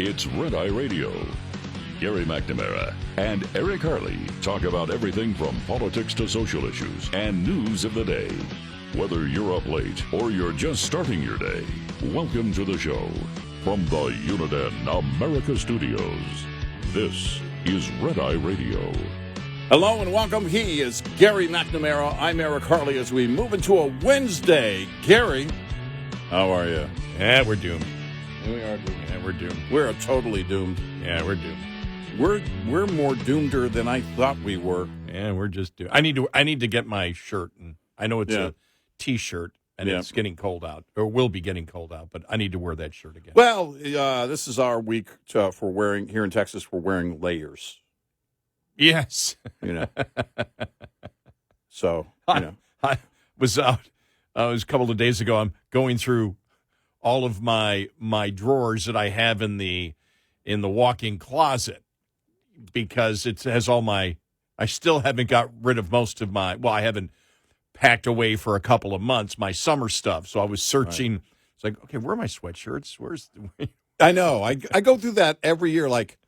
It's Red Eye Radio. Gary McNamara and Eric Harley talk about everything from politics to social issues and news of the day. Whether you're up late or you're just starting your day, welcome to the show. From the Uniden America Studios, this is Red Eye Radio. Hello and welcome. He is Gary McNamara. I'm Eric Harley as we move into a Wednesday. Gary, how are you? Yeah, we're doomed. We are doomed. Yeah, we're doomed. We're totally doomed. Yeah, we're doomed. We're more doomeder than I thought we were. Yeah, we're just doomed. I need to get my shirt, and I know it's a T-shirt, and it's getting cold out, or will be getting cold out, but I need to wear that shirt again. Well, this is our week for wearing, here in Texas, we're wearing layers. Yes. You know. So, you know. I was out, it was a couple of days ago, I'm going through all of my drawers that I have in the walk-in closet because it has all my, I still haven't got rid of most of my, well, I haven't packed away for a couple of months, my summer stuff. So I was searching. Right. It's like, okay, where are my sweatshirts? I know. I go through that every year. Like,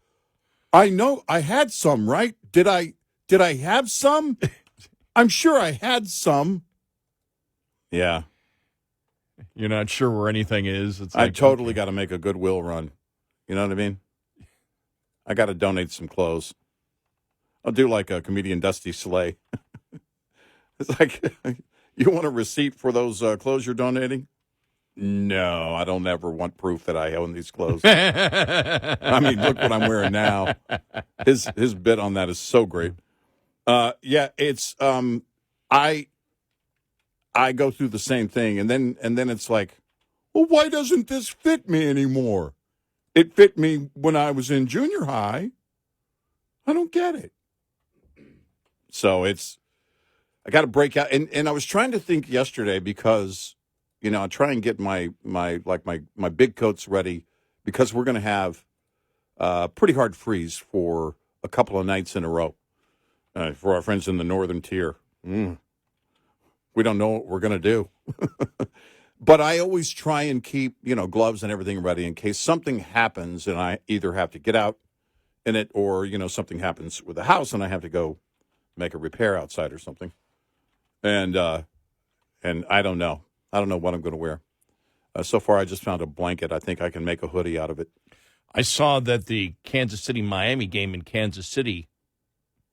I know I had some, right? Did I have some? I'm sure I had some. Yeah. You're not sure where anything is. It's I like, totally got to make a Goodwill run. You know what I mean? I got to donate some clothes. I'll do like a comedian Dusty Slay. It's like, you want a receipt for those clothes you're donating? No, I don't ever want proof that I own these clothes. I mean, look what I'm wearing now. His bit on that is so great. Yeah, it's I go through the same thing, and then it's like, well, why doesn't this fit me anymore? It fit me when I was in junior high. I don't get it. So I got to break out, and I was trying to think yesterday because, you know, I try and get my big coats ready because we're going to have a pretty hard freeze for a couple of nights in a row for our friends in the northern tier. We don't know what we're going to do. But I always try and keep, you know, gloves and everything ready in case something happens and I either have to get out in it or, you know, something happens with the house and I have to go make a repair outside or something. And I don't know. I don't know what I'm going to wear. So far, I just found a blanket. I think I can make a hoodie out of it. I saw that the Kansas City-Miami game in Kansas City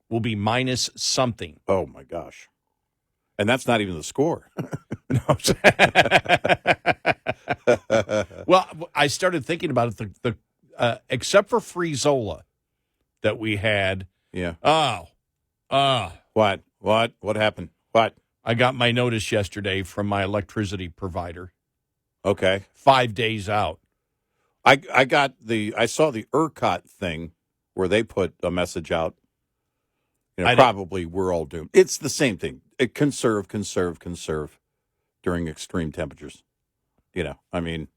will be minus something. Oh, my gosh. And that's not even the score. Well, I started thinking about it. The except for Friezola that we had. Yeah. What? What happened? What? I got my notice yesterday from my electricity provider. Okay. 5 days out. I saw the ERCOT thing where they put a message out. You know, probably we're all doomed. It's the same thing. Conserve during extreme temperatures. You know, I mean,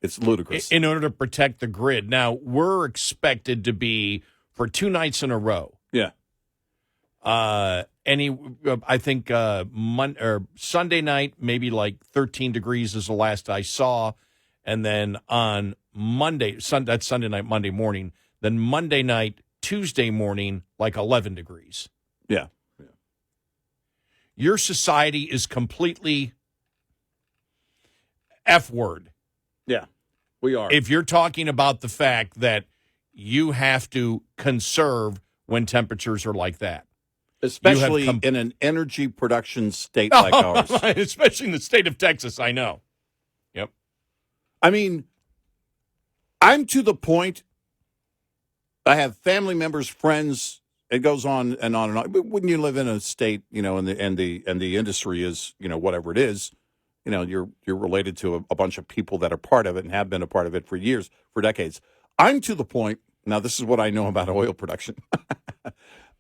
it's ludicrous. In order to protect the grid. Now, we're expected to be for 2 nights in a row. Yeah. I think Sunday night, maybe like 13 degrees is the last I saw. And then on Monday, that's Sunday night, Monday morning. Then Monday night, Tuesday morning, like 11 degrees. Yeah. Your society is completely F word. Yeah, we are. If you're talking about the fact that you have to conserve when temperatures are like that. Especially in an energy production state like ours. Especially in the state of Texas, I know. Yep. I mean, I'm to the point, I have family members, friends, it goes on and on and on. But when you live in a state, you know, and the industry is, you know, whatever it is, you know, you're related to a bunch of people that are part of it and have been a part of it for years, for decades. I'm to the point, now this is what I know about oil production.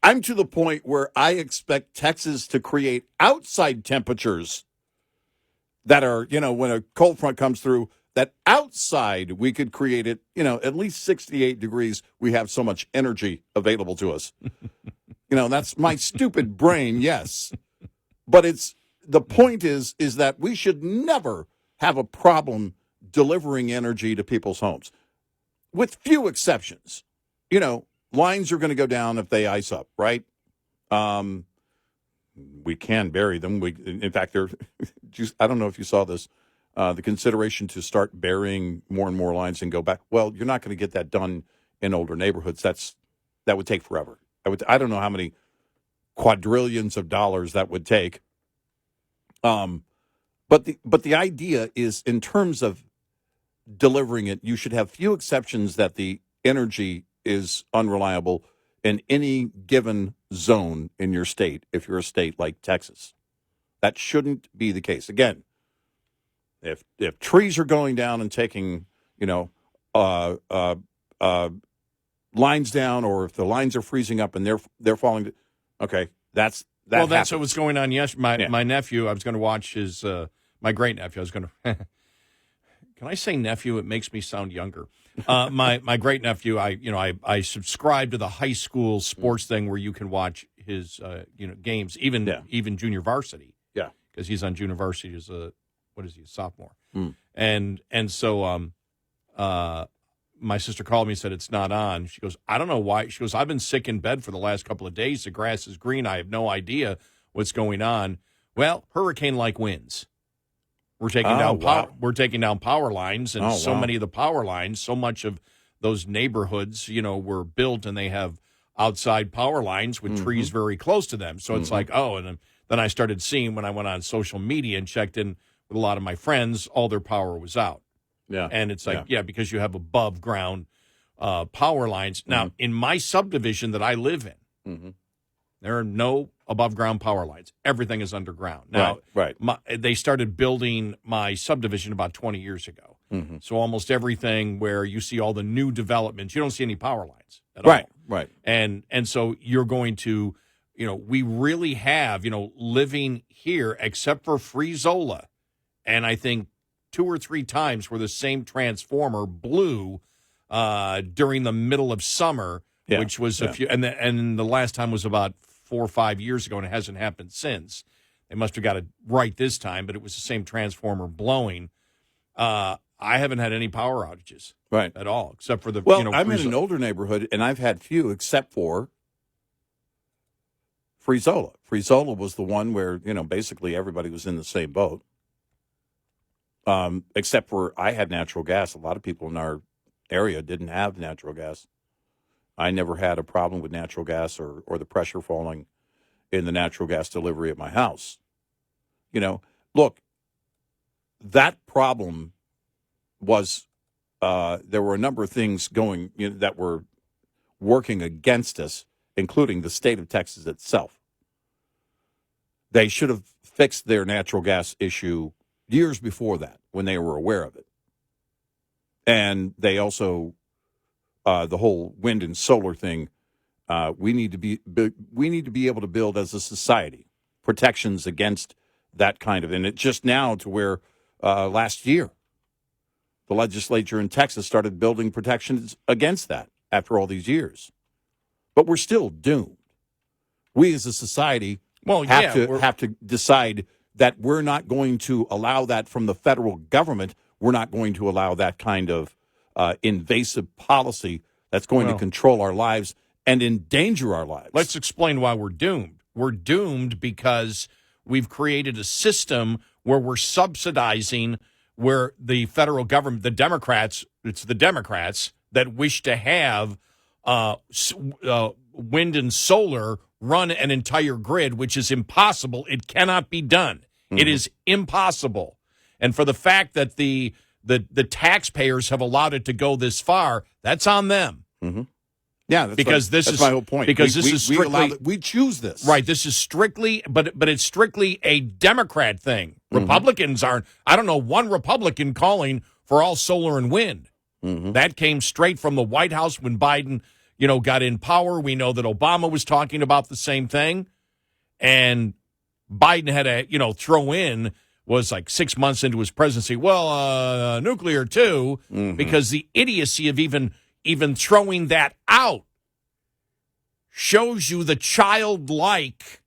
I'm to the point where I expect Texas to create outside temperatures that are, you know, when a cold front comes through, that outside we could create it, you know, at least 68 degrees. We have so much energy available to us. You know, that's my stupid brain, yes. But the point is that we should never have a problem delivering energy to people's homes. with few exceptions, lines are going to go down if they ice up, right? We can bury them. In fact, I don't know if you saw this, the consideration to start burying more and more lines and go back. Well, you're not going to get that done in older neighborhoods. That would take forever. I don't know how many quadrillions of dollars that would take. But the idea is, in terms of delivering it, you should have few exceptions that the energy is unreliable in any given zone in your state, if you're a state like Texas. That shouldn't be the case. Again, if trees are going down and taking, lines down, or if the lines are freezing up and they're falling, okay, that's what was going on yesterday. My nephew, I was going to watch his, my great nephew, I was going to, can I say nephew? It makes me sound younger. My great nephew, I subscribe to the high school sports thing where you can watch his, games, even junior varsity. Yeah. Because he's on junior varsity as a sophomore. And so, my sister called me and said, it's not on. She goes, I don't know why. She goes, I've been sick in bed for the last couple of days. The grass is green. I have no idea what's going on. Well, hurricane-like winds. We're taking down power lines, and many of the power lines, so much of those neighborhoods, were built and they have outside power lines with trees very close to them. So it's like, and then I started seeing, when I went on social media and checked in with a lot of my friends, all their power was out. Yeah. And it's like, because you have above ground power lines. Now, in my subdivision that I live in, there are no above ground power lines. Everything is underground. Now, they started building my subdivision about 20 years ago. So almost everything where you see all the new developments, you don't see any power lines at all. Right. And so you're going to, we really have, living here, except for Frizola, and I think 2 or 3 times where the same transformer blew during the middle of summer, which was a few, and the last time was about 4 or 5 years ago, and it hasn't happened since. They must have got it right this time, but it was the same transformer blowing. I haven't had any power outages at all, except for the. Well, I'm in an older neighborhood, and I've had few, except for Frizola. Frizola was the one where basically everybody was in the same boat. Except for I had natural gas. A lot of people in our area didn't have natural gas. I never had a problem with natural gas or the pressure falling in the natural gas delivery at my house. Look, that problem was there were a number of things going that were working against us, including the state of Texas itself. They should have fixed their natural gas issue years before that, when they were aware of it. And they also, the whole wind and solar thing, we need to be able to build as a society protections against that kind of, and it just now to where last year the legislature in Texas started building protections against that after all these years. But we're still doomed. We as a society have to decide that we're not going to allow that from the federal government. We're not going to allow that kind of invasive policy that's going to control our lives and endanger our lives. Let's explain why we're doomed. We're doomed because we've created a system where we're subsidizing, where the federal government, the Democrats that wish to have wind and solar run an entire grid, which is impossible. It cannot be done. It is impossible. And for the fact that the taxpayers have allowed it to go this far, that's on them. Yeah, that's my whole point. Because this is strictly we choose this. Right. This is strictly, but it's strictly a Democrat thing. Republicans aren't. I don't know one Republican calling for all solar and wind. That came straight from the White House when Biden, got in power. We know that Obama was talking about the same thing, and Biden had to, throw in, was like 6 months into his presidency. Well, nuclear too, because the idiocy of even throwing that out shows you the childlike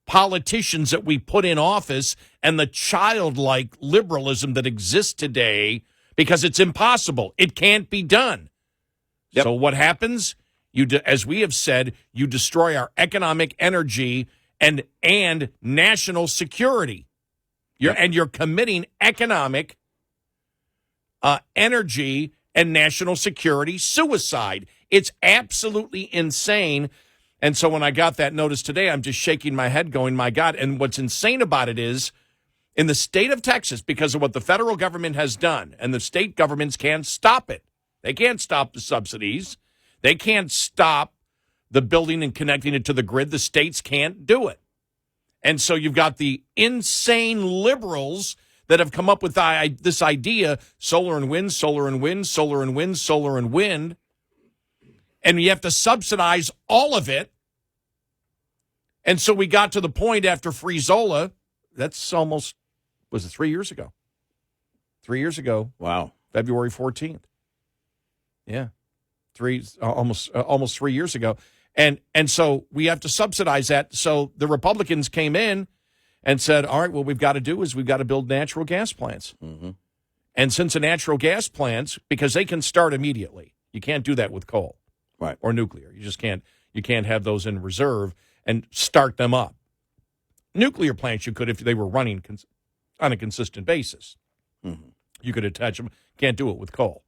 politicians that we put in office and the childlike liberalism that exists today because it's impossible. It can't be done. Yep. So what happens? As we have said, you destroy our economic energy and national security. You're committing economic, energy, and national security suicide. It's absolutely insane. And so when I got that notice today, I'm just shaking my head going, my God. And what's insane about it is, in the state of Texas, because of what the federal government has done, and the state governments can't stop it. They can't stop the subsidies. They can't stop the building and connecting it to the grid. The states can't do it. And so you've got the insane liberals that have come up with this idea, solar and wind, solar and wind, solar and wind, solar and wind. And you have to subsidize all of it. And so we got to the point after Free-Zola, that's almost, was it 3 years ago? 3 years ago. Wow. February 14th. Yeah. Almost 3 years ago. And so we have to subsidize that. So the Republicans came in and said, all right, what we've got to do is we've got to build natural gas plants. Mm-hmm. And since the natural gas plants, because they can start immediately, you can't do that with coal, right, or nuclear. You just can't. You can't have those in reserve and start them up. Nuclear plants you could if they were running on a consistent basis. Mm-hmm. You could attach them. Can't do it with coal.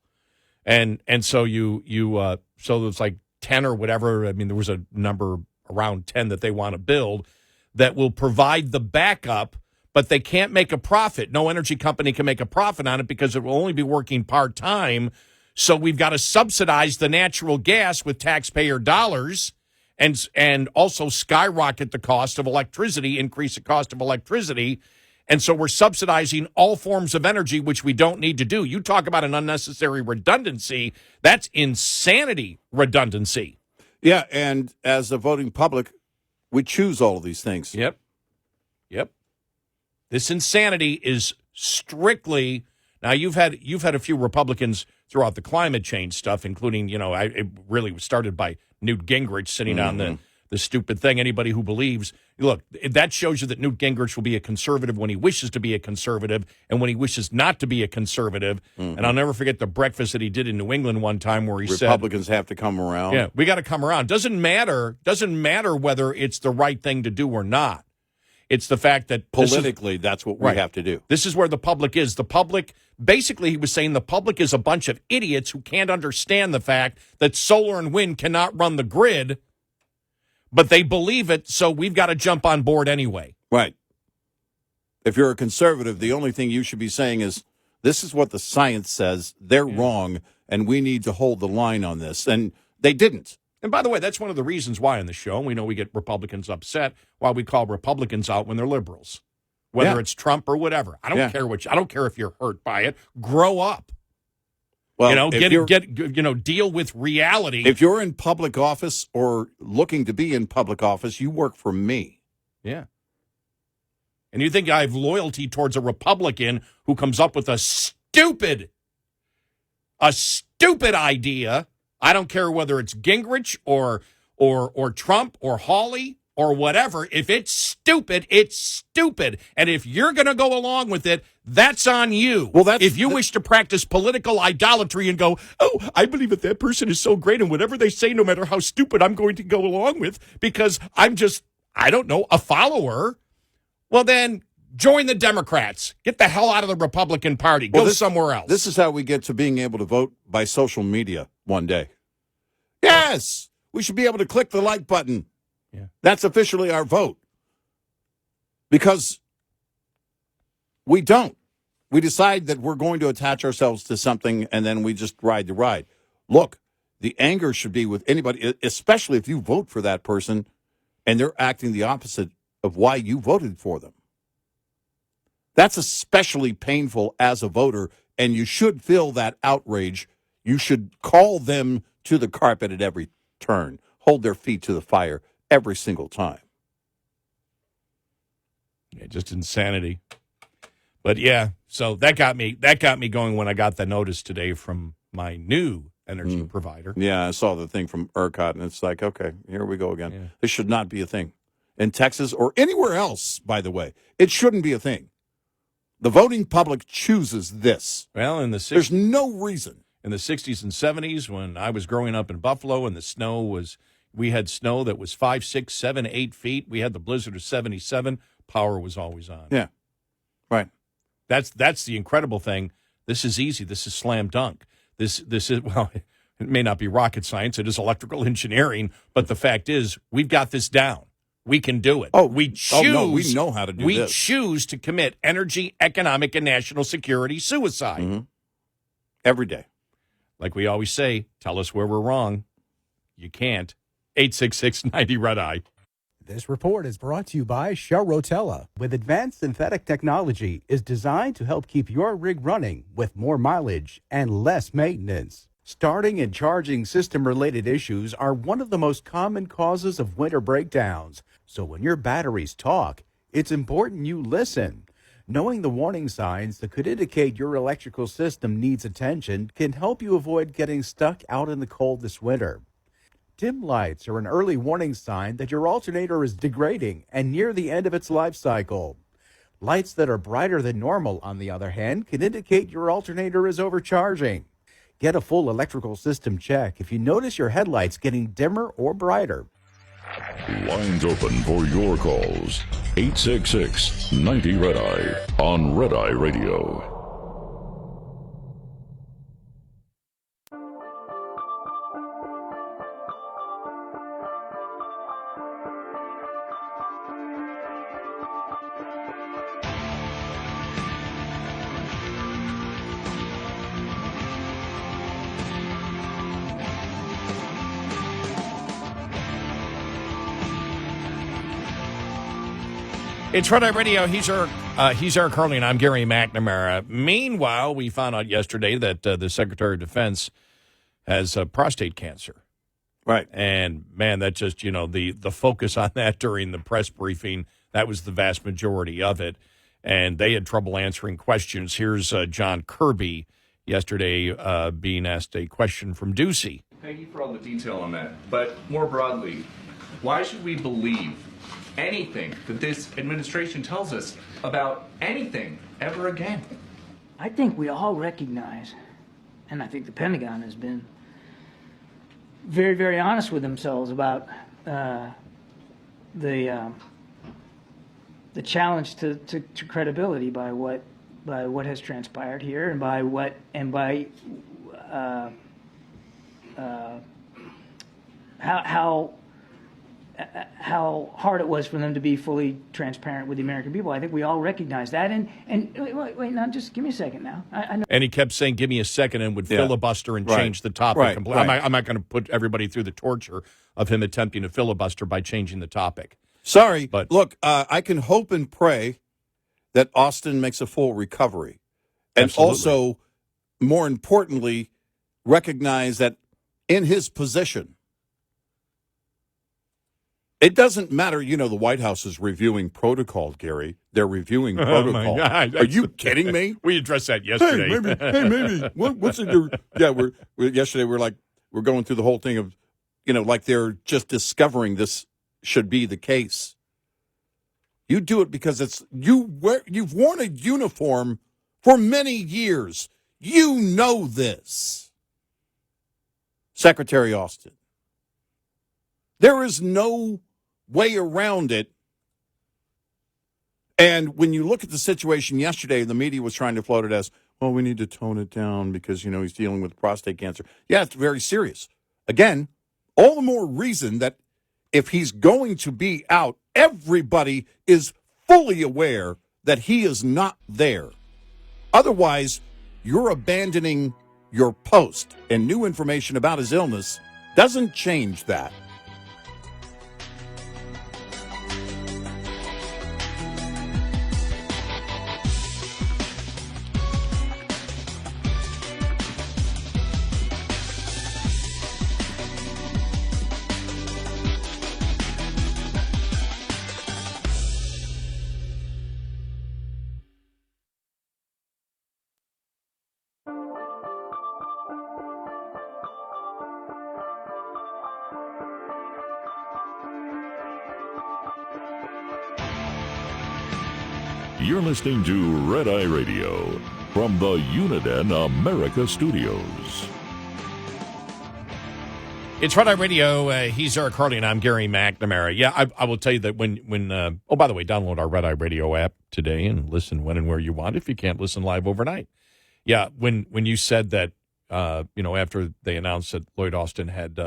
And so so it's like 10 or whatever. I mean, there was a number around 10 that they want to build that will provide the backup, but they can't make a profit. No energy company can make a profit on it because it will only be working part-time. So we've got to subsidize the natural gas with taxpayer dollars and also skyrocket the cost of electricity, increase the cost of electricity. And so we're subsidizing all forms of energy, which we don't need to do. You talk about an unnecessary redundancy. That's insanity redundancy. Yeah, and as a voting public, we choose all of these things. Yep. This insanity is strictly. Now you've had a few Republicans throughout the climate change stuff, including it really started by Newt Gingrich sitting on the stupid thing. Anybody who believes, look, that shows you that Newt Gingrich will be a conservative when he wishes to be a conservative and when he wishes not to be a conservative. Mm-hmm. And I'll never forget the breakfast that he did in New England one time where he said, Republicans have to come around. Yeah, we got to come around. Doesn't matter whether it's the right thing to do or not. It's the fact that politically, that's what we have to do. This is where the public is. The public, basically, he was saying the public is a bunch of idiots who can't understand the fact that solar and wind cannot run the grid, but they believe it, so we've got to jump on board anyway. Right. If you're a conservative, the only thing you should be saying is, this is what the science says, they're wrong, and we need to hold the line on this. And they didn't. And by the way, that's one of the reasons why on the show, we know we get Republicans upset, why we call Republicans out when they're liberals, whether it's Trump or whatever. I don't care I don't care if you're hurt by it. Grow up. Well, deal with reality. If you're in public office or looking to be in public office, you work for me. Yeah. And you think I have loyalty towards a Republican who comes up with a stupid idea. I don't care whether it's Gingrich or Trump or Hawley or whatever. If it's stupid, it's stupid. And if you're going to go along with it, that's on you. Well, if you wish to practice political idolatry and go, oh, I believe that person is so great, and whatever they say, no matter how stupid, I'm going to go along with because I'm just, I don't know, a follower. Well, then join the Democrats. Get the hell out of the Republican Party. Go somewhere else. This is how we get to being able to vote by social media one day. Yes, we should be able to click the like button. Yeah. That's officially our vote. Because we don't. We decide that we're going to attach ourselves to something, and then we just ride the ride. Look, the anger should be with anybody, especially if you vote for that person, and they're acting the opposite of why you voted for them. That's especially painful as a voter, and you should feel that outrage. You should call them to the carpet at every turn, hold their feet to the fire every single time. Yeah, just insanity. But yeah, so that got me going when I got the notice today from my new energy provider. Yeah, I saw the thing from ERCOT, and it's like, okay, here we go again. Yeah. This should not be a thing. In Texas or anywhere else, by the way, it shouldn't be a thing. The voting public chooses this. Well, There's no reason. in the 60s and 70s, when I was growing up in Buffalo and we had snow that was 5, 6, 7, 8 feet. We had the blizzard of 77. Power was always on. Yeah, right. That's the incredible thing. This is easy. This is slam dunk. This is, well, it may not be rocket science. It is electrical engineering. But the fact is, we've got this down. We can do it. We know how to do this. We choose to commit energy, economic, and national security suicide. Mm-hmm. Every day. Like we always say, tell us where we're wrong. You can't. 866-90-RED-EYE. This report is brought to you by Shell Rotella. With advanced synthetic technology, is designed to help keep your rig running with more mileage and less maintenance. Starting and charging system-related issues are one of the most common causes of winter breakdowns. So when your batteries talk, it's important you listen. Knowing the warning signs that could indicate your electrical system needs attention can help you avoid getting stuck out in the cold this winter. Dim lights are an early warning sign that your alternator is degrading and near the end of its life cycle. Lights that are brighter than normal, on the other hand, can indicate your alternator is overcharging. Get a full electrical system check if you notice your headlights getting dimmer or brighter. Lines open for your calls. 866-90-RED-EYE on Red Eye Radio. It's Red Eye Radio. He's Eric Harley, and I'm Gary McNamara. Meanwhile, we found out yesterday that the Secretary of Defense has prostate cancer. Right. And, man, that just, the focus on that during the press briefing, that was the vast majority of it. And they had trouble answering questions. Here's John Kirby yesterday being asked a question from Ducey. Thank you for all the detail on that. But more broadly, why should we believe anything that this administration tells us about anything ever again? I think we all recognize, and I think the Pentagon has been very, very honest with themselves about the challenge to credibility by what has transpired here, and by how hard it was for them to be fully transparent with the American people. I think we all recognize that. And wait, now just give me a second now. I know. And he kept saying, give me a second, and would filibuster and change the topic. Right. I'm not going to put everybody through the torture of him attempting to filibuster by changing the topic. Sorry, But look, I can hope and pray that Austin makes a full recovery. And Absolutely. also, more importantly, recognize that in his position, it doesn't matter. The White House is reviewing protocol, Gary. They're reviewing protocol. Oh, my God. Are you kidding me? We addressed that yesterday. Maybe. What's it? Yeah, yesterday we're going through the whole thing of, like they're just discovering this should be the case. You do it because you've worn a uniform for many years. You know this, Secretary Austin. There is no way around it. And when you look at the situation yesterday, the media was trying to float it as, well, we need to tone it down because, he's dealing with prostate cancer. Yeah, it's very serious. Again, all the more reason that if he's going to be out, everybody is fully aware that he is not there. Otherwise, you're abandoning your post, and new information about his illness doesn't change that. You're listening to Red Eye Radio from the Uniden America Studios. It's Red Eye Radio. He's Eric Harley, and I'm Gary McNamara. Yeah, I will tell you that when oh, by the way, download our Red Eye Radio app today and listen when and where you want if you can't listen live overnight. Yeah, when you said that, after they announced that Lloyd Austin had,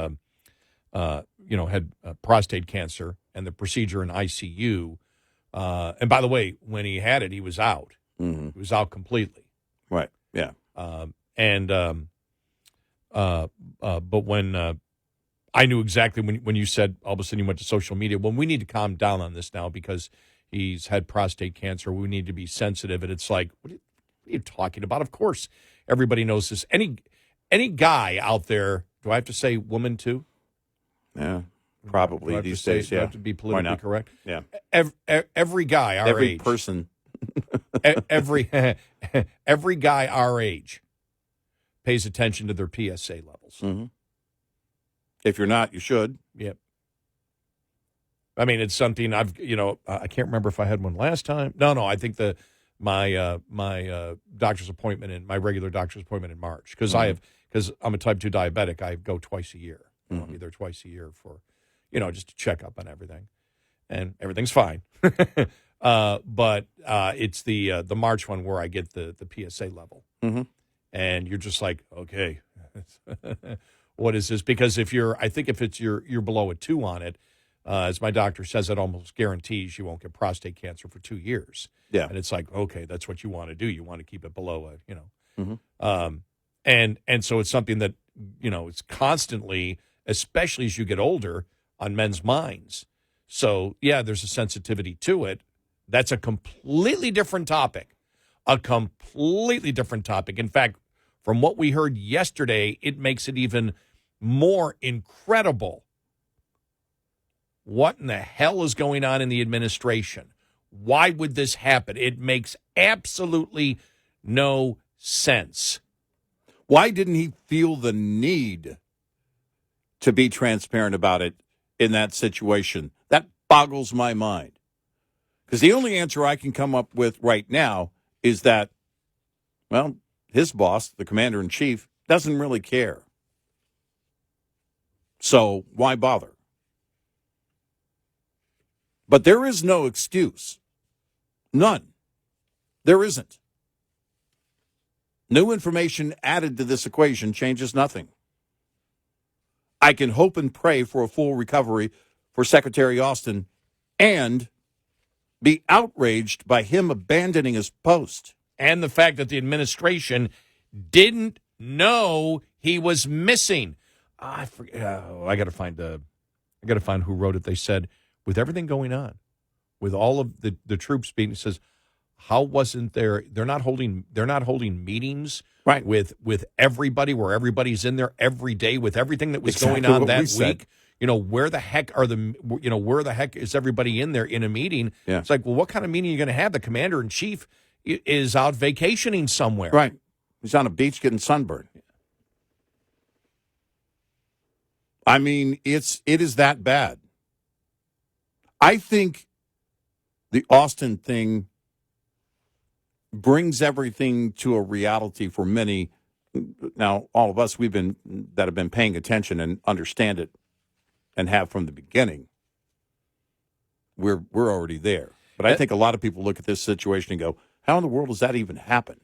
prostate cancer and the procedure in ICU, and by the way, when he had it, he was out. Mm-hmm. He was out completely. Right. Yeah. But when I knew exactly when you said all of a sudden you went to social media, well, we need to calm down on this now because he's had prostate cancer. We need to be sensitive. And it's like, what are you talking about? Of course, everybody knows this. Any guy out there, do I have to say woman too? Yeah, probably these days, Do I yeah. have to be politically correct? Yeah. Every guy our Every age. person. every guy our age pays attention to their PSA levels. Mm-hmm. If you're not, you should. Yep. I mean, it's something I can't remember if I had one last time. No, I think my doctor's appointment my regular doctor's appointment in March because I'm a type 2 diabetic. I go twice a year. Mm-hmm. I'll be there twice a year for, just to check up on everything, and everything's fine. But it's the March one where I get the PSA level, Mm-hmm. and you're just like, okay, what is this? Because if you're below a 2 on it, as my doctor says, it almost guarantees you won't get prostate cancer for 2 years. Yeah. And it's like, okay, that's what you want to do. You want to keep it below Mm-hmm. And so it's something that, it's constantly, especially as you get older, on men's minds. So, yeah, there's a sensitivity to it. That's a completely different topic. In fact, from what we heard yesterday, it makes it even more incredible. What in the hell is going on in the administration? Why would this happen? It makes absolutely no sense. Why didn't he feel the need to be transparent about it in that situation? That boggles my mind. Because the only answer I can come up with right now is that, well, his boss, the commander-in-chief, doesn't really care. So why bother? But there is no excuse. None. There isn't. New information added to this equation changes nothing. I can hope and pray for a full recovery for Secretary Austin and be outraged by him abandoning his post. And the fact that the administration didn't know he was missing. I got to find who wrote it. They said, with everything going on, with all of the troops being, it says, how wasn't there? They're not holding meetings right with everybody where everybody's in there every day with everything that was exactly going on that week. Where the heck where the heck is everybody in there in a meeting? Yeah. It's like, well, what kind of meeting are you going to have? The commander in chief is out vacationing somewhere. Right. He's on a beach getting sunburned. I mean, it is that bad. I think the Austin thing brings everything to a reality for many. Now, all of us that have been paying attention and understand it and have from the beginning. We're already there. But I think a lot of people look at this situation and go, how in the world does that even happen?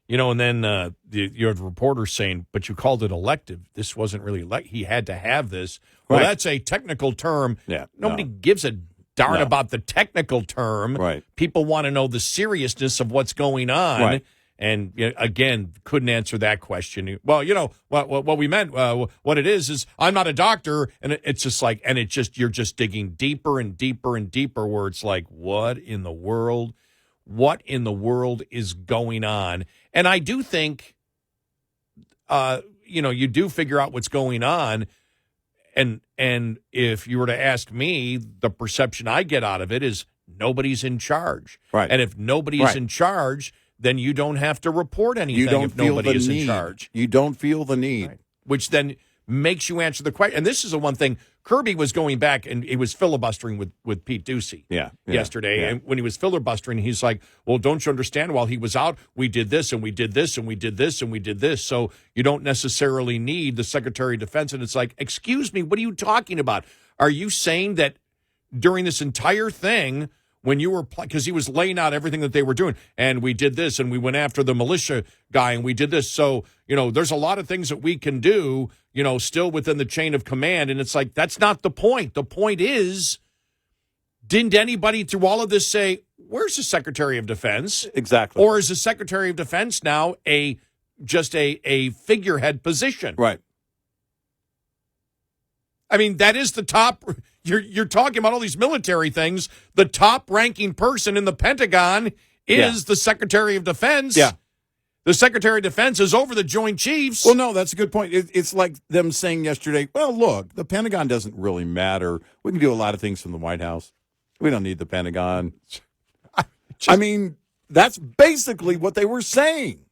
And then you have reporters saying, but you called it elective. This wasn't really he had to have this. Well, that's a technical term. Yeah, Nobody gives a darn No. about the technical term. Right. People want to know the seriousness of what's going on. Right. And again, couldn't answer that question. Well, what we meant, what it is I'm not a doctor, and it's just like, and you're just digging deeper and deeper and deeper, where it's like, what in the world is going on? And I do think, you do figure out what's going on, and if you were to ask me, the perception I get out of it is nobody's in charge, right? And if nobody's in charge, then you don't have to report anything if nobody is in charge. You don't feel the need. Right. Which then makes you answer the question. And this is the one thing Kirby was going back and he was filibustering with Pete Ducey yesterday. Yeah. And when he was filibustering, he's like, well, don't you understand? While he was out, we did this and we did this and we did this and we did this. So you don't necessarily need the Secretary of Defense. And it's like, excuse me, what are you talking about? Are you saying that during this entire thing, when you were, because he was laying out everything that they were doing, and we did this, and we went after the militia guy, and we did this. So, there's a lot of things that we can do, still within the chain of command. And it's like, that's not the point. The point is, didn't anybody through all of this say, where's the Secretary of Defense? Exactly. Or is the Secretary of Defense now just a figurehead position? Right. I mean, that is the top. You're talking about all these military things. The top-ranking person in the Pentagon is the Secretary of Defense. Yeah. The Secretary of Defense is over the Joint Chiefs. Well, no, that's a good point. It's like them saying yesterday, well, look, the Pentagon doesn't really matter. We can do a lot of things from the White House. We don't need the Pentagon. I mean, that's basically what they were saying.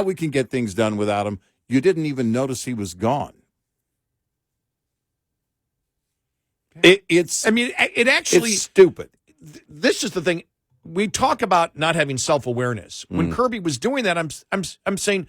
We can get things done without him. You didn't even notice he was gone. It's stupid. This is the thing. We talk about not having self-awareness. When Kirby was doing that, I'm saying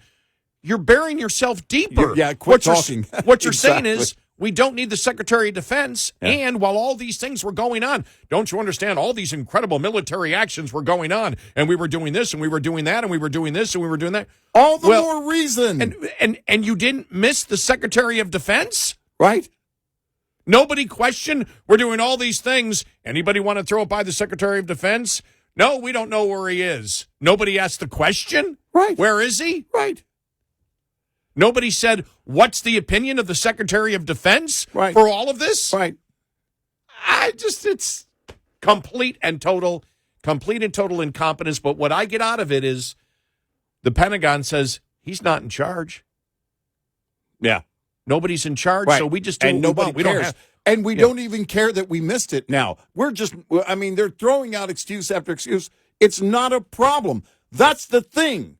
you're burying yourself deeper. Quit talking. What you're saying is we don't need the Secretary of Defense. Yeah. And while all these things were going on, don't you understand? All these incredible military actions were going on, and we were doing this, and we were doing that, and we were doing this, and we were doing that. All the more reason. And you didn't miss the Secretary of Defense, right? Nobody questioned. We're doing all these things. Anybody want to throw it by the Secretary of Defense? No, we don't know where he is. Nobody asked the question. Right. Where is he? Right. Nobody said, what's the opinion of the Secretary of Defense for all of this? Right. It's complete and total incompetence. But what I get out of it is the Pentagon says he's not in charge. Yeah. Nobody's in charge, right. So we just do and nobody we cares. And we don't even care that we missed it now. They're throwing out excuse after excuse. It's not a problem. That's the thing.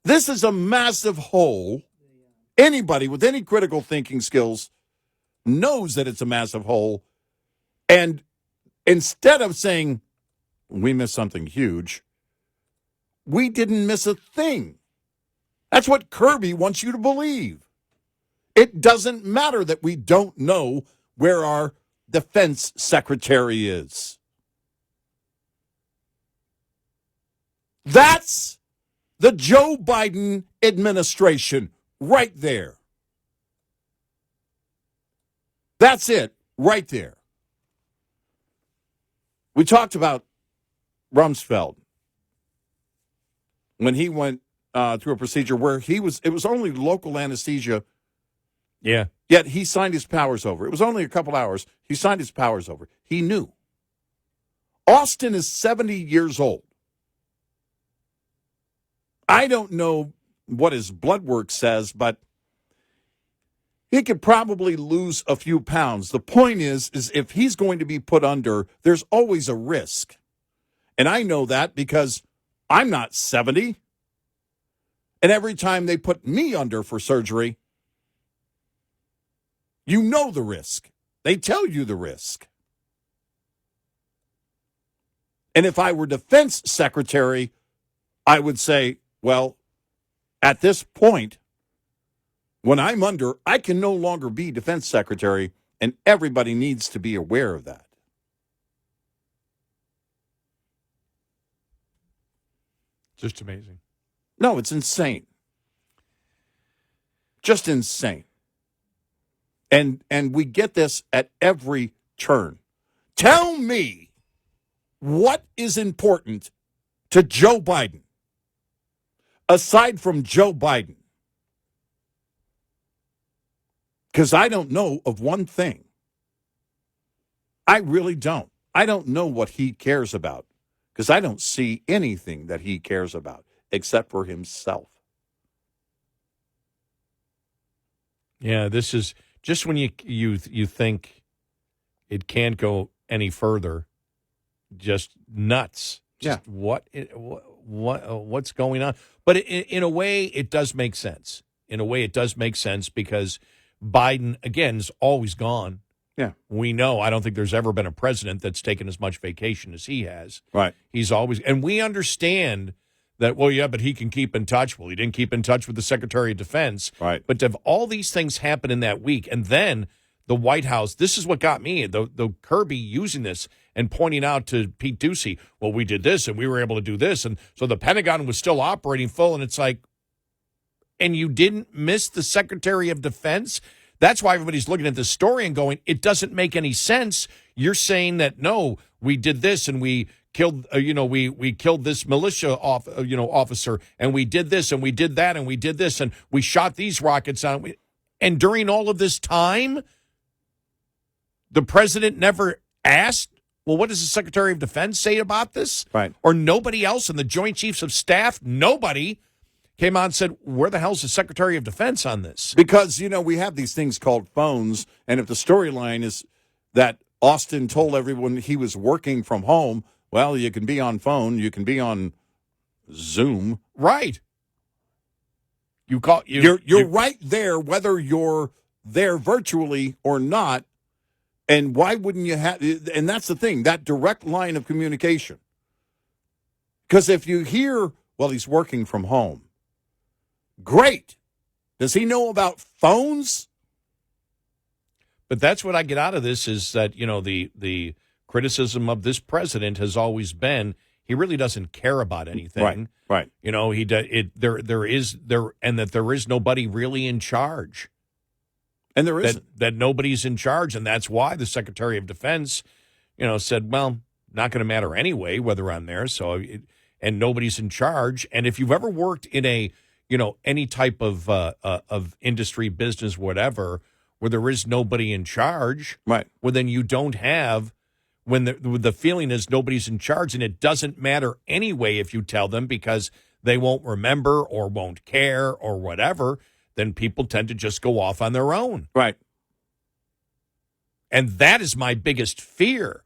This is a massive hole. Anybody with any critical thinking skills knows that it's a massive hole. And instead of saying, we missed something huge, we didn't miss a thing. That's what Kirby wants you to believe. It doesn't matter that we don't know where our defense secretary is. That's the Joe Biden administration right there. That's it right there. We talked about Rumsfeld when he went through a procedure where it was only local anesthesia. Yeah. Yet he signed his powers over. It was only a couple hours. He signed his powers over. He knew. Austin is 70 years old. I don't know what his blood work says, but he could probably lose a few pounds. The point is if he's going to be put under, there's always a risk. And I know that because I'm not 70. And every time they put me under for surgery, you know the risk. They tell you the risk. And if I were defense secretary, I would say, well, at this point, when I'm under, I can no longer be defense secretary, and everybody needs to be aware of that. Just amazing. No, it's insane. Just insane. And we get this at every turn. Tell me what is important to Joe Biden, aside from Joe Biden. Because I don't know of one thing. I really don't. I don't know what he cares about. Because I don't see anything that he cares about except for himself. Yeah, this is just when you think it can't go any further, just nuts. Just what's going on? But in a way, it does make sense. In a way, it does make sense because Biden, again, is always gone. Yeah. We know. I don't think there's ever been a president that's taken as much vacation as he has. Right. He's always, and we understand that, well, yeah, but he can keep in touch. Well, he didn't keep in touch with the Secretary of Defense. Right. But to have all these things happen in that week, and then the White House, this is what got me, the Kirby using this and pointing out to Pete Ducey, well, we did this and we were able to do this. And so the Pentagon was still operating full. And it's like, and you didn't miss the Secretary of Defense? That's why everybody's looking at this story and going, it doesn't make any sense. You're saying that, no, we did this and we killed, we killed this militia officer, and we did this and we did that and we did this and we shot these rockets on. And during all of this time, the president never asked, well, what does the Secretary of Defense say about this? Right. Or nobody else in the Joint Chiefs of Staff, nobody came on and said, where the hell's the Secretary of Defense on this? Because, we have these things called phones, and if the storyline is that Austin told everyone he was working from home, well, you can be on phone, you can be on Zoom. Right. You're right there, whether you're there virtually or not. And why wouldn't you have? And that's the thing, that direct line of communication. Because if you hear, well, he's working from home, great. Does he know about phones? But that's what I get out of this is that, the criticism of this president has always been he really doesn't care about anything. Right. There is nobody really in charge. And there isn't. That nobody's in charge, and that's why the Secretary of Defense, said, well, not going to matter anyway whether I'm there. And nobody's in charge. And if you've ever worked in a, any type of industry, business, whatever, where there is nobody in charge, right? Well, then you don't have when the feeling is nobody's in charge, and it doesn't matter anyway if you tell them because they won't remember or won't care or whatever. Then people tend to just go off on their own. Right. And that is my biggest fear,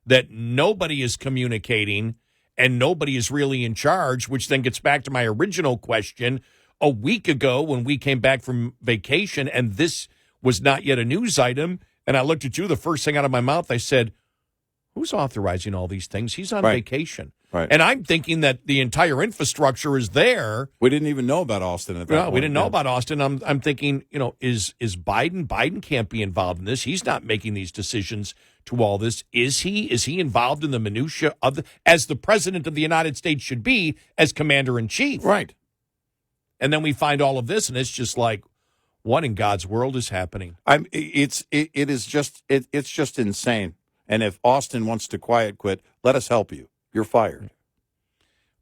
that nobody is communicating and nobody is really in charge, which then gets back to my original question. A week ago when we came back from vacation and this was not yet a news item, and I looked at you, the first thing out of my mouth, I said, who's authorizing all these things? He's on vacation. Right. And I'm thinking that the entire infrastructure is there. We didn't even know about Austin at that point. We didn't know about Austin. I'm thinking, is Biden? Biden can't be involved in this. He's not making these decisions to all this. Is he? Is he involved in the minutia of as the president of the United States should be as commander in chief? Right. And then we find all of this, and it's just like, what in God's world is happening? It's just insane. And if Austin wants to quiet quit, let us help you. You're fired.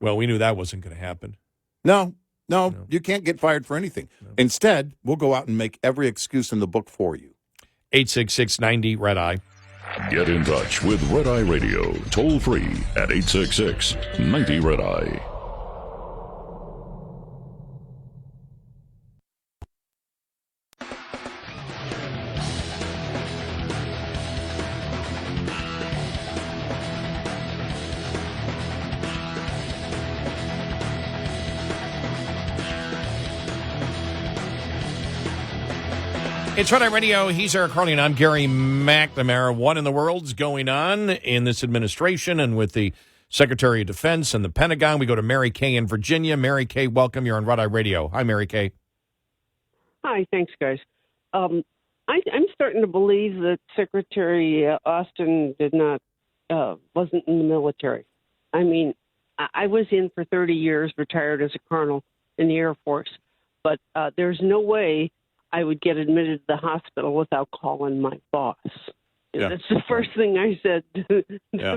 Well, we knew that wasn't going to happen. No, you can't get fired for anything. No. Instead, we'll go out and make every excuse in the book for you. 866-90-RED-EYE. Get in touch with Red Eye Radio, toll free at 866-90-RED-EYE. It's Red Eye Radio. He's Eric Harley, and I'm Gary McNamara. What in the world's going on in this administration and with the Secretary of Defense and the Pentagon? We go to Mary Kay in Virginia. Mary Kay, welcome. You're on Red Eye Radio. Hi, Mary Kay. Hi, thanks, guys. I'm starting to believe that Secretary Austin wasn't in the military. I mean, I was in for 30 years, retired as a colonel in the Air Force, but there's no way I would get admitted to the hospital without calling my boss. Yeah. That's the first thing I said to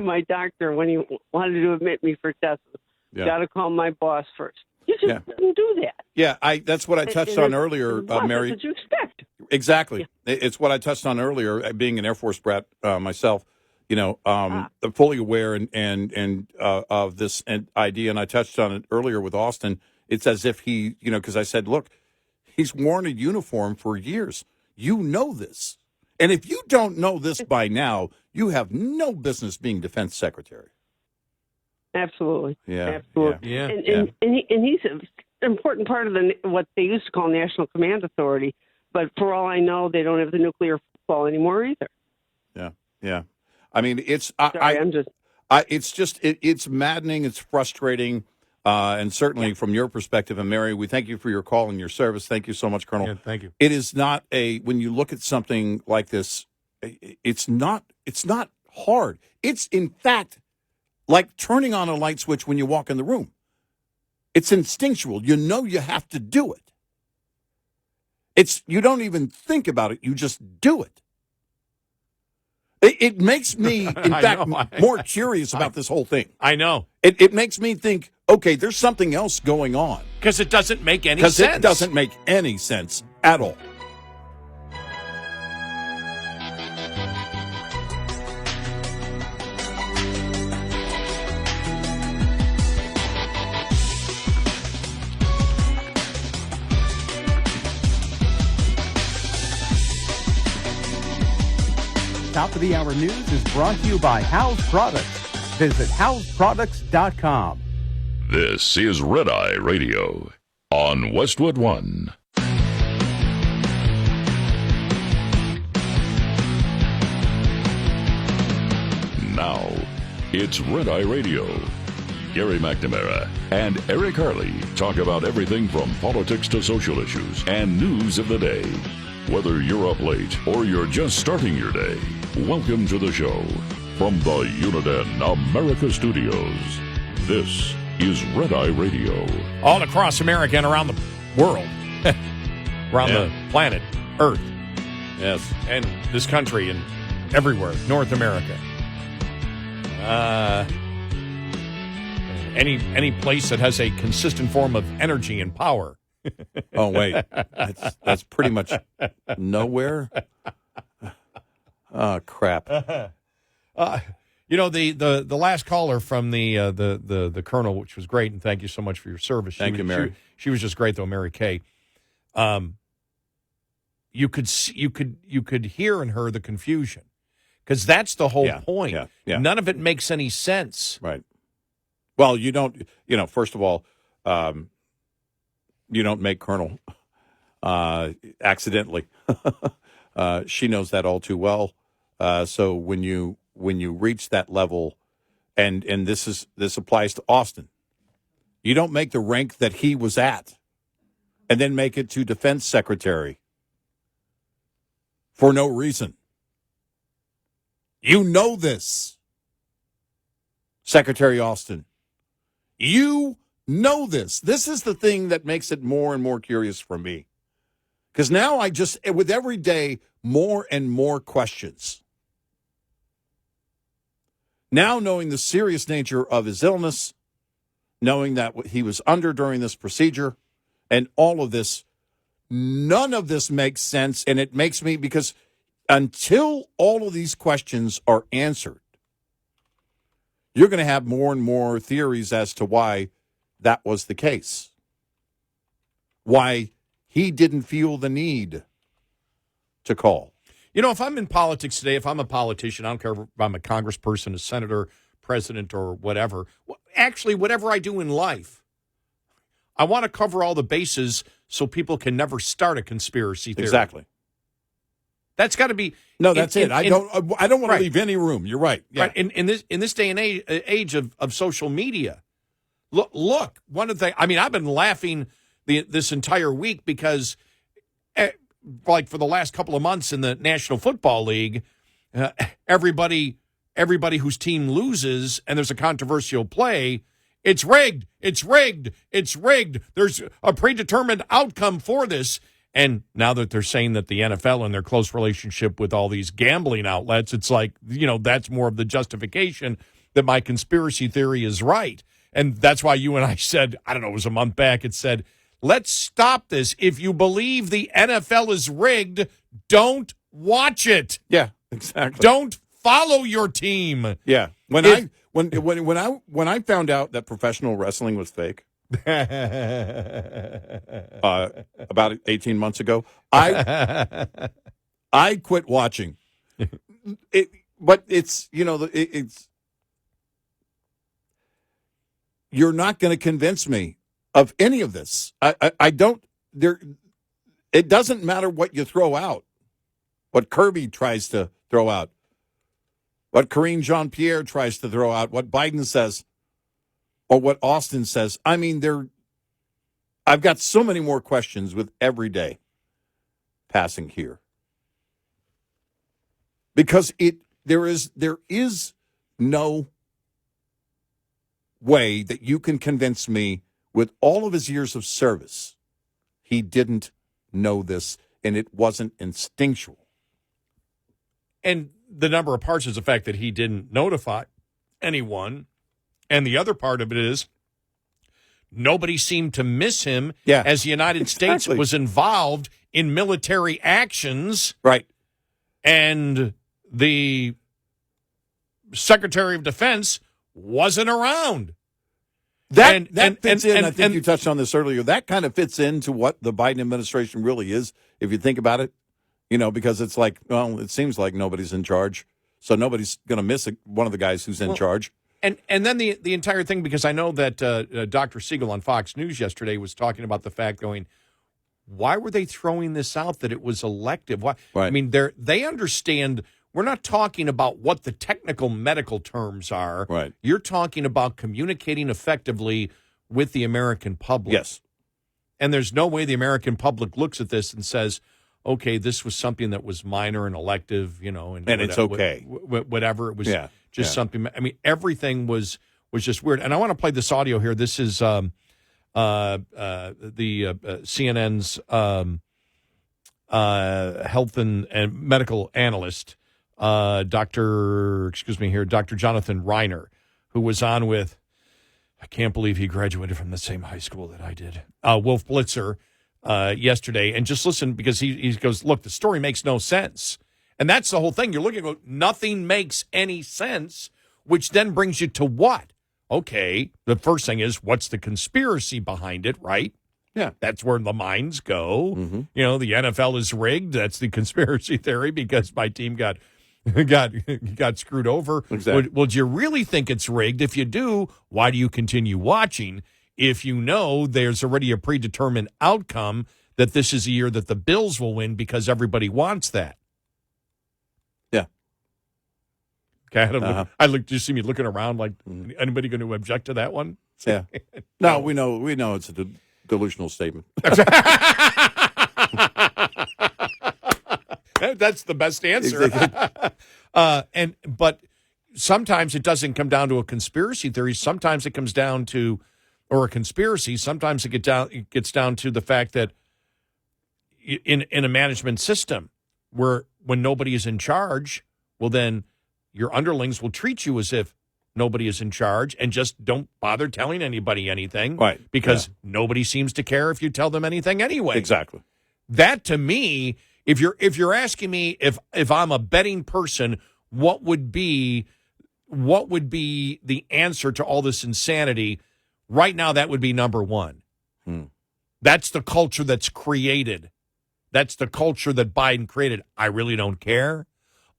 my doctor when he wanted to admit me for tests. Yeah. Got to call my boss first. You just didn't do that. Yeah, that's what I touched on earlier, Mary. What did you expect? Exactly. Yeah. It's what I touched on earlier, being an Air Force brat myself, fully aware and of this idea, and I touched on it earlier with Austin. It's as if he, because I said, look, he's worn a uniform for years. You know this. And if you don't know this by now, you have no business being defense secretary. Absolutely. Yeah. Absolutely. Yeah. And he's an important part of what they used to call National Command Authority. But for all I know, they don't have the nuclear football anymore either. Yeah. I mean, it's it's maddening. It's frustrating, and certainly from your perspective. And Mary, we thank you for your call and your service. Thank you so much, Colonel. Yeah, thank you. It is not when you look at something like this, it's not hard. It's in fact like turning on a light switch when you walk in the room. It's instinctual. You know you have to do it. You don't even think about it. You just do it. It makes me, in fact, more curious about this whole thing. I know. It makes me think, okay, there's something else going on. Because it doesn't make any sense. Because it doesn't make any sense at all. Top of the hour news is brought to you by House Products. Visit houseproducts.com. This is Red Eye Radio on Westwood One. Now, it's Red Eye Radio. Gary McNamara and Eric Harley talk about everything from politics to social issues and news of the day. Whether you're up late or you're just starting your day, welcome to the show. From the Uniden America Studios, this is Red Eye Radio. All across America and around the world. Around the planet, Earth. Yes. And this country and everywhere, North America. Any place that has a consistent form of energy and power. Oh, wait. That's pretty much nowhere. Oh, crap. The last caller from the Colonel, which was great, and thank you so much for your service. Thank you, Mary. She was just great, though, Mary Kay. You could hear in her the confusion, because that's the whole point. Yeah. None of it makes any sense. Right. Well, you don't. First of all, you don't make Colonel accidentally. She knows that all too well. So when you reach that level, and this applies to Austin, you don't make the rank that he was at, and then make it to defense secretary for no reason. You know this, Secretary Austin. You know this. This is the thing that makes it more and more curious for me. Because now with every day, more and more questions. Now knowing the serious nature of his illness, knowing that what he was under during this procedure, and all of this, none of this makes sense. And it makes me, because until all of these questions are answered, you're going to have more and more theories as to why that was the case. Why he didn't feel the need to call. If I'm in politics today, if I'm a politician, I don't care if I'm a congressperson, a senator, president, or whatever. Actually, whatever I do in life, I want to cover all the bases so people can never start a conspiracy theory. Exactly. That's got to be. No, that's it. I don't want to leave any room. You're right. Yeah. Right. In this day and age of social media, look. One of the things. I mean, I've been laughing this entire week because, like, for the last couple of months in the National Football League, everybody whose team loses and there's a controversial play, it's rigged. It's rigged. It's rigged. There's a predetermined outcome for this. And now that they're saying that the NFL and their close relationship with all these gambling outlets, it's like, that's more of the justification that my conspiracy theory is right. And that's why you and I said, I don't know, it was a month back, it said, let's stop this. If you believe the NFL is rigged, don't watch it. Yeah, exactly. Don't follow your team. Yeah. When I found out that professional wrestling was fake, about 18 months ago, I quit watching. But it's you're not going to convince me of any of this. I don't. It doesn't matter what you throw out, what Kirby tries to throw out, what Karine Jean-Pierre tries to throw out, what Biden says, or what Austin says. I mean, I've got so many more questions with every day passing here. Because there is no way that you can convince me with all of his years of service he didn't know this and it wasn't instinctual. And the number of parts is the fact that he didn't notify anyone. And the other part of it is nobody seemed to miss him as the United States was involved in military actions. Right. And the Secretary of Defense wasn't around. That fits in. I think you touched on this earlier. That kind of fits into what the Biden administration really is, if you think about it. Because it's like, well, it seems like nobody's in charge, so nobody's going to miss one of the guys who's in charge. And then the entire thing, because I know that Dr. Siegel on Fox News yesterday was talking about the fact going, why were they throwing this out that it was elective? Why? Right. I mean, they understand. We're not talking about what the technical medical terms are. Right. You're talking about communicating effectively with the American public. Yes. And there's no way the American public looks at this and says, okay, this was something that was minor and elective, and it's okay. Whatever. It was just something. I mean, everything was just weird. And I want to play this audio here. This is the CNN's health and medical analyst, Dr. Jonathan Reiner, who was on with, I can't believe he graduated from the same high school that I did, Wolf Blitzer, yesterday. And just listen, because he goes, look, the story makes no sense. And that's the whole thing. You're looking at nothing makes any sense, which then brings you to what? Okay, the first thing is, what's the conspiracy behind it, right? Yeah. That's where the minds go. Mm-hmm. The NFL is rigged. That's the conspiracy theory because my team got screwed over. Exactly. Well, do you really think it's rigged? If you do, why do you continue watching? If you know there's already a predetermined outcome that this is a year that the Bills will win because everybody wants that. Yeah. Okay. I look. You see me looking around like anybody going to object to that one? Yeah. No, we know it's a delusional statement. That's the best answer. But sometimes it doesn't come down to a conspiracy theory. Sometimes it comes down to, or a conspiracy. Sometimes it gets down to the fact that in a management system where when nobody is in charge, well, then your underlings will treat you as if nobody is in charge and just don't bother telling anybody anything. Right. Because nobody seems to care if you tell them anything anyway. Exactly. That to me, if you're asking me if I'm a betting person, what would be the answer to all this insanity? Right now, that would be number one. That's the culture that's created. That's the culture that Biden created. I really don't care.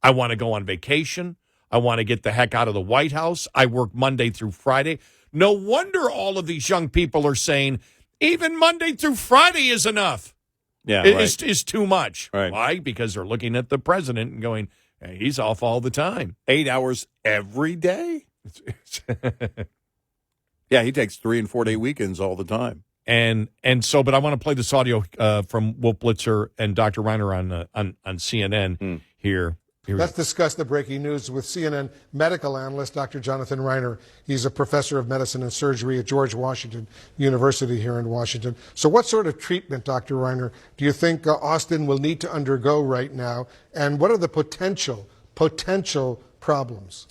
I want to go on vacation. I want to get the heck out of the White House. I work Monday through Friday. No wonder all of these young people are saying, even Monday through Friday is enough. Yeah, is too much. Right. Why? Because they're looking at the president and going, hey, he's off all the time. 8 hours every day? Yeah, he takes 3 and 4 day weekends all the time. And so, but I want to play this audio from Wolf Blitzer and Dr. Reiner on CNN here. Let's discuss the breaking news with CNN medical analyst Dr. Jonathan Reiner. He's a professor of medicine and surgery at George Washington University here in Washington. So what sort of treatment, Dr. Reiner, do you think Austin will need to undergo right now? And what are the potential problems?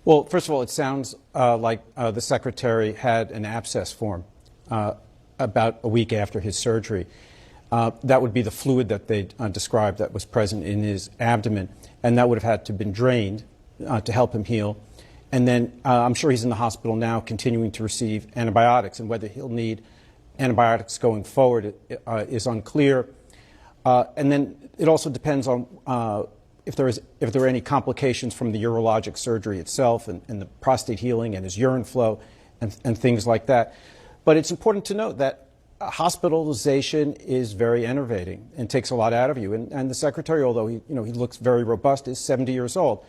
Well, first of all, it sounds like the secretary had an abscess form about a week after his surgery. That would be the fluid that they described that was present in his abdomen, and that would have had to have been drained to help him heal. And then I'm sure he's in the hospital now continuing to receive antibiotics, and whether he'll need antibiotics going forward is unclear. And then it also depends on if there are any complications from the urologic surgery itself and the prostate healing and his urine flow and things like that. But it's important to note that hospitalization is very enervating and takes a lot out of you. And the secretary, although he looks very robust, is 70 years old.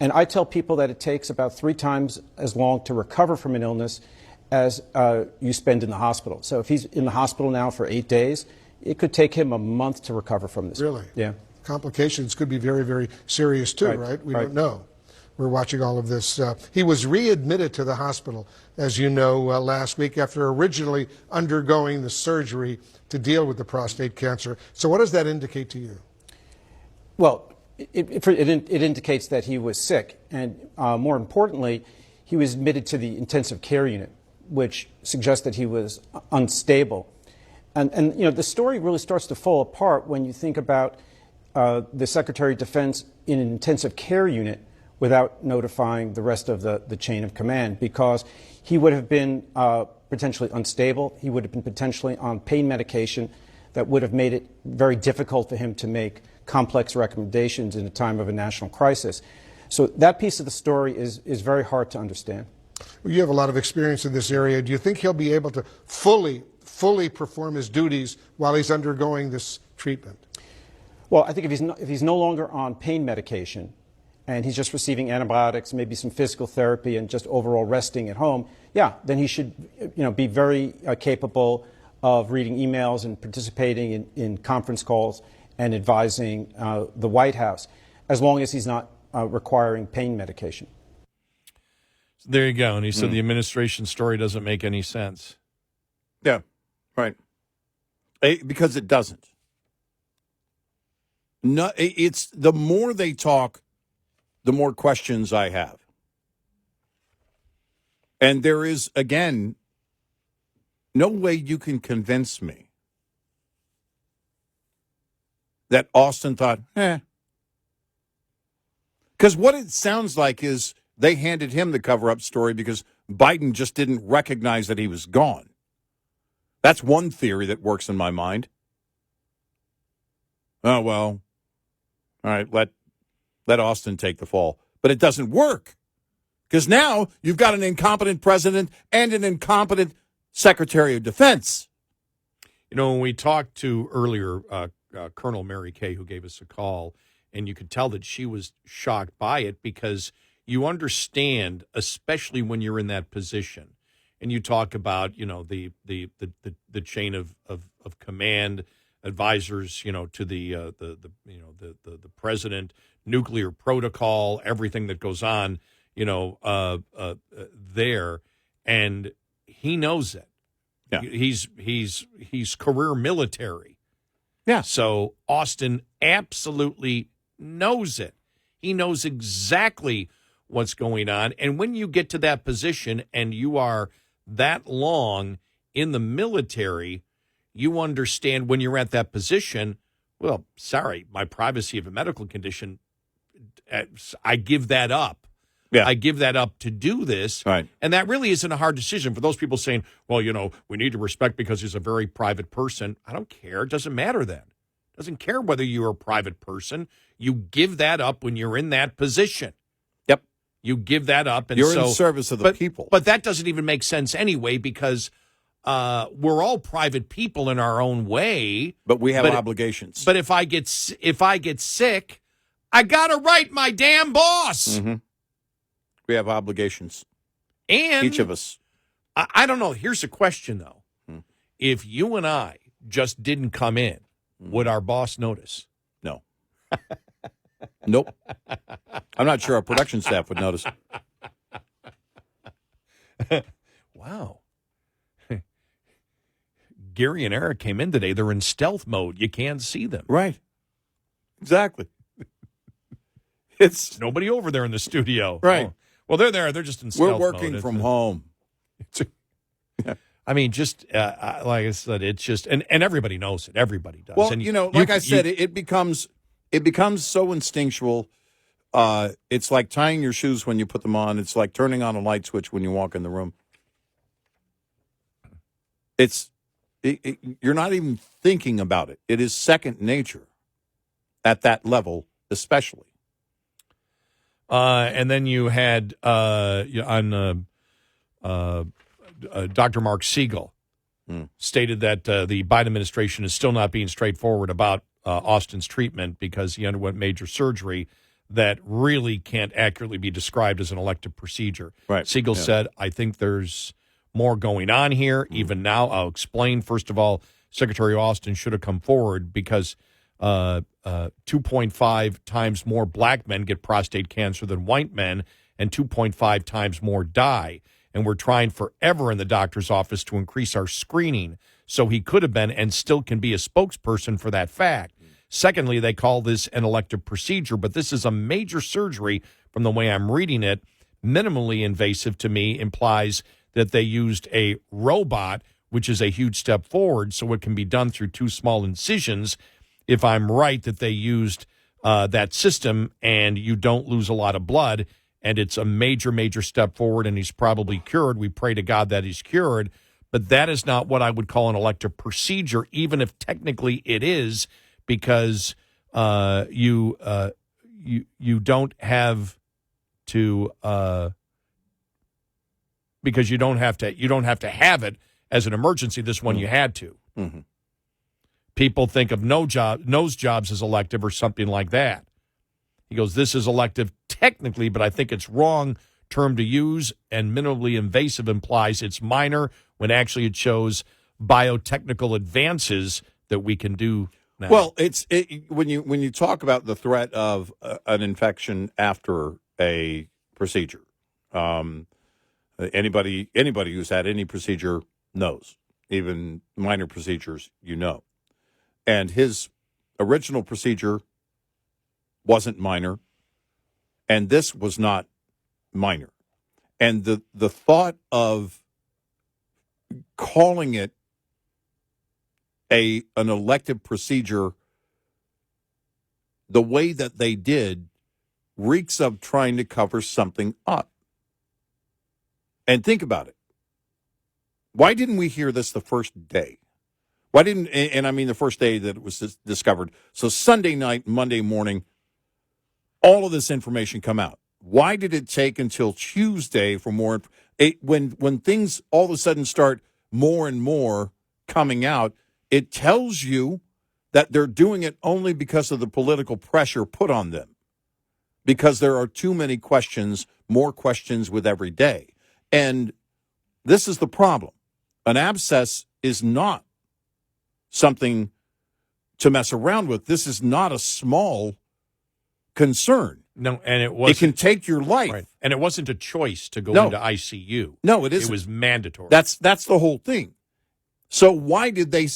And I tell people that it takes about 3 times as long to recover from an illness as you spend in the hospital. So if he's in the hospital now for 8 days, it could take him a month to recover from this. Really? Yeah. Complications could be very, very serious too, right? We don't know. We're watching all of this. He was readmitted to the hospital, as you know, last week after originally undergoing the surgery to deal with the prostate cancer. So what does that indicate to you? Well, it indicates that he was sick, and more importantly, he was admitted to the intensive care unit, which suggests that he was unstable. And the story really starts to fall apart when you think about the Secretary of Defense in an intensive care unit without notifying the rest of the chain of command, because he would have been potentially unstable. He would have been potentially on pain medication that would have made it very difficult for him to make complex recommendations in a time of a national crisis. So that piece of the story is very hard to understand. Well, you have a lot of experience in this area. Do you think he'll be able to fully perform his duties while he's undergoing this treatment? Well, I think if he's no longer on pain medication and he's just receiving antibiotics, maybe some physical therapy, and just overall resting at home, yeah, then he should be very capable of reading emails and participating in conference calls and advising the White House, as long as he's not requiring pain medication. There you go. And he said the administration story doesn't make any sense. Yeah, right. Because it doesn't. No, it's the more they talk, the more questions I have. And there is, again, no way you can convince me that Austin thought, Because what it sounds like is they handed him the cover-up story because Biden just didn't recognize that he was gone. That's one theory that works in my mind. Oh, well, all right, let Austin take the fall. But it doesn't work because now you've got an incompetent president and an incompetent Secretary of Defense. You know, when we talked to earlier Colonel Mary Kay, who gave us a call, and you could tell that she was shocked by it because you understand, especially when you're in that position, and you talk about, the chain of command, advisors, to the president, nuclear protocol, everything that goes on, there, and he knows it. Yeah. He's career military. Yeah. So Austin absolutely knows it. He knows exactly what's going on. And when you get to that position and you are that long in the military, you understand when you're at that position, well, sorry, my privacy of a medical condition, I give that up. Yeah. I give that up to do this. Right. And that really isn't a hard decision for those people saying, well, we need to respect because he's a very private person. I don't care. It doesn't matter then. It doesn't care whether you're a private person. You give that up when you're in that position. Yep. You give that up. And you're in service of the people. But that doesn't even make sense anyway because we're all private people in our own way. But we have obligations. But if I get sick, I got to write my damn boss. Mm-hmm. We have obligations. And each of us. I don't know. Here's a question, though. If you and I just didn't come in, would our boss notice? No. Nope. I'm not sure our production staff would notice. Wow. Gary and Eric came in today. They're in stealth mode. You can't see them. Right. Exactly. It's nobody over there in the studio. Right. Oh. Well, they're there. They're just in stealth mode. We're working from home. I mean, just like I said, it's just, and everybody knows it. Everybody does. Well, and I said, it becomes so instinctual. It's like tying your shoes when you put them on. It's like turning on a light switch when you walk in the room. You're not even thinking about it. It is second nature at that level, especially. And then you had on Dr. Mark Siegel stated that the Biden administration is still not being straightforward about Austin's treatment because he underwent major surgery that really can't accurately be described as an elective procedure. Right. Siegel said, I think there's more going on here. Even now, I'll explain. First of all, Secretary Austin should have come forward because 2.5 times more black men get prostate cancer than white men, and 2.5 times more die. And we're trying forever in the doctor's office to increase our screening. So he could have been and still can be a spokesperson for that fact. Secondly, they call this an elective procedure, but this is a major surgery from the way I'm reading it. Minimally invasive to me implies that they used a robot, which is a huge step forward, so it can be done through 2 small incisions. If I'm right that they used that system and you don't lose a lot of blood, and it's a major, major step forward, and he's probably cured. We pray to God that he's cured. But that is not what I would call an elective procedure, even if technically it is, because you don't have to because you don't have to have it as an emergency. This one you had to. Mm-hmm. People think of nose jobs as elective or something like that. He goes, this is elective technically, but I think it's wrong term to use, and minimally invasive implies it's minor when actually it shows biotechnical advances that we can do now. Well, when you talk about the threat of an infection after a procedure, anybody who's had any procedure knows, even minor procedures, and his original procedure wasn't minor, and this was not minor. And the thought of calling it an elective procedure the way that they did reeks of trying to cover something up. And think about it. Why didn't we hear this the first day? Why didn't, and I mean the first day that it was discovered. So Sunday night, Monday morning, all of this information come out. Why did it take until Tuesday for more? When things all of a sudden start more and more coming out, it tells you that they're doing it only because of the political pressure put on them, because there are too many questions, more questions with every day. And this is the problem. An abscess is not something to mess around with. This is not a small concern. No, and it wasn't. It can take your life. Right. And it wasn't a choice to go into ICU. No, it isn't. It was mandatory. That's the whole thing. So why did they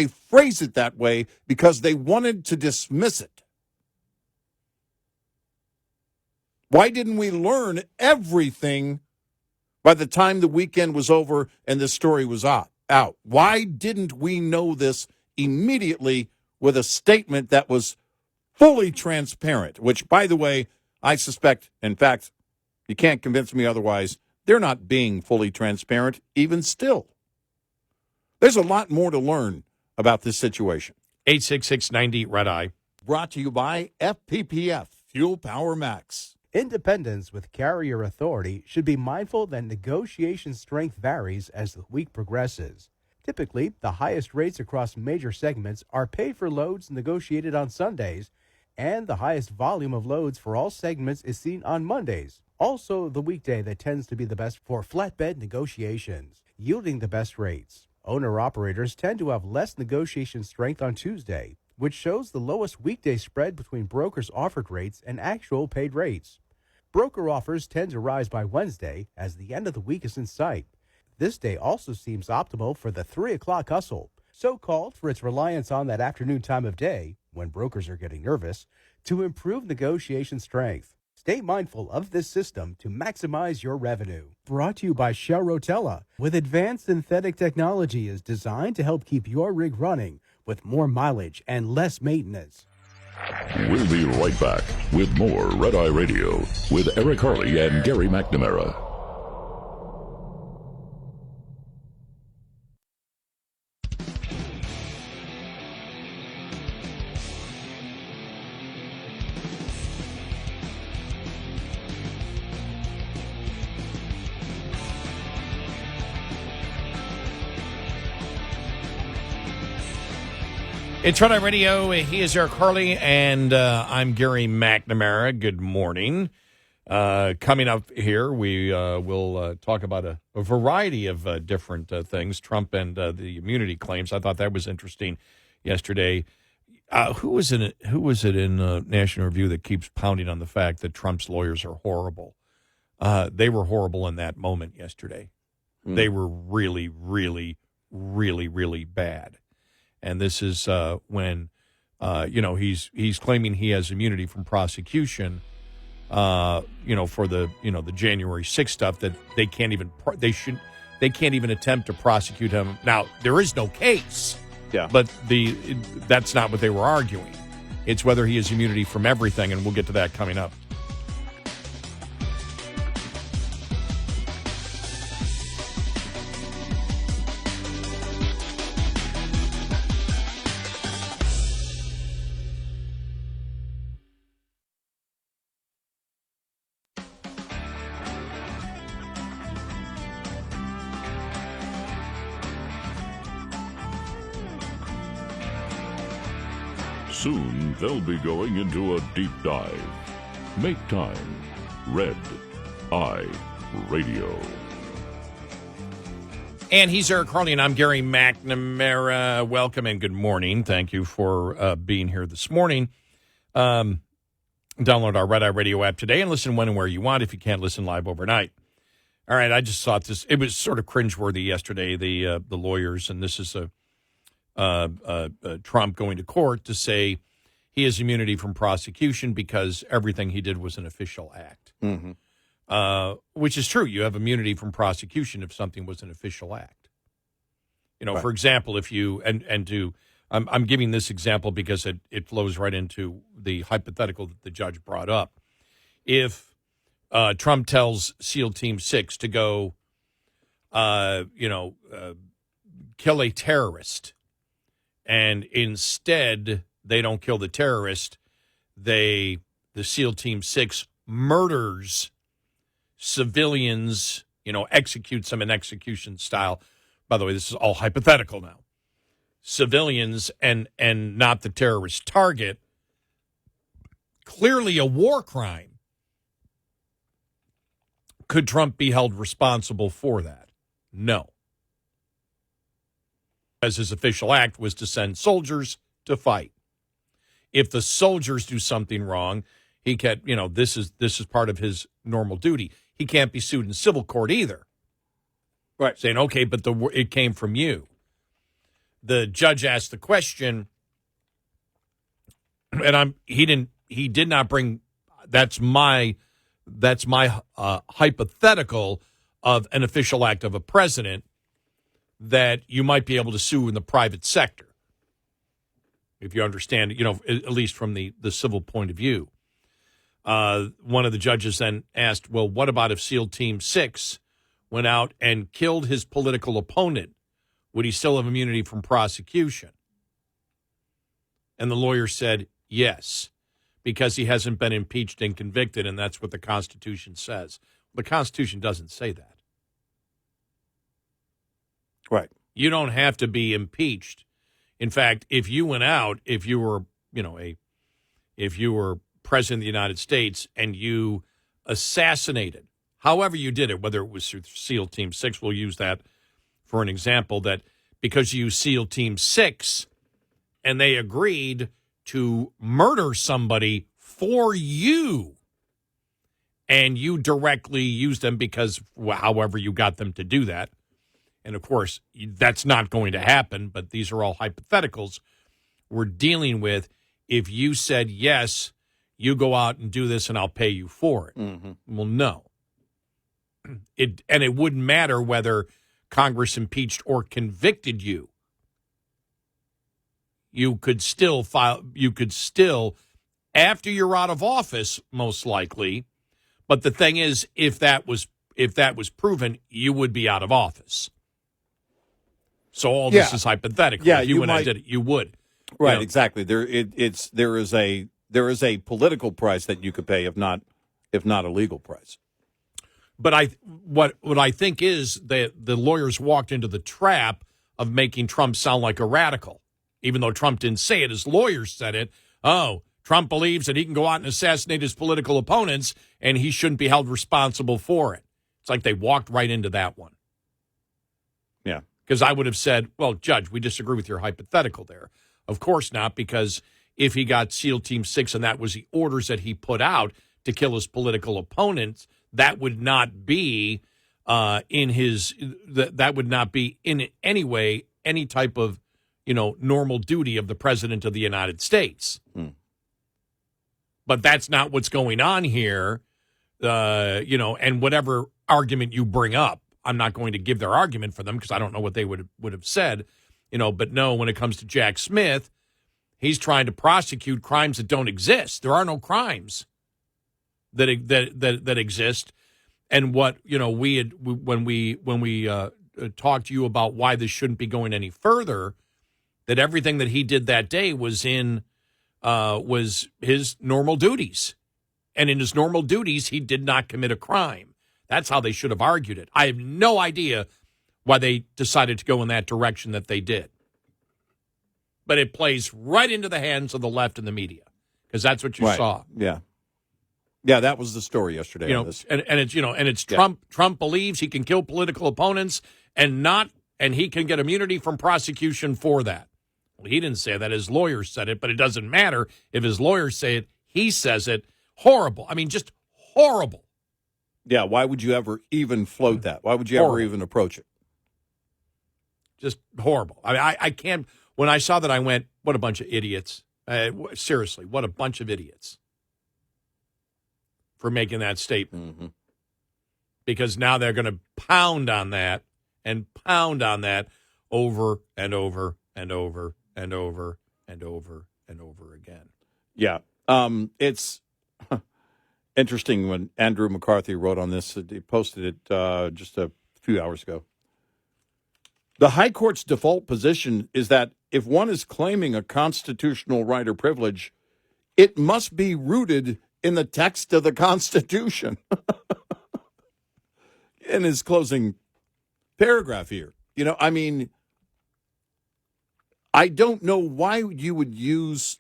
phrase it that way? Because they wanted to dismiss it. Why didn't we learn everything by the time the weekend was over and the story was out? Why didn't we know this immediately with a statement that was fully transparent, which, by the way, I suspect, in fact, you can't convince me otherwise, they're not being fully transparent even still. There's a lot more to learn about this situation. 866-90-RED-EYE. Brought to you by FPPF, Fuel Power Max. Independents with carrier authority should be mindful that negotiation strength varies as the week progresses. Typically, the highest rates across major segments are paid for loads negotiated on Sundays, and the highest volume of loads for all segments is seen on Mondays, also the weekday that tends to be the best for flatbed negotiations, yielding the best rates. Owner-operators tend to have less negotiation strength on Tuesday, which shows the lowest weekday spread between brokers' offered rates and actual paid rates. Broker offers tend to rise by Wednesday as the end of the week is in sight. This day also seems optimal for the 3 o'clock hustle, so-called for its reliance on that afternoon time of day, when brokers are getting nervous, to improve negotiation strength. Stay mindful of this system to maximize your revenue. Brought to you by Shell Rotella, with advanced synthetic technology is designed to help keep your rig running with more mileage and less maintenance. We'll be right back with more Red Eye Radio with Eric Harley and Gary McNamara. It's Run Radio. He is Eric Harley, and I'm Gary McNamara. Good morning. Coming up here, we will talk about a variety of different things, Trump and the immunity claims. I thought that was interesting yesterday. Who was it in National Review that keeps pounding on the fact that Trump's lawyers are horrible? They were horrible in that moment yesterday. They were really, really, really, really bad. And this is when, he's claiming he has immunity from prosecution, for the January 6th stuff that they can't even attempt to prosecute him. Now, there is no case. Yeah. But that's not what they were arguing. It's whether he has immunity from everything, and we'll get to that coming up. Soon they'll be going into a deep dive. Make time. Red Eye Radio. And he's Eric Harley, and I'm Gary McNamara. Welcome and good morning. Thank you for being here this morning. Download our Red Eye Radio app today and listen when and where you want if you can't listen live overnight. All right, I just thought this. It was sort of cringeworthy yesterday, the lawyers, and this is Trump going to court to say he has immunity from prosecution because everything he did was an official act, which is true. You have immunity from prosecution if something was an official act. Right. For example, if you I'm giving this example because it flows right into the hypothetical that the judge brought up. If Trump tells SEAL Team 6 to go, kill a terrorist, and instead they don't kill the terrorist, the SEAL Team 6 murders civilians, executes them in execution style. By the way, this is all hypothetical now. Civilians and not the terrorist target. Clearly a war crime. Could Trump be held responsible for that? No. As his official act was to send soldiers to fight. If the soldiers do something wrong, he can't, this is part of his normal duty. He can't be sued in civil court either. Right. Saying, okay, but it came from you. The judge asked the question, and he did not bring, that's my hypothetical of an official act of a president that you might be able to sue in the private sector. If you understand, at least from the civil point of view. One of the judges then asked, well, what about if SEAL Team 6 went out and killed his political opponent? Would he still have immunity from prosecution? And the lawyer said, yes, because he hasn't been impeached and convicted, and that's what the Constitution says. The Constitution doesn't say that. Right. You don't have to be impeached. In fact, if you went out, if you were president of the United States and you assassinated, however you did it, whether it was through SEAL Team 6, we'll use that for an example, that because you SEAL Team 6 and they agreed to murder somebody for you and you directly used them because however you got them to do that. And, of course, that's not going to happen, but these are all hypotheticals we're dealing with. If you said, yes, you go out and do this and I'll pay you for it. Mm-hmm. Well, no. It wouldn't matter whether Congress impeached or convicted you. You could still after you're out of office, most likely. But the thing is, if that was proven, you would be out of office. So all this is hypothetical. Yeah, if you went and did it, you would. Right, exactly. There is a political price that you could pay, if not a legal price. But what I think is that the lawyers walked into the trap of making Trump sound like a radical. even though Trump didn't say it, his lawyers said it. Oh, Trump believes that he can go out and assassinate his political opponents, and he shouldn't be held responsible for it. It's like they walked right into that one. Yeah. Because I would have said, well, Judge, we disagree with your hypothetical there. Of course not, because if he got SEAL Team 6 and that was the orders that he put out to kill his political opponents, that would not be that would not be in any way any type of, normal duty of the President of the United States. But that's not what's going on here, and whatever argument you bring up, I'm not going to give their argument for them because I don't know what they would have said, but no, when it comes to Jack Smith, he's trying to prosecute crimes that don't exist. There are no crimes that exist. And what, when we talked to you about why this shouldn't be going any further, that everything that he did that day was his normal duties. And in his normal duties, he did not commit a crime. That's how they should have argued it. I have no idea why they decided to go in that direction that they did. But it plays right into the hands of the left and the media, because that's what you saw. Yeah. Yeah, that was the story yesterday. On this. And it's Trump. Trump believes he can kill political opponents and he can get immunity from prosecution for that. Well, he didn't say that. His lawyers said it, but it doesn't matter if his lawyers say it. He says it. Horrible. I mean, just horrible. Yeah, why would you ever even float that? Why would you ever even approach it? Just horrible. I mean, I can't. When I saw that, I went, what a bunch of idiots. Seriously, what a bunch of idiots for making that statement. Mm-hmm. Because now they're going to pound on that over and over and over and over and over and over again. Yeah. It's interesting when Andrew McCarthy wrote on this. He posted it just a few hours ago. The High Court's default position is that if one is claiming a constitutional right or privilege, it must be rooted in the text of the Constitution. In his closing paragraph here. I don't know why you would use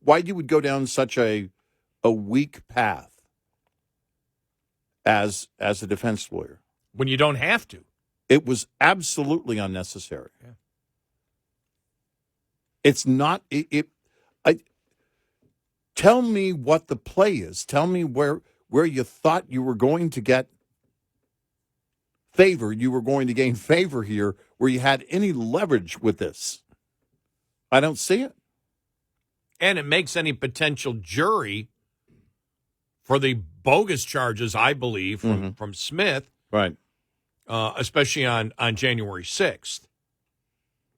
why you would go down such a weak path as a defense lawyer. When you don't have to. It was absolutely unnecessary. Yeah. It's not. Tell me what the play is. Tell me where you thought you were going to get favor. You were going to gain favor here, where you had any leverage with this. I don't see it. And it makes any potential jury for the bogus charges, I believe, from Smith, right? Especially on January 6th.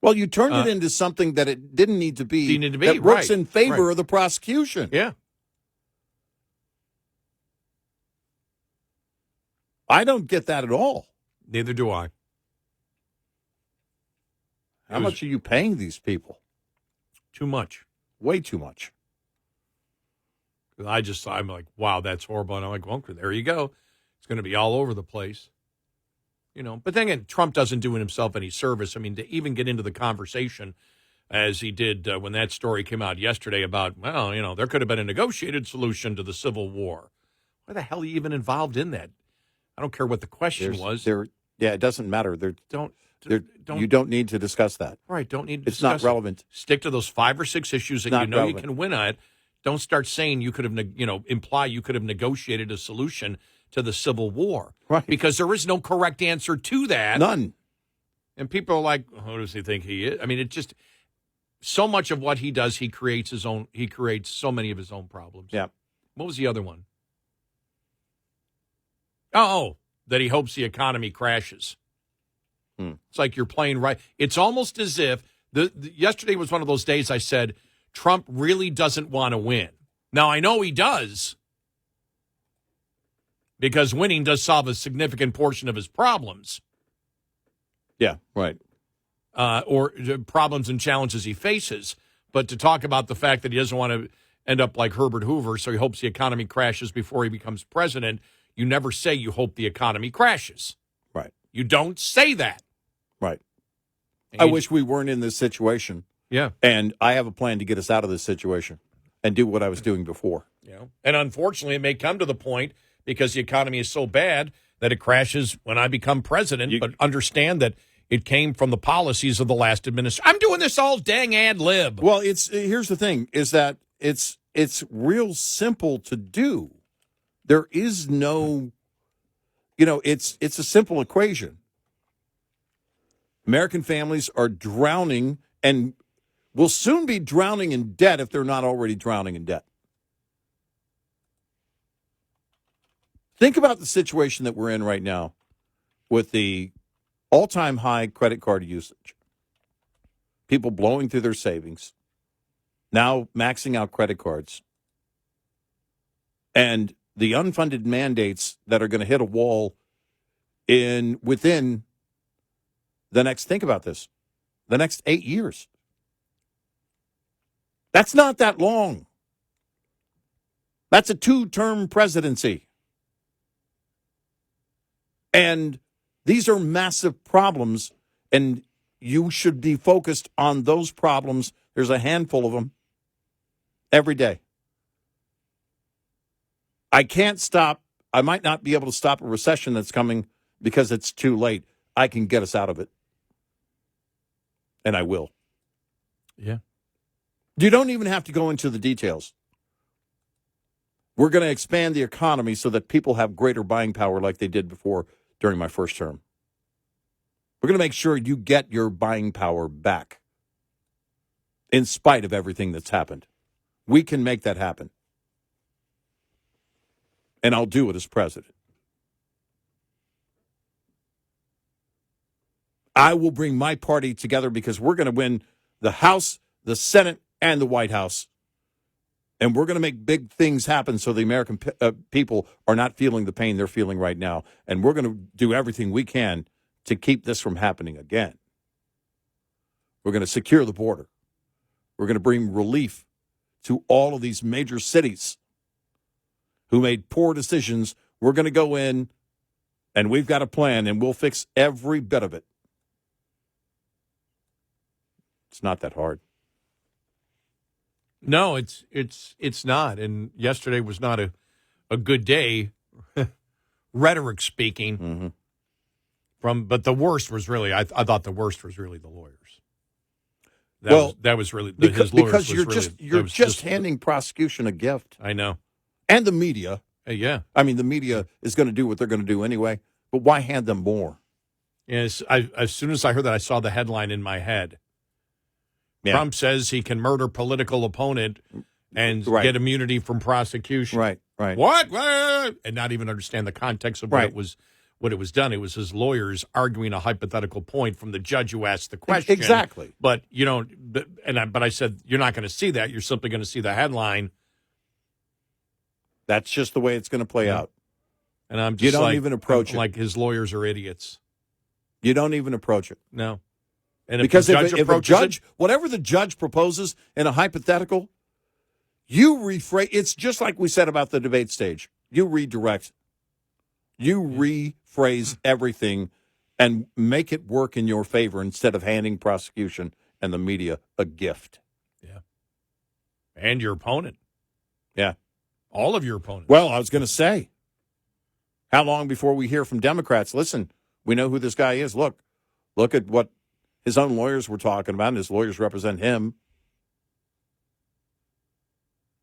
Well, you turned it into something that it didn't need to be. That works in favor of the prosecution. Yeah. I don't get that at all. Neither do I. How much are you paying these people? Too much. Way too much. I'm like, wow, that's horrible. And I'm like, well, there you go. It's going to be all over the place. But then again, Trump doesn't do himself any service. I mean, to even get into the conversation as he did when that story came out yesterday about, there could have been a negotiated solution to the Civil War. Why the hell are you even involved in that? I don't care what the question was. It doesn't matter. You don't need to discuss that. Right, don't need to It's discuss not relevant. Stick to those 5 or 6 issues that you can win on. Don't start saying you could have, imply you could have negotiated a solution to the Civil War. Right. Because there is no correct answer to that. None. And people are like, who does he think he is? I mean, it just, so much of what he does, he creates so many of his own problems. Yeah. What was the other one? Oh, that he hopes the economy crashes. It's like you're playing right. It's almost as if, yesterday was one of those days I said, Trump really doesn't want to win. Now, I know he does, because winning does solve a significant portion of his problems. Yeah, right. Or problems and challenges he faces. But to talk about the fact that he doesn't want to end up like Herbert Hoover, so he hopes the economy crashes before he becomes president, you never say you hope the economy crashes. Right. You don't say that. Right. I wish we weren't in this situation. Yeah. And I have a plan to get us out of this situation and do what I was doing before. Yeah. And unfortunately, it may come to the point because the economy is so bad that it crashes when I become president. But understand that it came from the policies of the last administration. I'm doing this all dang ad lib. Well, here's the thing: is that it's real simple to do. There is no, it's a simple equation. American families are drowning and will soon be drowning in debt if they're not already drowning in debt. Think about the situation that we're in right now with the all-time high credit card usage. People blowing through their savings, now maxing out credit cards, and the unfunded mandates that are going to hit a wall within the next, think about this, the next 8 years. That's not that long. That's a 2-term presidency. And these are massive problems, and you should be focused on those problems. There's a handful of them every day. I can't stop. I might not be able to stop a recession that's coming because it's too late. I can get us out of it. And I will. Yeah. You don't even have to go into the details. We're going to expand the economy so that people have greater buying power like they did before during my first term. We're going to make sure you get your buying power back in spite of everything that's happened. We can make that happen. And I'll do it as president. I will bring my party together because we're going to win the House, the Senate, and the White House. And we're going to make big things happen so the American people are not feeling the pain they're feeling right now. And we're going to do everything we can to keep this from happening again. We're going to secure the border. We're going to bring relief to all of these major cities who made poor decisions. We're going to go in, and we've got a plan, and we'll fix every bit of it. It's not that hard. No, it's not. And yesterday was not a good day, rhetoric speaking. Mm-hmm. But the worst was really, I thought the worst was really the lawyers. That was really his lawyers. Because you're just handing prosecution a gift. I know. And the media. Yeah. I mean, the media is going to do what they're going to do anyway. But why hand them more? Yes. As soon as I heard that, I saw the headline in my head. Yeah. Trump says he can murder political opponent and get immunity from prosecution. Right. What? And not even understand the context of what it was done. It was his lawyers arguing a hypothetical point from the judge who asked the question. Exactly. But you don't. But I said you're not going to see that. You're simply going to see the headline. That's just the way it's going to play out. And I'm just you don't even approach it. Like his lawyers are idiots. You don't even approach it. No. And because if a judge, whatever the judge proposes in a hypothetical, you rephrase. It's just like we said about the debate stage. You redirect. You rephrase everything and make it work in your favor instead of handing prosecution and the media a gift. Yeah. And your opponent. Yeah. All of your opponents. Well, I was going to say, how long before we hear from Democrats? Listen, we know who this guy is. Look at what his own lawyers were talking about, and his lawyers represent him.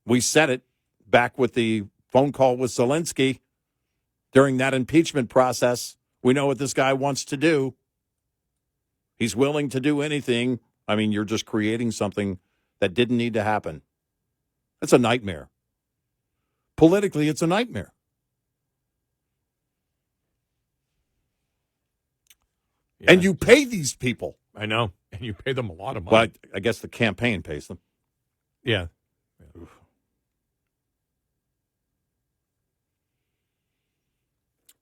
We said it back with the phone call with Zelensky during that impeachment process. We know what this guy wants to do. He's willing to do anything. I mean, you're just creating something that didn't need to happen. That's a nightmare. Politically, it's a nightmare. Yeah. And you pay these people. I know. And you pay them a lot of money. Well, I guess the campaign pays them. Yeah.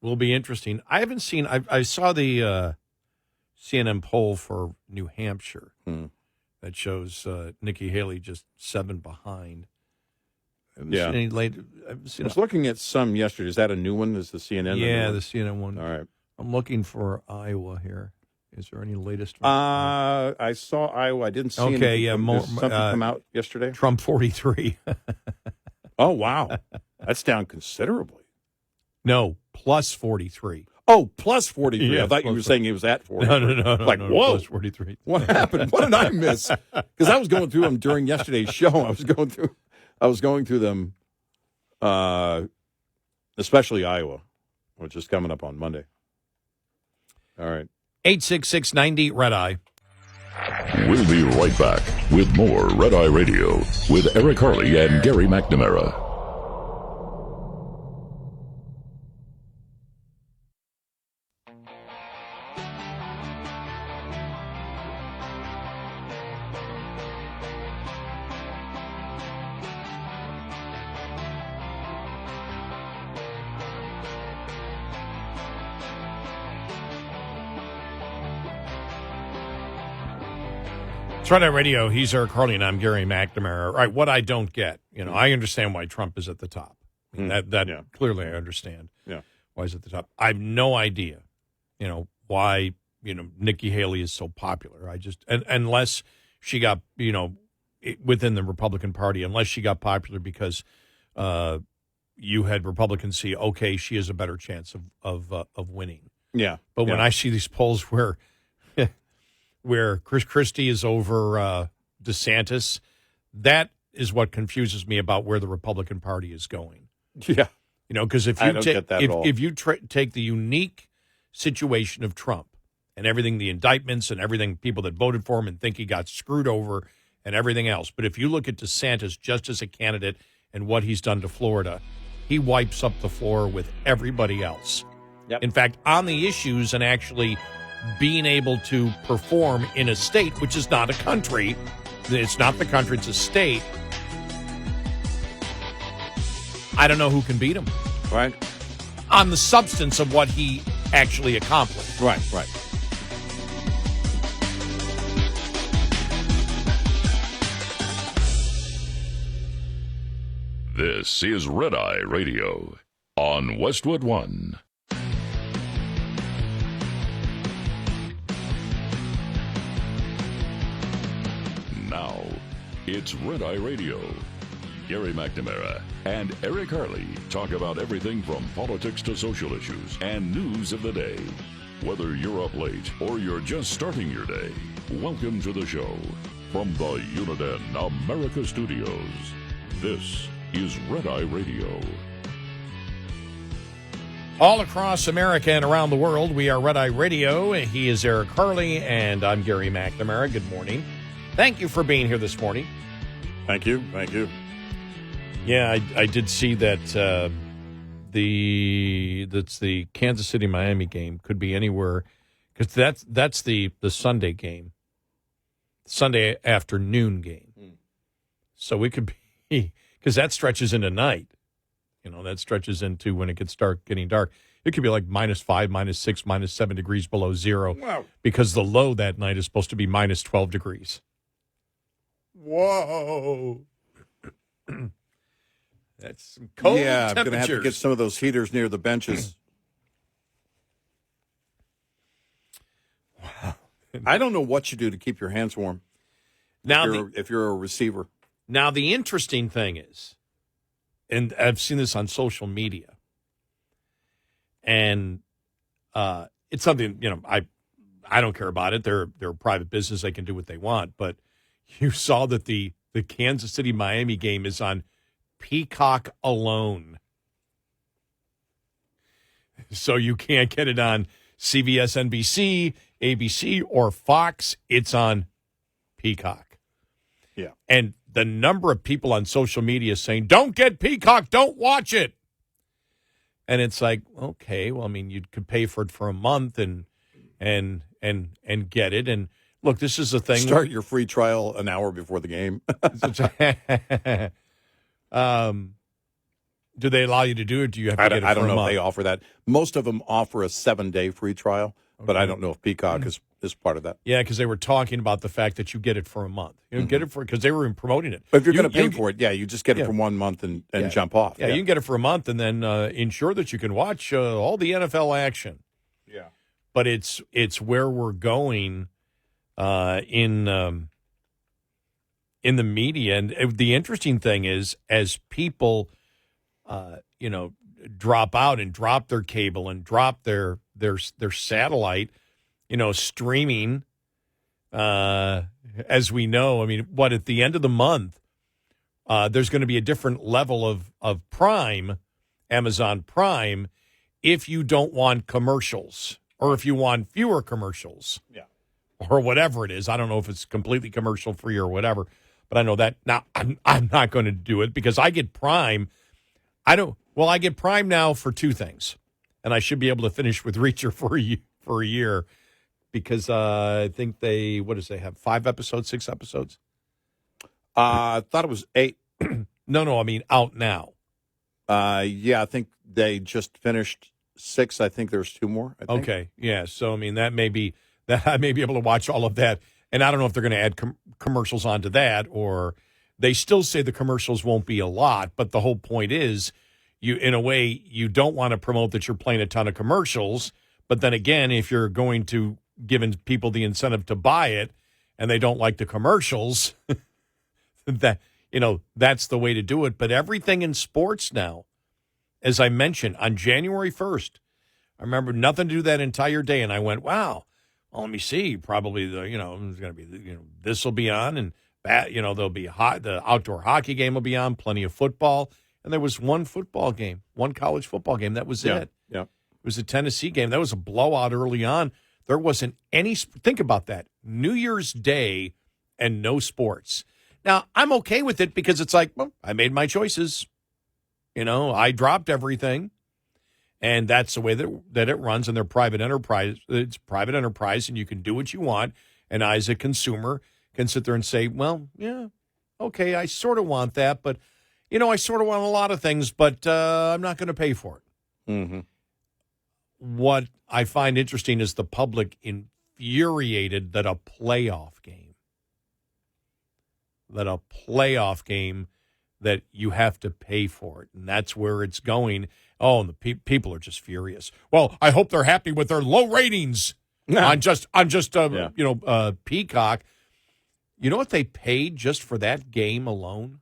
Will be interesting. I haven't seen, I saw the CNN poll for New Hampshire that shows Nikki Haley just 7 behind. Yeah. I was looking at some yesterday. Is that a new one? Is the CNN? Yeah, the CNN one. All right. I'm looking for Iowa here. Is there any latest? I saw Iowa. I didn't see anything. Okay, yeah, Did something come out yesterday? Trump 43. Oh, wow. That's down considerably. No, plus 43. Oh, plus 43. Yeah, I thought you were saying he was at 43. No. Like, no, whoa. Plus 43. What happened? What did I miss? Because I was going through them during yesterday's show. I was going through them, especially Iowa, which is coming up on Monday. All right. 866-90 Red Eye. We'll be right back with more Red Eye Radio with Eric Harley and Gary McNamara. It's Red Eye Radio. He's Eric Harley, and I'm Gary McNamara. Right, what I don't get, I understand why Trump is at the top. That clearly I understand. Yeah. Why he's at the top. I have no idea, why, Nikki Haley is so popular. I just, unless she got, within the Republican Party, unless she got popular because you had Republicans see, okay, she has a better chance of winning. Yeah. But when I see these polls where Chris Christie is over DeSantis, that is what confuses me about where the Republican Party is going. Yeah. Because if I don't get that at all. if you take the unique situation of Trump and everything, the indictments and everything, people that voted for him and think he got screwed over and everything else. But if you look at DeSantis just as a candidate and what he's done to Florida, he wipes up the floor with everybody else. Yep. In fact, on the issues and actually being able to perform in a state, which is not a country. It's not the country, it's a state. I don't know who can beat him. Right. On the substance of what he actually accomplished. Right. This is Red Eye Radio on Westwood One. Now, it's Red Eye Radio. Gary McNamara and Eric Harley talk about everything from politics to social issues and news of the day. Whether you're up late or you're just starting your day, welcome to the show. From the Uniden America Studios, this is Red Eye Radio. All across America and around the world, we are Red Eye Radio. He is Eric Harley, and I'm Gary McNamara. Good morning. Thank you for being here this morning. Thank you. Yeah, I did see that that's the Kansas City Miami game could be anywhere, because that's the Sunday game, Sunday afternoon game. So it could be, because that stretches into night. That stretches into when it gets getting dark. It could be like -5, -6, -7 degrees below zero. Wow. Because the low that night is supposed to be -12 degrees. Whoa. That's some cold I'm temperatures. going to have to get some of those heaters near the benches. Wow. I don't know what you do to keep your hands warm Now, if you're a receiver. Now, the interesting thing is, and I've seen this on social media, and it's something, I don't care about it. They're a private business. They can do what they want. But you saw that the Kansas City-Miami game is on Peacock alone. So you can't get it on CBS, NBC, ABC, or Fox. It's on Peacock. Yeah. And the number of people on social media saying, don't get Peacock, don't watch it. And it's like, okay, well, I mean, you could pay for it for a month and get it. And look, this is the thing. Start your free trial an hour before the game. Do they allow you to do it? Do you have to get it for a month? I don't know if they offer that. Most of them offer a 7-day free trial, but I don't know if Peacock is part of that. Yeah, because they were talking about the fact that you get it for a month. You get it for, because they were promoting it. But if you're going to pay for it, you just get it for 1 month and jump off. Yeah, you can get it for a month and then ensure that you can watch all the NFL action. Yeah. but it's where we're going in the media. And the interesting thing is, as people, drop out and drop their cable and drop their satellite, streaming. As we know, I mean, at the end of the month, there's going to be a different level of Prime, Amazon Prime, if you don't want commercials or if you want fewer commercials. Yeah. Or whatever it is. I don't know if it's completely commercial free or whatever, but I know that now I'm not going to do it because I get Prime. I get Prime now for two things, and I should be able to finish with Reacher for a year because I think they have 5 episodes, 6 episodes? I thought it was 8. No, I mean out now. Yeah, I think they just finished 6. I think there's 2 more. I think. Okay, yeah. So I mean that I may be able to watch all of that, and I don't know if they're going to add commercials onto that, or they still say the commercials won't be a lot. But the whole point is, in a way, you don't want to promote that you're playing a ton of commercials. But then again, if you're going to giving people the incentive to buy it, and they don't like the commercials, that's the way to do it. But everything in sports now, as I mentioned, on January 1st, I remember nothing to do that entire day, and I went, wow. Well, let me see. Probably there's going to be this will be on, and there'll be the outdoor hockey game will be on. Plenty of football, and there was one football game, one college football game. That was it. Yeah, it was a Tennessee game. That was a blowout early on. There wasn't any. Think about that. New Year's Day and no sports. Now I'm okay with it because it's like, well, I made my choices. I dropped everything. And that's the way that it runs, and they're private enterprise. It's private enterprise, and you can do what you want. And I, as a consumer, can sit there and say, well, yeah, okay, I sort of want that, but, I sort of want a lot of things, but I'm not going to pay for it. Mm-hmm. What I find interesting is the public infuriated that a playoff game, that you have to pay for it, and that's where it's going. Oh, and the people are just furious. Well, I hope they're happy with their low ratings on Peacock. You know what they paid just for that game alone?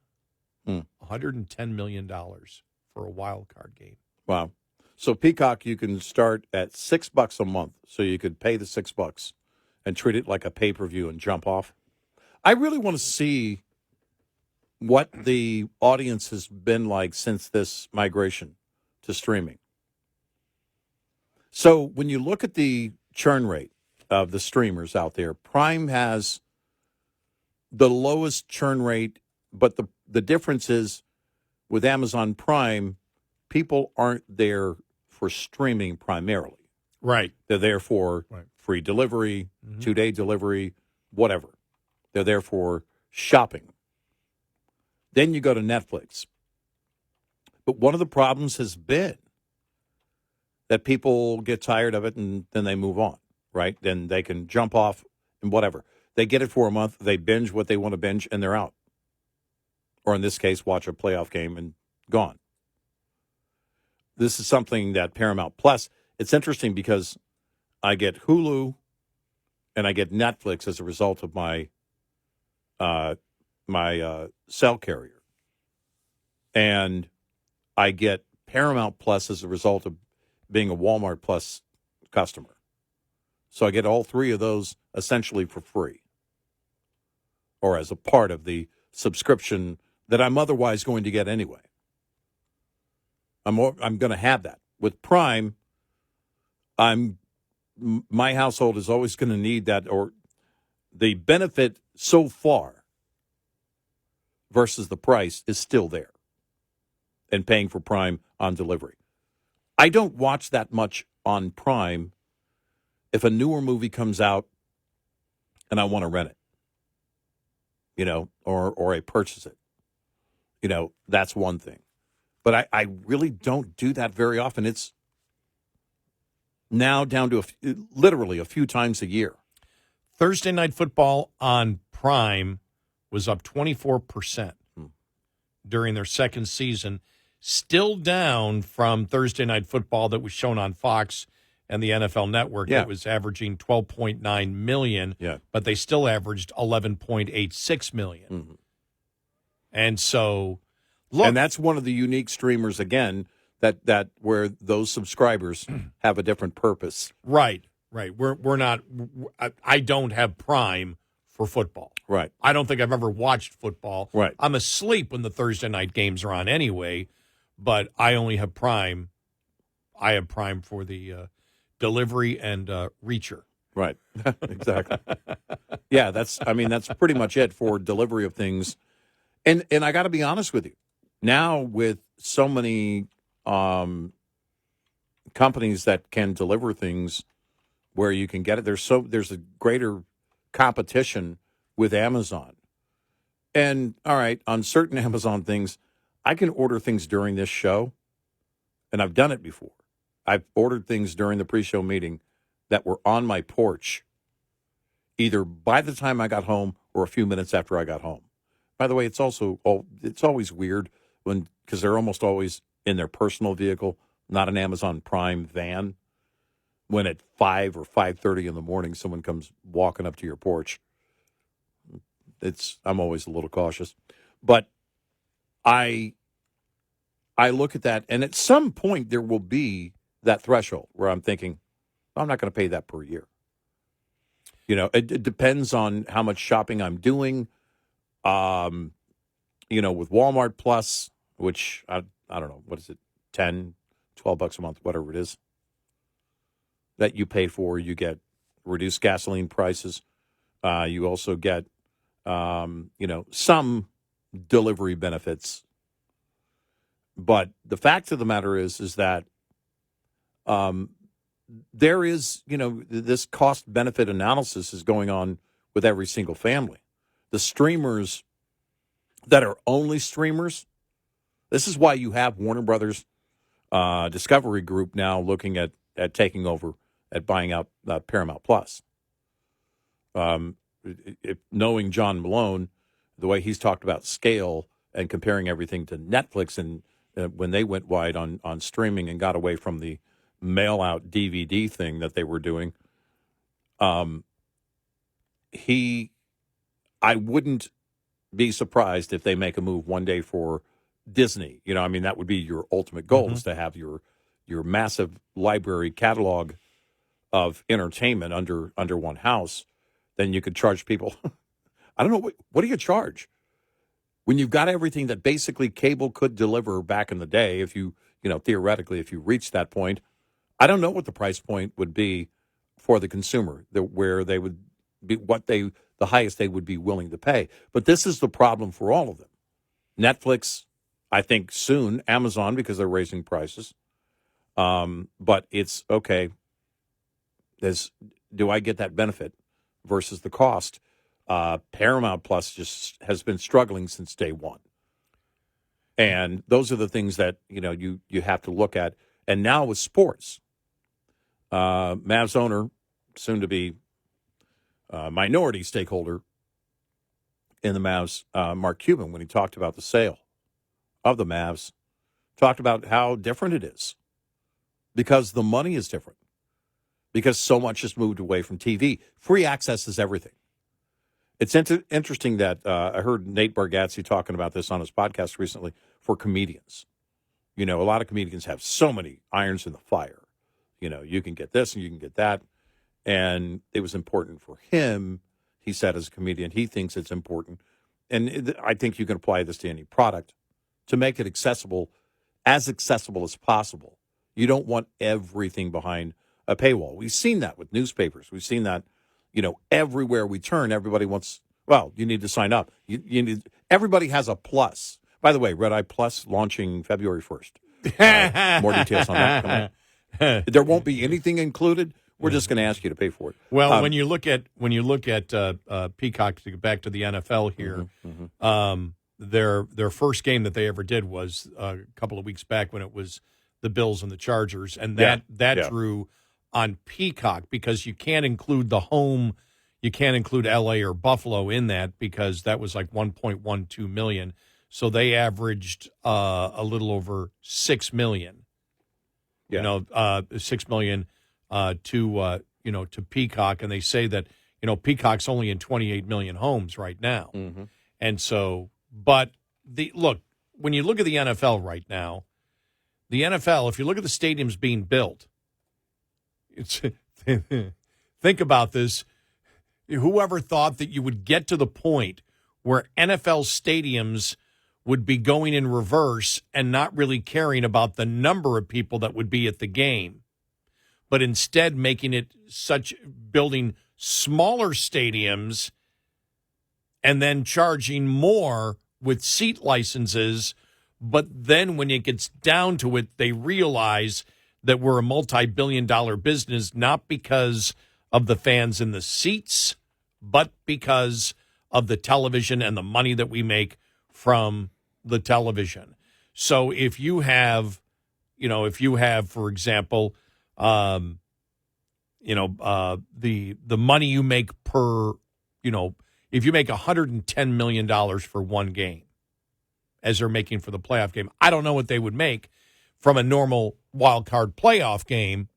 $110 million for a wild card game. Wow. So Peacock, you can start at $6 a month, so you could pay the $6 and treat it like a pay-per-view and jump off. I really want to see what the audience has been like since this migration to streaming. So when you look at the churn rate of the streamers out there, Prime has the lowest churn rate, but the difference is with Amazon Prime, people aren't there for streaming primarily. Right. They're there for free delivery, 2-day delivery, whatever. They're there for shopping. Then you go to Netflix. But one of the problems has been that people get tired of it and then they move on, right? Then they can jump off and whatever. They get it for a month, they binge what they want to binge, and they're out. Or in this case, watch a playoff game and gone. This is something that Paramount Plus, it's interesting because I get Hulu and I get Netflix as a result of my cell carrier. And I get Paramount Plus as a result of being a Walmart Plus customer. So I get all 3 of those essentially for free or as a part of the subscription that I'm otherwise going to get anyway. I'm going to have that. With Prime, my household is always going to need that, or the benefit so far versus the price is still there. And paying for Prime on delivery. I don't watch that much on Prime if a newer movie comes out and I want to rent it, or I purchase it. That's one thing. But I really don't do that very often. It's now down to literally a few times a year. Thursday Night Football on Prime was up 24% during their second season. Still down from Thursday Night Football that was shown on Fox and the NFL Network, Yeah. it was averaging 12.9 million, Yeah. but they still averaged 11.86 million. Mm-hmm. And so, look, And that's one of the unique streamers, again, that where those subscribers have a different purpose. right. We're not. I don't have Prime for football. Right. I don't think I've ever watched football. Right. I'm asleep when the Thursday night games are on anyway, but I only have Prime. I have Prime for the delivery and reacher. Right. Exactly. Yeah, that's pretty much it for delivery of things. And I got to be honest with you. Now with so many companies that can deliver things where you can get it, there's a greater competition with Amazon. And all right, on certain Amazon things, I can order things during this show, and I've done it before. I've ordered things during the pre-show meeting that were on my porch, either by the time I got home or a few minutes after I got home. By the way, it's always weird because they're almost always in their personal vehicle, not an Amazon Prime van. When at 5 or 5:30 in the morning, someone comes walking up to your porch, I'm always a little cautious. But I look at that, and at some point there will be that threshold where I'm thinking, I'm not going to pay that per year. It depends on how much shopping I'm doing. With Walmart Plus, which I don't know, what is it, $10, $12 a month, whatever it is, that you pay for. You get reduced gasoline prices. You also get, some delivery benefits. But the fact of the matter is that there is, this cost-benefit analysis is going on with every single family. The streamers that are only streamers, this is why you have Warner Brothers Discovery Group now looking at taking over, at buying out Paramount Plus. Knowing John Malone, the way he's talked about scale and comparing everything to Netflix, and when they went wide on streaming and got away from the mail-out DVD thing that they were doing, I wouldn't be surprised if they make a move one day for Disney. That would be your ultimate goal, is to have your massive library catalog of entertainment under one house. Then you could charge people. I don't know, what do you charge when you've got everything that basically cable could deliver back in the day? If you theoretically, if you reach that point, I don't know what the price point would be for the consumer, where they would be, the highest they would be willing to pay. But this is the problem for all of them. Netflix, I think soon, Amazon, because they're raising prices. But it's okay. Do I get that benefit versus the cost? Paramount Plus just has been struggling since day one. And those are the things that, you have to look at. And now with sports, Mavs owner, soon to be minority stakeholder in the Mavs, Mark Cuban, when he talked about the sale of the Mavs, talked about how different it is because the money is different, because so much has moved away from TV. Free access is everything. It's interesting that I heard Nate Bargatze talking about this on his podcast recently for comedians. A lot of comedians have so many irons in the fire. You can get this and you can get that. And it was important for him, he said, as a comedian, he thinks it's important. And I think you can apply this to any product to make it accessible as possible. You don't want everything behind a paywall. We've seen that with newspapers. We've seen that, everywhere we turn, everybody wants, you need to sign up. Everybody has a plus. By the way, Red Eye Plus launching February 1st. More details on that coming up. There won't be anything included. We're just going to ask you to pay for it. Well, when you look at Peacock, to get back to the NFL here, their first game that they ever did was a couple of weeks back when it was the Bills and the Chargers, and that drew on Peacock because you can't include the home, you can't include LA or Buffalo in that because that was like 1.12 million. So they averaged a little over 6 million. 6 million to Peacock, and they say that Peacock's only in 28 million homes right now, and so. But look, when you look at the NFL right now, the NFL, if you look at the stadiums being built, it's think about this. Whoever thought that you would get to the point where NFL stadiums would be going in reverse and not really caring about the number of people that would be at the game, but instead making it building smaller stadiums and then charging more with seat licenses. But then when it gets down to it, they realize that we're a multi-billion-dollar business, not because of the fans in the seats, but because of the television and the money that we make from the television. So if you have, for example, the money you make per, if you make $110 million for one game, as they're making for the playoff game, I don't know what they would make from a normal wild card playoff game.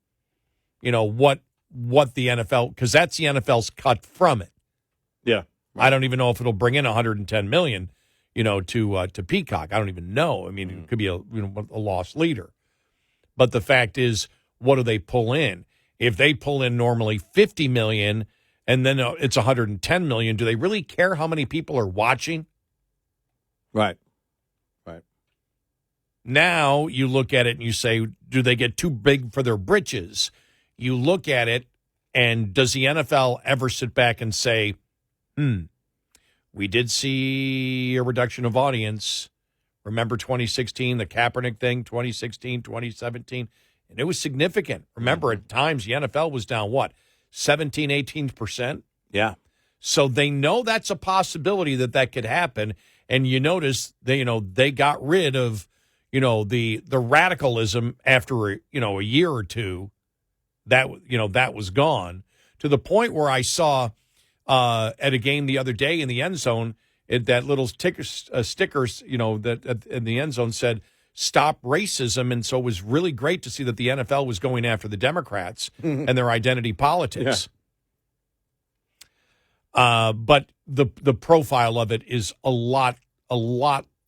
What the NFL, because that's the NFL's cut from it. Yeah. Right. I don't even know if it'll bring in $110 million, to Peacock. I don't even know. I mean, it could be a loss leader. But the fact is, what do they pull in? If they pull in normally $50 million and then it's $110 million, do they really care how many people are watching? Right. Now you look at it and you say, do they get too big for their britches? You look at it, and does the NFL ever sit back and say, we did see a reduction of audience. Remember 2016, the Kaepernick thing, 2016, 2017, and it was significant. Remember, at times the NFL was down, 17, 18%? Yeah. So they know that's a possibility that could happen, and you notice they got rid of the radicalism after a year or two. That was gone, to the point where I saw at a game the other day in the end zone that little stickers that in the end zone said "Stop Racism," and so it was really great to see that the NFL was going after the Democrats and their identity politics. Yeah. But the profile of it is a lot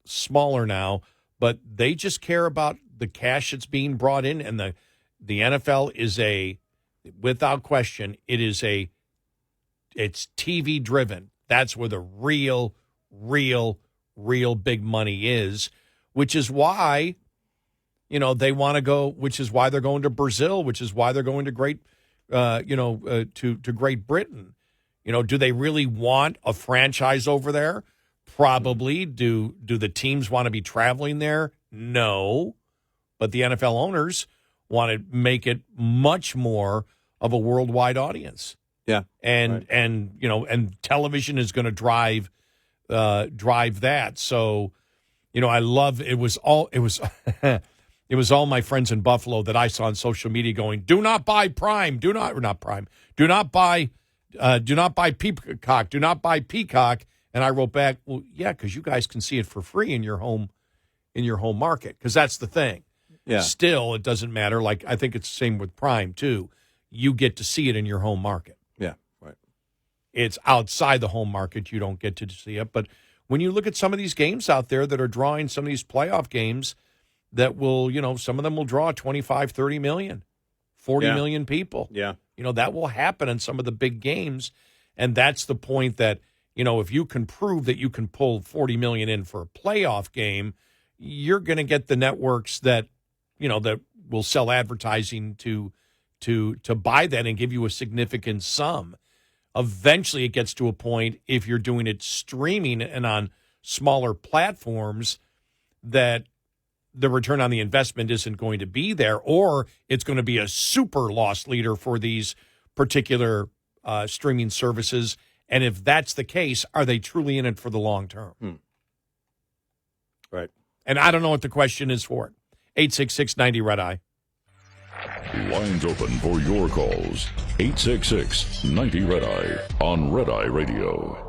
smaller now. But they just care about the cash that's being brought in, and the NFL is without question, it's TV driven. That's where the real big money is, which is why, they want to go, which is why they're going to Brazil, which is why they're going to Great Britain. Do they really want a franchise over there? Probably. Do the teams want to be traveling there? No. But the NFL owners want to make it much more of a worldwide audience. Yeah. And television is going to drive that. So, I love it was all my friends in Buffalo that I saw on social media going, do not buy Prime, do not buy Peacock, do not buy Peacock. And I wrote back, well, yeah, because you guys can see it for free in your home market, because that's the thing. Yeah. Still, it doesn't matter. Like, I think it's the same with Prime, too. You get to see it in your home market. Yeah, right. It's outside the home market. You don't get to see it. But when you look at some of these games out there that are drawing some of these playoff games that will, some of them will draw 25, 30 million, 40 million people. Yeah. That will happen in some of the big games. And that's the point that, if you can prove that you can pull 40 million in for a playoff game, you're going to get the networks that, that will sell advertising to buy that and give you a significant sum. Eventually, it gets to a point, if you're doing it streaming and on smaller platforms, that the return on the investment isn't going to be there, or it's going to be a super loss leader for these particular streaming services. And if that's the case, are they truly in it for the long term? Right. And I don't know what the question is for it. 866-90-RED-EYE. Lines open for your calls. 866-90-RED-EYE on Red Eye Radio.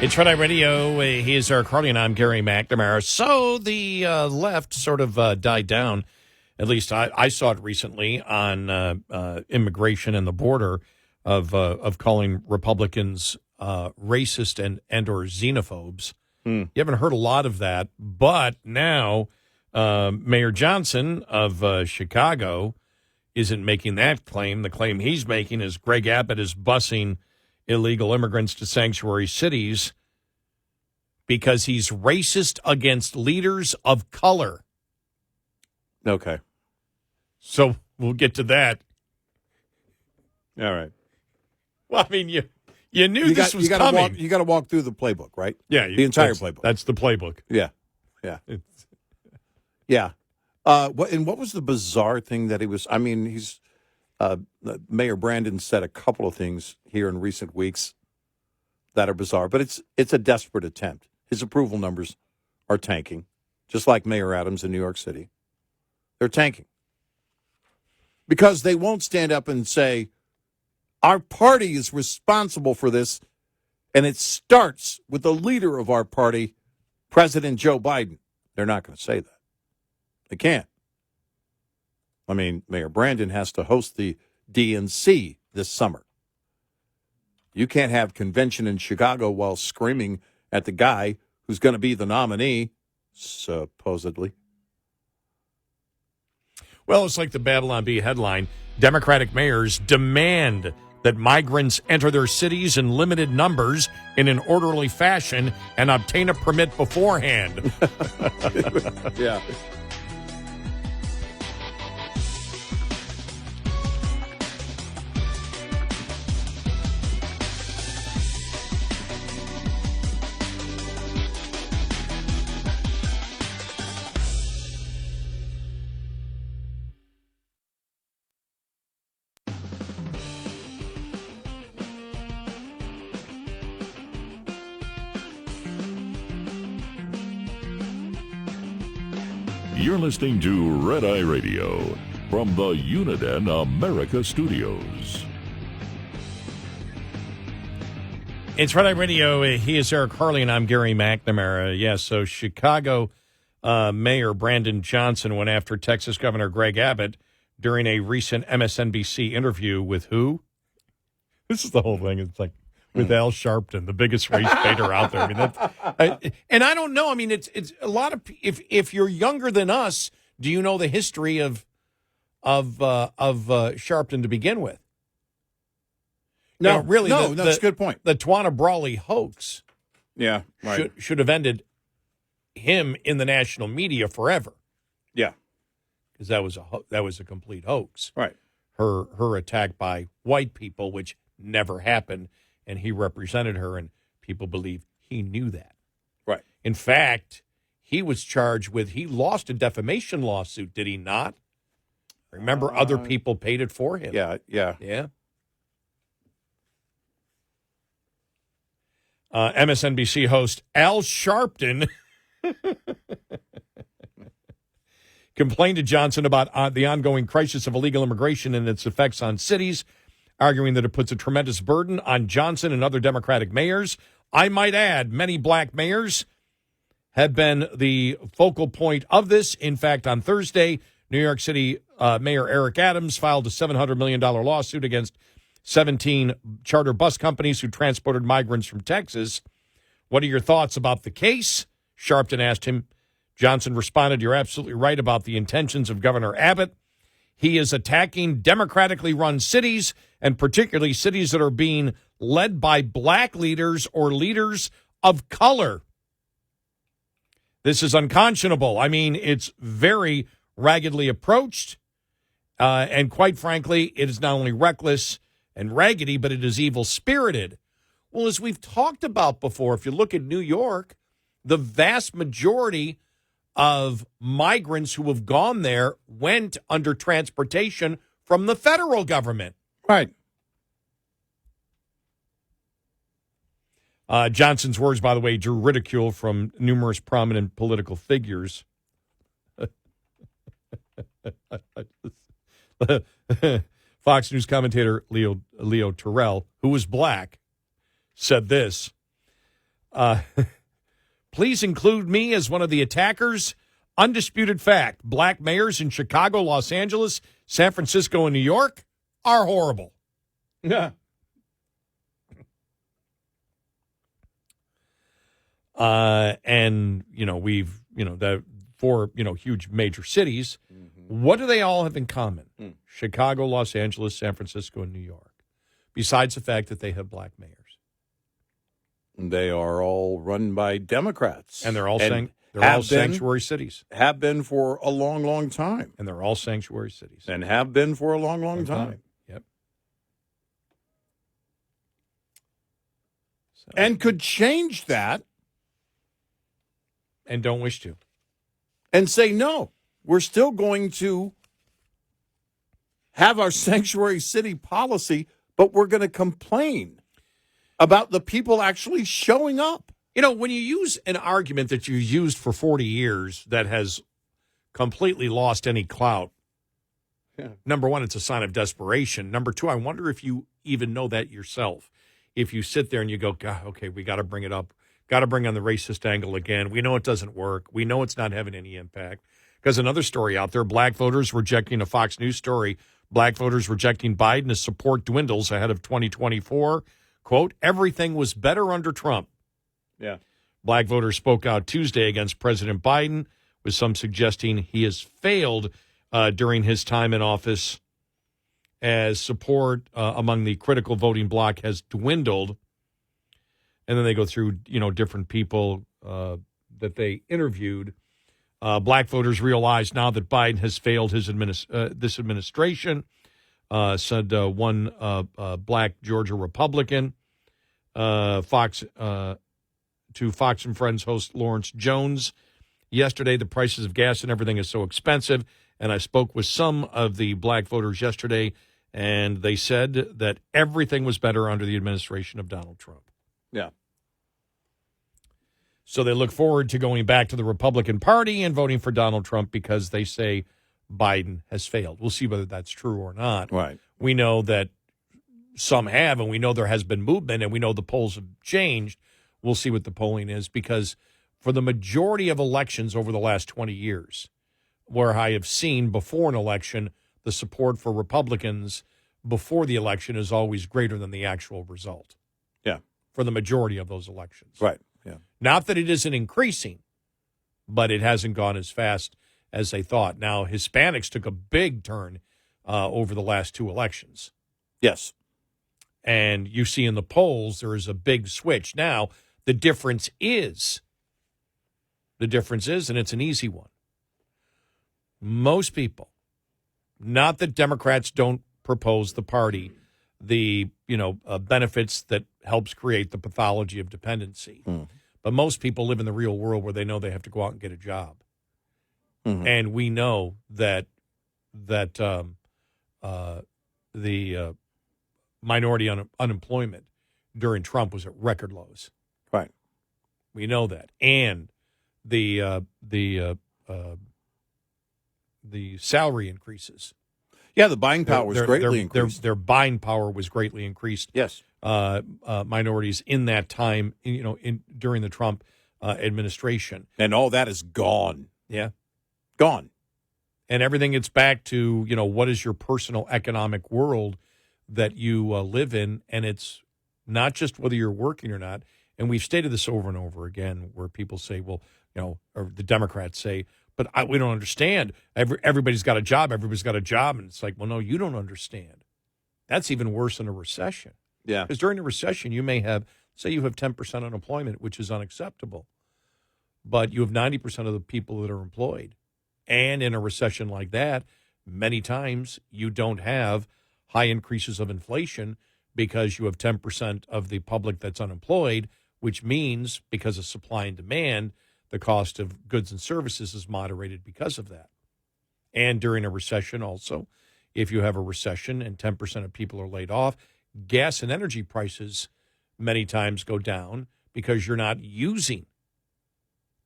It's Red Eye Radio. He's Eric Harley, and I'm Gary McNamara. So the left sort of died down. At least I saw it recently on immigration and the border of calling Republicans racist and or xenophobes. You haven't heard a lot of that, but now Mayor Johnson of Chicago isn't making that claim. The claim he's making is Greg Abbott is busing illegal immigrants to sanctuary cities because he's racist against leaders of color. Okay. So we'll get to that. All right. Well, I mean, you knew this was coming. You got to walk through the playbook, right? Yeah. The entire playbook. That's the playbook. Yeah. Yeah. Yeah. What was the bizarre thing that he was? I mean, he's Mayor Brandon said a couple of things here in recent weeks that are bizarre, but it's a desperate attempt. His approval numbers are tanking, just like Mayor Adams in New York City. They're tanking because they won't stand up and say, our party is responsible for this, and it starts with the leader of our party, President Joe Biden. They're not going to say that. They can't. I mean, Mayor Brandon has to host the DNC this summer. You can't have convention in Chicago while screaming at the guy who's going to be the nominee, supposedly. Well, it's like the Babylon Bee headline. Democratic mayors demand that migrants enter their cities in limited numbers in an orderly fashion and obtain a permit beforehand. Yeah. You're listening to Red Eye Radio from the Uniden America Studios. It's Red Eye Radio. He is Eric Harley, and I'm Gary McNamara. Yes, so Chicago Mayor Brandon Johnson went after Texas Governor Greg Abbott during a recent MSNBC interview with who? This is the whole thing. It's like with Al Sharpton, the biggest race baiter out there. I mean, and I don't know. I mean, it's a lot of. If you're younger than us, do you know the history of Sharpton to begin with? No, you know, really. No, that's a good point. The Tawana Brawley hoax, Yeah, right. should have ended him in the national media forever. Yeah, because that was a complete hoax. right. Her attack by white people, which never happened. And he represented her, and people believe he knew that. Right. In fact, he was charged with, he lost a defamation lawsuit, did he not? Remember, other people paid it for him. Yeah, yeah. Yeah. MSNBC host Al Sharpton complained to Johnson about the ongoing crisis of illegal immigration and its effects on cities, arguing that it puts a tremendous burden on Johnson and other Democratic mayors. I might add, many black mayors have been the focal point of this. In fact, on Thursday, New York City Mayor Eric Adams filed a $700 million lawsuit against 17 charter bus companies who transported migrants from Texas. What are your thoughts about the case? Sharpton asked him. Johnson responded, "You're absolutely right about the intentions of Governor Abbott. He is attacking democratically run cities, and particularly cities that are being led by black leaders or leaders of color. This is unconscionable. I mean, it's very raggedly approached, and quite frankly, it is not only reckless and raggedy, but it is evil-spirited." Well, as we've talked about before, if you look at New York, the vast majority of migrants who have gone there went under transportation from the federal government. Right. Johnson's words, by the way, drew ridicule from numerous prominent political figures. Fox News commentator Leo Terrell, who was black, said this. Please include me as one of the attackers. Undisputed fact, black mayors in Chicago, Los Angeles, San Francisco, and New York are horrible. Yeah. And, we've, the four, huge major cities. What do they all have in common? Chicago, Los Angeles, San Francisco, and New York, besides the fact that they have black mayors. They are all run by Democrats. And they're all sanctuary cities. Have been for a long, long time. And they're all sanctuary cities. And have been for a long, long time. Yep. So. And could change that. And don't wish to. And say, no, we're still going to have our sanctuary city policy, but we're going to complain about the people actually showing up. When you use an argument that you used for 40 years that has completely lost any clout, number one, it's a sign of desperation. Number two, I wonder if you even know that yourself. If you sit there and you go, God, okay, we got to bring it up. Got to bring on the racist angle again. We know it doesn't work. We know it's not having any impact. Because another story out there, black voters rejecting a Fox News story, black voters rejecting Biden as support dwindles ahead of 2024. Quote, everything was better under Trump. Yeah. Black voters spoke out Tuesday against President Biden, with some suggesting he has failed during his time in office, as support among the critical voting bloc has dwindled. And then they go through, different people that they interviewed. Black voters realize now that Biden has failed his this administration, said one black Georgia Republican. To Fox and Friends host Lawrence Jones. Yesterday, the prices of gas and everything is so expensive. And I spoke with some of the black voters yesterday, and they said that everything was better under the administration of Donald Trump. Yeah. So they look forward to going back to the Republican Party and voting for Donald Trump because they say Biden has failed. We'll see whether that's true or not. Right. We know that some have, and we know there has been movement, and we know the polls have changed. We'll see what the polling is, because for the majority of elections over the last 20 years, where I have seen before an election, the support for Republicans before the election is always greater than the actual result. Yeah. For the majority of those elections. Right. Yeah. Not that it isn't increasing, but it hasn't gone as fast as they thought. Now, Hispanics took a big turn over the last two elections. Yes. And you see in the polls, there is a big switch. Now, the difference is, and it's an easy one. Most people, not that Democrats don't propose the party, the benefits that helps create the pathology of dependency. But most people live in the real world where they know they have to go out and get a job. And we know that the minority unemployment during Trump was at record lows. Right. We know that. And the salary increases. Yeah, the buying power was greatly increased. Their buying power was greatly increased. Yes. Minorities in that time, during the Trump administration. And all that is gone. Yeah. Gone. And everything gets back to, what is your personal economic world that you live in? And it's not just whether you're working or not. And we've stated this over and over again, where people say, well, or the Democrats say, but we don't understand. Everybody's got a job. Everybody's got a job. And it's like, well, no, you don't understand. That's even worse than a recession. Yeah. Because during a recession, you may have, say you have 10% unemployment, which is unacceptable. But you have 90% of the people that are employed. And in a recession like that, many times you don't have high increases of inflation because you have 10% of the public that's unemployed, which means because of supply and demand, the cost of goods and services is moderated because of that. And during a recession also, if you have a recession and 10% of people are laid off, gas and energy prices many times go down because you're not using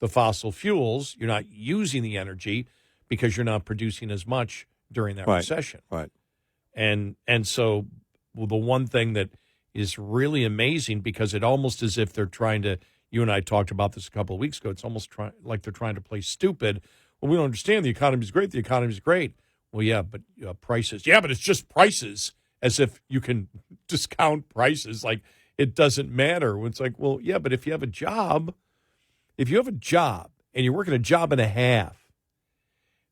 the fossil fuels, you're not using the energy because you're not producing as much during that recession. Right. And so the one thing that is really amazing, because it almost as if they're trying to You and I talked about this a couple of weeks ago. It's almost like they're trying to play stupid. Well, we don't understand. The economy's great. The economy's great. Well, yeah, but prices. Yeah, but it's just prices, as if you can discount prices. Like it doesn't matter. It's like, well, yeah, but if you have a job and you're working a job and a half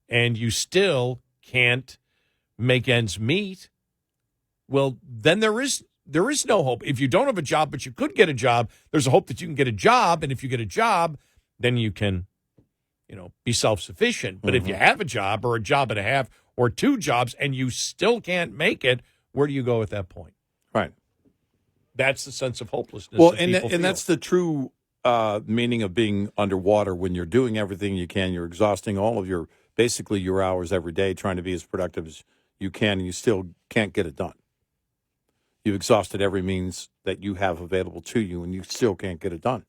and you still can't make ends meet, well, then there is no hope. If you don't have a job, but you could get a job, there's a hope that you can get a job. And if you get a job, then you can, be self-sufficient. But if you have a job or a job and a half or two jobs and you still can't make it, where do you go at that point? Right. That's the sense of hopelessness. Well, that and people feel. that's the true meaning of being underwater. When you're doing everything you can, you're exhausting all of your hours every day, trying to be as productive as you can, and you still can't get it done. You've exhausted every means that you have available to you, and you still can't get it done.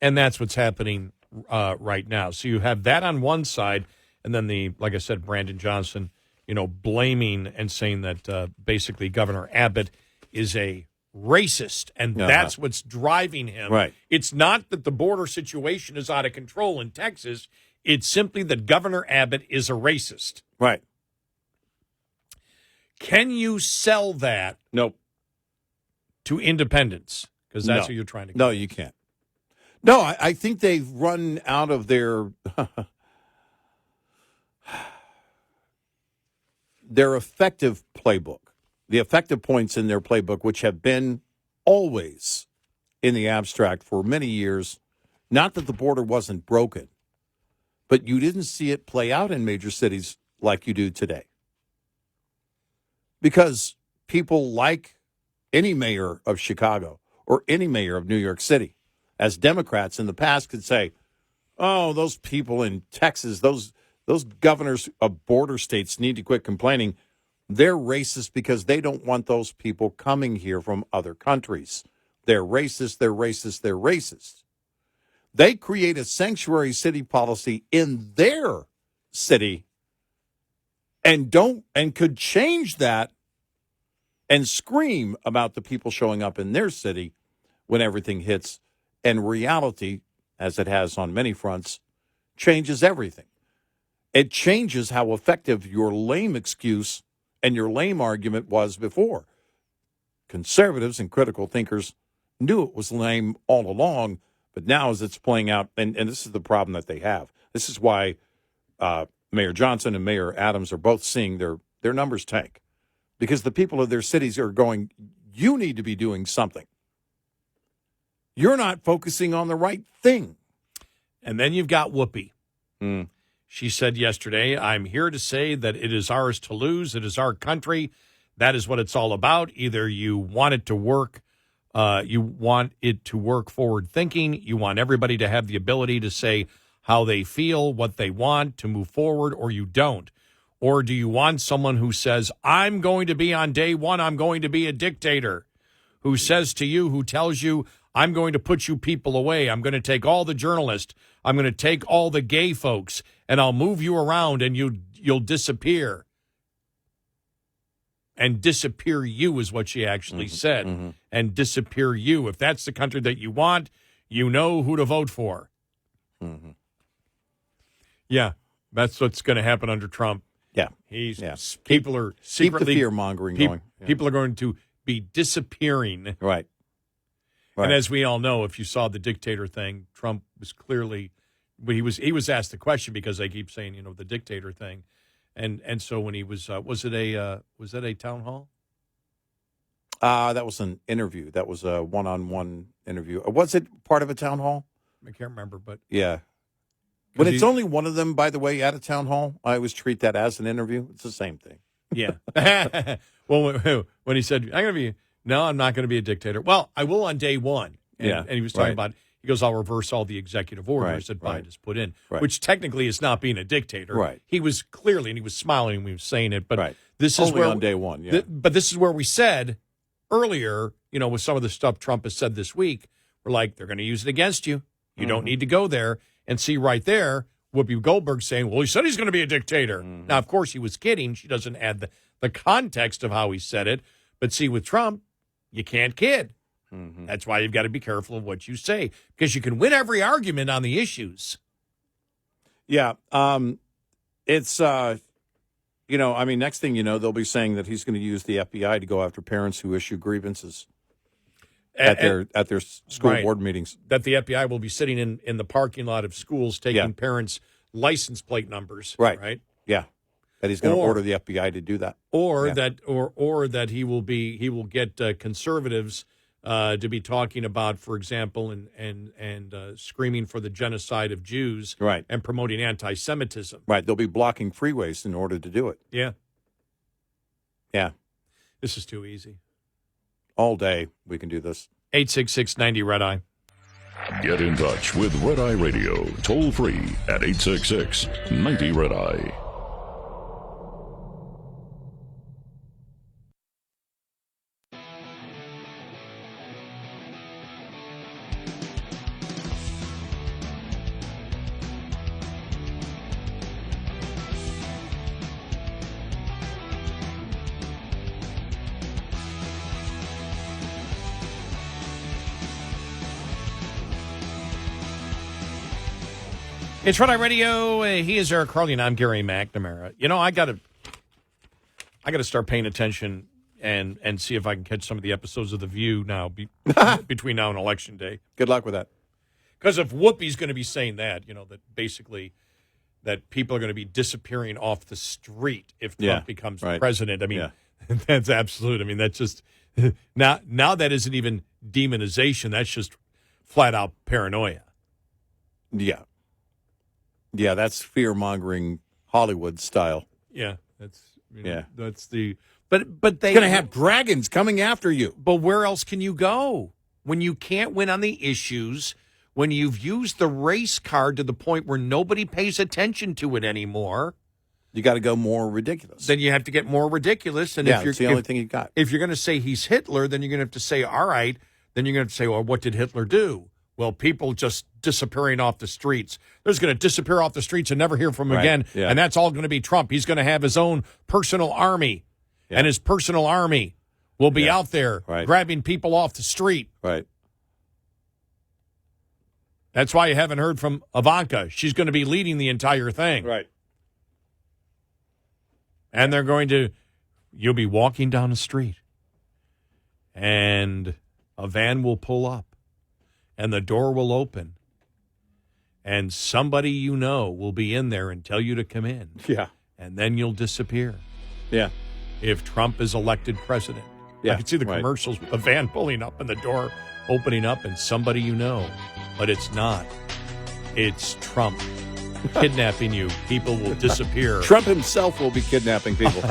And that's what's happening right now. So you have that on one side, and then like I said, Brandon Johnson, blaming and saying that basically Governor Abbott is a racist, and that's what's driving him. Right. It's not that the border situation is out of control in Texas. It's simply that Governor Abbott is a racist. Right. Can you sell that? Nope. To independents? Because that's what you're trying to get. No, you can't. No, I think they've run out of their effective playbook, the effective points in their playbook, which have been always in the abstract for many years. Not that the border wasn't broken, but you didn't see it play out in major cities like you do today. Because people like any mayor of Chicago or any mayor of New York City, as Democrats in the past could say, oh, those people in Texas, those governors of border states need to quit complaining. They're racist because they don't want those people coming here from other countries. They're racist, they're racist, they're racist. They create a sanctuary city policy in their city and could change that and scream about the people showing up in their city when everything hits. And reality, as it has on many fronts, changes everything. It changes how effective your lame excuse and your lame argument was before. Conservatives and critical thinkers knew it was lame all along, but now as it's playing out, and this is the problem that they have. This is why Mayor Johnson and Mayor Adams are both seeing their numbers tank. Because the people of their cities are going, you need to be doing something. You're not focusing on the right thing. And then you've got Whoopi. She said yesterday, I'm here to say that it is ours to lose. It is our country. That is what it's all about. Either you want it to work, forward thinking. You want everybody to have the ability to say how they feel, what they want, to move forward, or you don't. Or do you want someone who says, I'm going to be on day one, I'm going to be a dictator, who says to you, who tells you, I'm going to put you people away. I'm going to take all the journalists. I'm going to take all the gay folks, and I'll move you around, and you'll disappear. And disappear you is what she actually said. And disappear you. If that's the country that you want, you know who to vote for. Yeah, that's what's going to happen under Trump. Yeah. People are secretly... Keep the fear-mongering going. Yeah. People are going to be disappearing. Right. And as we all know, if you saw the dictator thing, Trump was clearly, he was asked the question because they keep saying, the dictator thing, and so when he was it a town hall? That was an interview. That was a one-on-one interview. Was it part of a town hall? I can't remember, but yeah. When it's only one of them, by the way, at a town hall, I always treat that as an interview. It's the same thing. Yeah. Well, when he said, I'm not going to be a dictator. Well, I will on day one. And he was talking about, he goes, I'll reverse all the executive orders that Biden has put in, which technically is not being a dictator. Right. He was clearly, and he was smiling when he was saying it, but this is only where on day one. Yeah. But this is where we said earlier, with some of the stuff Trump has said this week, we're like, they're going to use it against you. You don't need to go there. And see right there, Whoopi Goldberg saying, well, he said he's going to be a dictator. Now, of course, he was kidding. She doesn't add the context of how he said it. But see, with Trump, you can't kid. Mm-hmm. That's why you've got to be careful of what you say, because you can win every argument on the issues. Yeah. It's, next thing you know, they'll be saying that he's going to use the FBI to go after parents who issue grievances at their school Right. board meetings. That the FBI will be sitting in the parking lot of schools taking parents' license plate numbers. Right. Yeah. That he's going to order the FBI to do that. Or that he will get conservatives to be talking about, for example, and screaming for the genocide of Jews, Right. and promoting anti-Semitism. Right. They'll be blocking freeways in order to do it. Yeah. Yeah. This is too easy. All day we can do this. 866-90-RED-EYE. Get in touch with Red Eye Radio, toll free at 866-90-RED-EYE. It's Red Eye Radio. He is Eric Carly, and I'm Gary McNamara. You know, I got to start paying attention and see if I can catch some of the episodes of The View now between now and Election Day. Good luck with that. Because if Whoopi's going to be saying that, that basically that people are going to be disappearing off the street if Trump becomes president. I mean, that's absolute. I mean, that's just now that isn't even demonization. That's just flat out paranoia. Yeah. Yeah, that's fear-mongering Hollywood style. Yeah, that's the but they're going to have dragons coming after you. But where else can you go when you can't win on the issues? When you've used the race card to the point where nobody pays attention to it anymore, you got to go more ridiculous. Then you have to get more ridiculous. And it's the only thing you got. If you're going to say he's Hitler, then you're going to have to say, all right. Then you're going to have to say, well, what did Hitler do? Well, people just disappearing off the streets. They're just going to disappear off the streets and never hear from him again. Yeah. And that's all going to be Trump. He's going to have his own personal army. Yeah. And his personal army will be out there grabbing people off the street. Right. That's why you haven't heard from Ivanka. She's going to be leading the entire thing. Right. And you'll be walking down the street, and a van will pull up, and the door will open, and somebody will be in there and tell you to come in. Yeah. And then you'll disappear. Yeah. If Trump is elected president. Yeah. I can see the commercials with the van pulling up and the door opening up and somebody but it's not. It's Trump kidnapping you. People will disappear. Trump himself will be kidnapping people.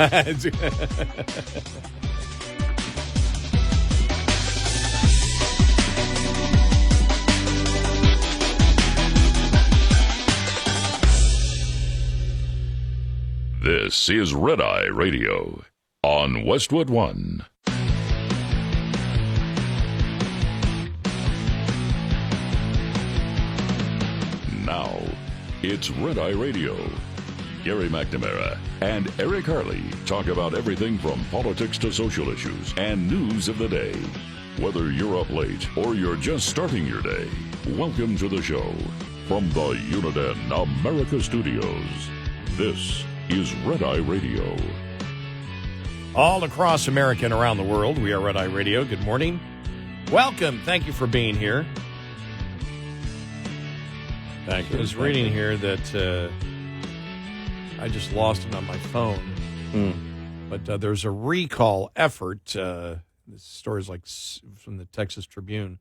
This is Red Eye Radio on Westwood One. Now, it's Red Eye Radio. Gary McNamara and Eric Harley talk about everything from politics to social issues and news of the day. Whether you're up late or you're just starting your day, welcome to the show. From the Uniden America Studios, this is Red Eye Radio. All across America and around the world, we are Red Eye Radio. Good morning. Welcome. Thank you for being here. Thank you. I was reading here that I just lost it on my phone. But there's a recall effort. This story is from the Texas Tribune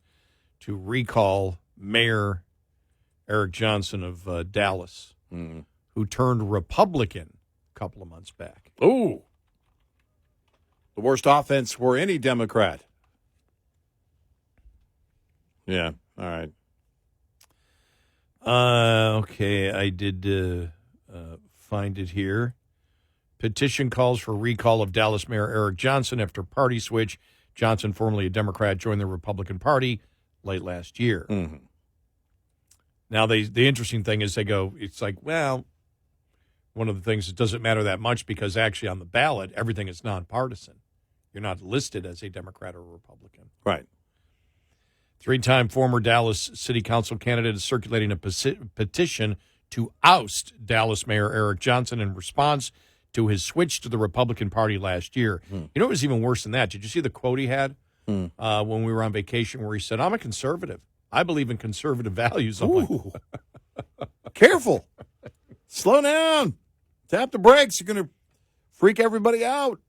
to recall Mayor Eric Johnson of Dallas, who turned Republican a couple of months back. Ooh. The worst offense for any Democrat. Yeah. All right. Okay, I did find it here. Petition calls for recall of Dallas Mayor Eric Johnson after party switch. Johnson, formerly a Democrat, joined the Republican Party late last year. Mm-hmm. Now, the interesting thing is it's like, well, one of the things, it doesn't matter that much because actually on the ballot, everything is nonpartisan. You're not listed as a Democrat or a Republican. Right. Three-time former Dallas City Council candidate is circulating a petition to oust Dallas Mayor Eric Johnson in response to his switch to the Republican Party last year. You know what was even worse than that? Did you see the quote he had when we were on vacation where he said, I'm a conservative. I believe in conservative values. I'm like, Careful. Slow down. Tap the brakes. You're going to freak everybody out.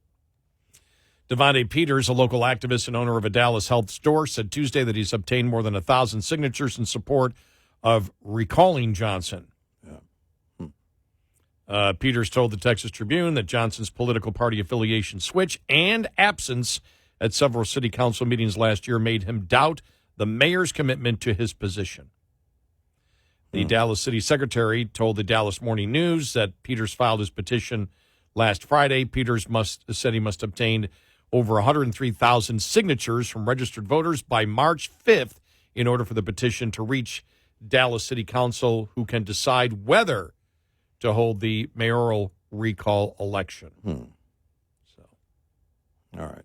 Devontae Peters, a local activist and owner of a Dallas health store, said Tuesday that he's obtained more than 1,000 signatures in support of recalling Johnson. Peters told the Texas Tribune that Johnson's political party affiliation switch and absence at several city council meetings last year made him doubt the mayor's commitment to his position. The Dallas city secretary told the Dallas Morning News that Peters filed his petition last Friday. Peters said he must obtain over 103,000 signatures from registered voters by March 5th in order for the petition to reach Dallas City Council, who can decide whether to hold the mayoral recall election. So, all right.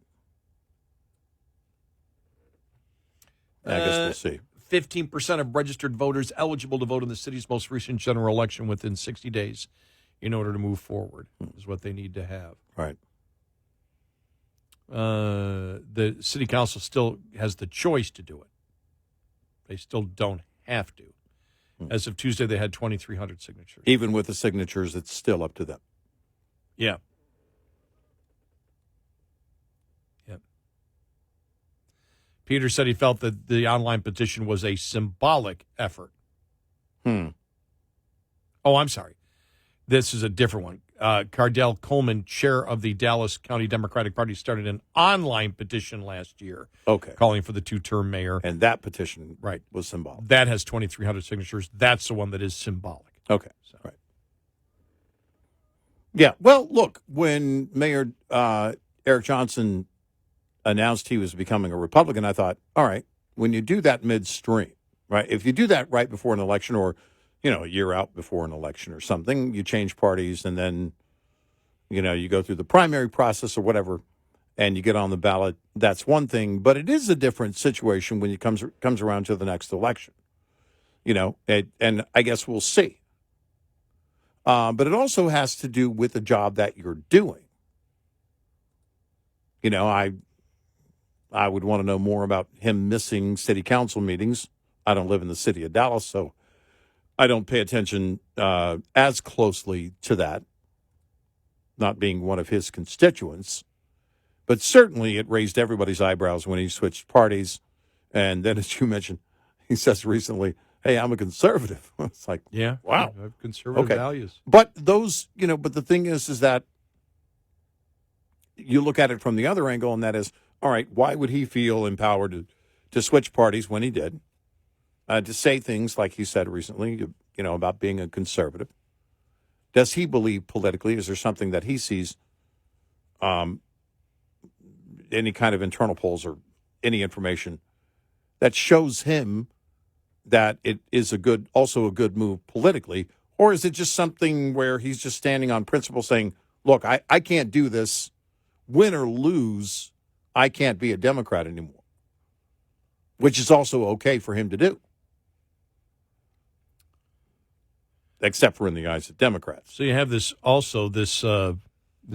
I guess we'll see. 15% of registered voters eligible to vote in the city's most recent general election within 60 days in order to move forward is what they need to have. Right. The city council still has the choice to do it. They still don't have to. As of Tuesday, they had 2,300 signatures. Even with the signatures, it's still up to them. Yeah. Yep. Peter said he felt that the online petition was a symbolic effort. Oh, I'm sorry. This is a different one. Cardell Coleman, chair of the Dallas County Democratic Party, started an online petition last year calling for the two-term mayor. And that petition was symbolic. That has 2,300 signatures. That's the one that is symbolic. Okay. Right. Yeah. Well, look, when Mayor Eric Johnson announced he was becoming a Republican, I thought, all right, when you do that midstream, right, if you do that right before an election or a year out before an election or something, you change parties and then, you go through the primary process or whatever and you get on the ballot. That's one thing, but it is a different situation when it comes around to the next election, and I guess we'll see. But it also has to do with the job that you're doing. I would want to know more about him missing city council meetings. I don't live in the city of Dallas, so I don't pay attention as closely to that, not being one of his constituents. But certainly it raised everybody's eyebrows when he switched parties. And then, as you mentioned, he says recently, hey, I'm a conservative. It's like, yeah, wow. I have conservative values. But those, but the thing is that you look at it from the other angle, and that is, all right, why would he feel empowered to switch parties when he did? To say things like he said recently, about being a conservative. Does he believe politically? Is there something that he sees, any kind of internal polls or any information that shows him that it is also a good move politically? Or is it just something where he's just standing on principle saying, look, I can't do this. Win or lose, I can't be a Democrat anymore, which is also okay for him to do. Except for in the eyes of Democrats. So you have this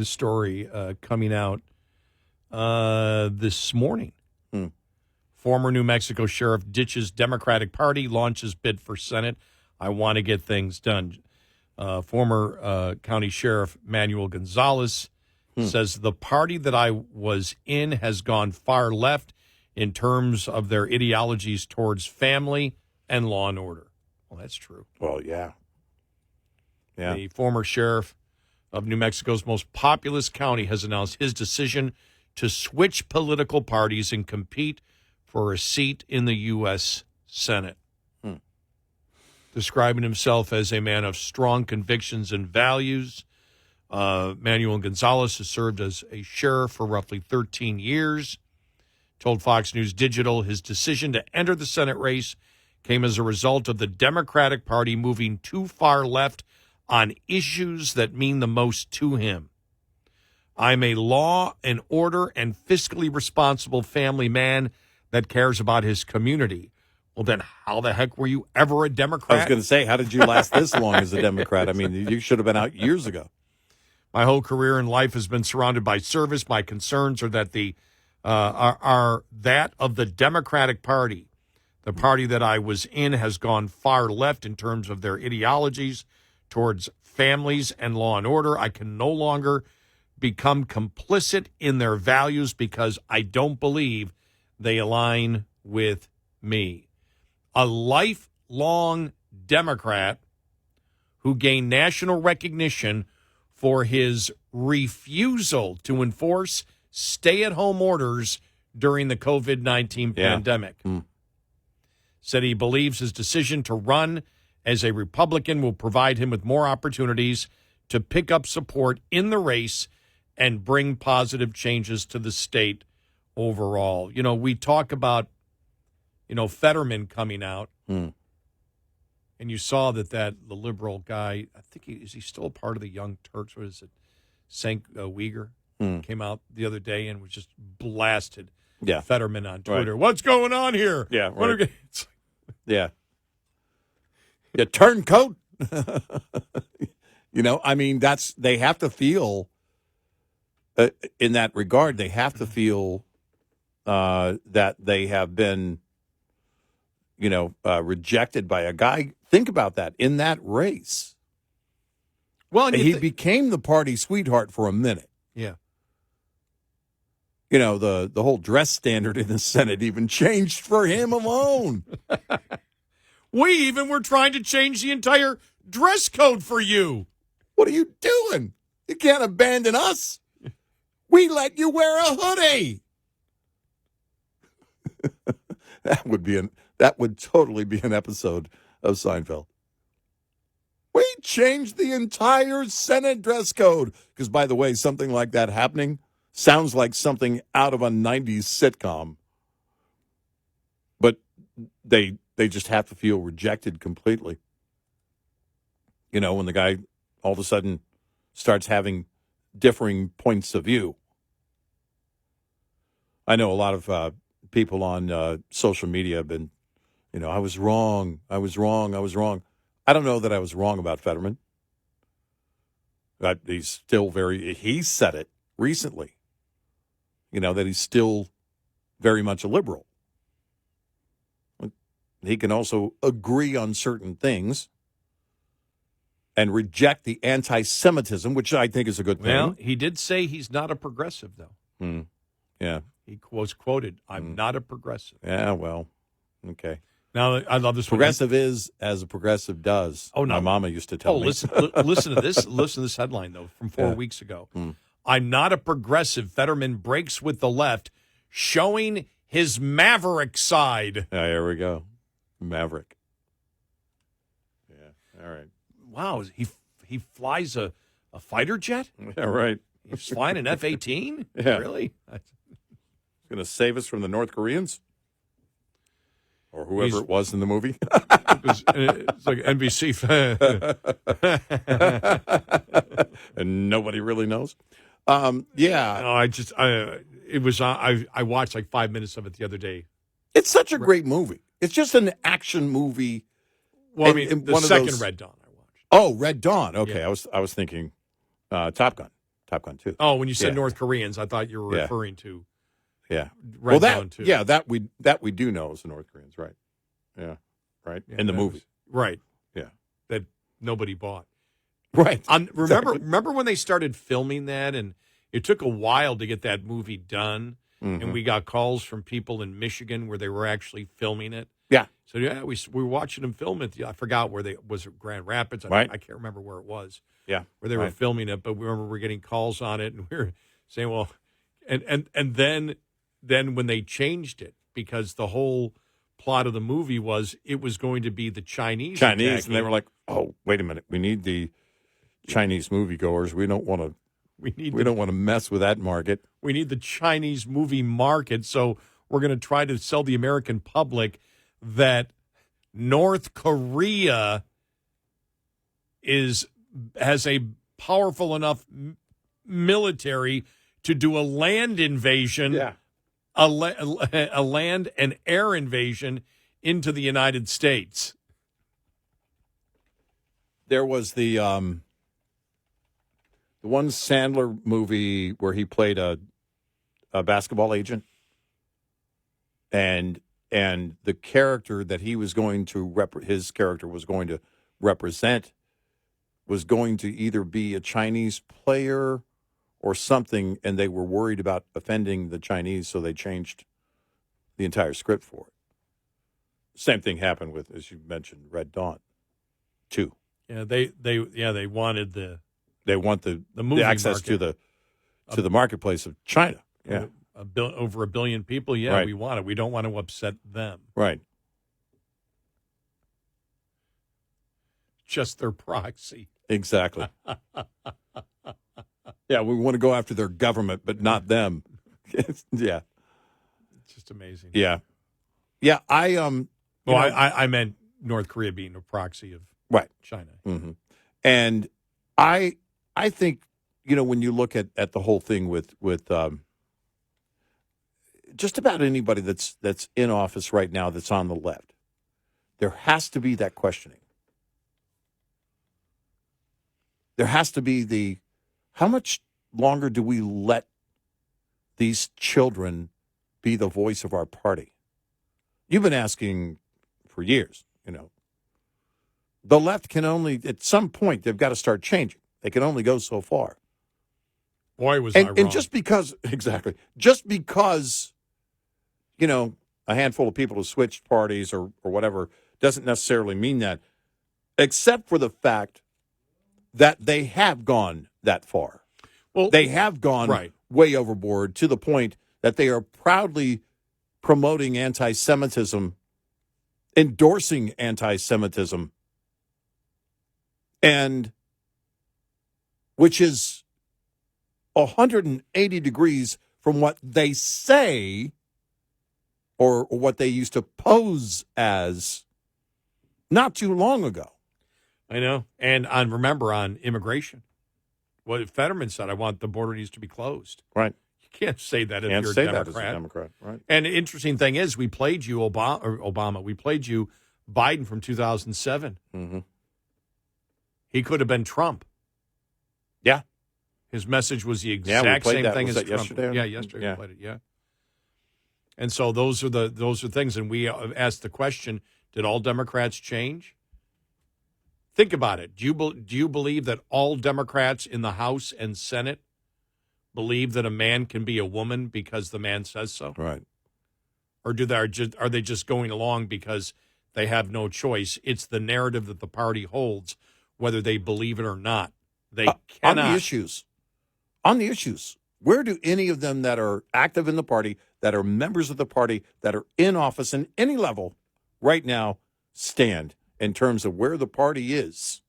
story coming out this morning. Former New Mexico sheriff ditches Democratic Party, launches bid for Senate. I want to get things done. Former county sheriff Manuel Gonzalez says the party that I was in has gone far left in terms of their ideologies towards family and law and order. Well, that's true. Well, yeah. Yeah. The former sheriff of New Mexico's most populous county has announced his decision to switch political parties and compete for a seat in the U.S. Senate. Describing himself as a man of strong convictions and values, Manuel Gonzalez has served as a sheriff for roughly 13 years. Told Fox News Digital his decision to enter the Senate race came as a result of the Democratic Party moving too far left on issues that mean the most to him. I'm a law and order and fiscally responsible family man that cares about his community. Well, then how the heck were you ever a I Democrat? was going to say, how did you last this long as a Democrat? I mean, you should have been out years ago. My whole career in life has been surrounded by service. My concerns are that are that of the Democratic Party. The party that I was in has gone far left in terms of their ideologies towards families and law and order. I can no longer become complicit in their values because I don't believe they align with me. A lifelong Democrat who gained national recognition for his refusal to enforce stay-at-home orders during the COVID-19 pandemic. Said he believes his decision to run as a Republican will provide him with more opportunities to pick up support in the race and bring positive changes to the state overall. You know, we talk about, Fetterman coming out, and you saw that the liberal guy, I think is he still a part of the Young Turks? What is it? Cenk Uygur came out the other day and was just blasted Fetterman on Twitter. Right. What's going on here? Yeah, right. Yeah, turncoat. I mean, they have to feel, in that regard, they have to feel that they have been, rejected by a guy. Think about that, in that race. Well, and he became the party sweetheart for a minute. Yeah. The whole dress standard in the Senate even changed for him alone. We even were trying to change the entire dress code for you. What are you doing? You can't abandon us. We let you wear a hoodie. That would totally be an episode of Seinfeld. We changed the entire Senate dress code. Because, by the way, something like that happening sounds like something out of a 90s sitcom. But they just have to feel rejected completely. When the guy all of a sudden starts having differing points of view. I know a lot of people on social media have been, I was wrong. I don't know that I was wrong about Fetterman. He's still he said it recently, that he's still very much a liberal. He can also agree on certain things and reject the anti-Semitism, which I think is a good thing. Well, he did say he's not a progressive, though. Yeah. He was quoted, I'm not a progressive. Yeah, well, okay. Now, I love this progressive one. Is as a progressive does. Oh, no. My mama used to tell me. Listen to this. Listen to this headline, though, from 4 weeks ago. I'm not a progressive. Fetterman breaks with the left, showing his maverick side. Here we go. Maverick. Yeah, all right. Wow, he flies a fighter jet? Yeah, right. He's flying an F-18? Yeah. Really? He's going to save us from the North Koreans? Or whoever it was in the movie? It's like NBC. And nobody really knows? Yeah. No, I watched like 5 minutes of it the other day. It's such a great movie. It's just an action movie. Well, I mean, the second Red Dawn I watched. Oh, Red Dawn. Okay, Yeah. I was thinking Top Gun. Top Gun 2. Oh, when you said North Koreans, I thought you were referring to Red Dawn 2. Yeah, that we do know is the North Koreans, right? Yeah, right. Yeah, in the movie. Right. Yeah. That nobody bought. Right. Remember when they started filming that, and it took a while to get that movie done, and we got calls from people in Michigan where they were actually filming it. Yeah. So we were watching them film it. I forgot where was it Grand Rapids? I can't remember where it was. Yeah. Where they were filming it, but we remember we're getting calls on it, and we were saying, well, and then when they changed it, because the whole plot of the movie was it was going to be the Chinese, and attacking. they were like, oh, wait a minute, we need the Chinese moviegoers. We don't want to mess with that market. We need the Chinese movie market, so we're going to try to sell the American public that North Korea has a powerful enough military to do a land invasion a land and air invasion into the United States. There was the one Sandler movie where he played a basketball agent, and the character that he was going to his character was going to represent was going to either be a Chinese player or something, and they were worried about offending the Chinese, so they changed the entire script for it. Same thing happened with, as you mentioned, Red Dawn 2. Yeah, they wanted the movie access market. to the marketplace of China. Yeah, over 1 billion people. Yeah, right. We want it. We don't want to upset them. Right. Just their proxy. Exactly. Yeah, we want to go after their government, but not them. Yeah. It's just amazing. Yeah. Yeah, I meant North Korea being a proxy of China. Mm-hmm. And I think, when you look at the whole thing with just about anybody that's in office right now that's on the left, there has to be that questioning. There has to be how much longer do we let these children be the voice of our party? You've been asking for years, The left can only, at some point, they've got to start changing. They can only go so far. Boy, was I wrong. And just because, a handful of people have switched parties or whatever doesn't necessarily mean that, except for the fact that they have gone that far. Well, they have gone way overboard to the point that they are proudly promoting anti-Semitism, endorsing anti-Semitism, and which is 180 degrees from what they say or what they used to pose as not too long ago. I know. And remember on immigration, what Fetterman said, I want the border needs to be closed. Right. You can't say that if you're a Democrat. Democrat. That as a Democrat, right. And the interesting thing is we played you Obama. We played you Biden from 2007. Mm-hmm. He could have been Trump. Yeah. His message was the exact same thing as Trump. Yesterday? Yeah, yesterday we played it, yeah. And so those are things. And we asked the question, did all Democrats change? Think about it. Do you believe that all Democrats in the House and Senate believe that a man can be a woman because the man says so? Right. Or are they just going along because they have no choice? It's the narrative that the party holds, whether they believe it or not. They cannot. On the issues, where do any of them that are active in the party, that are members of the party, that are in office in any level right now stand in terms of where the party is?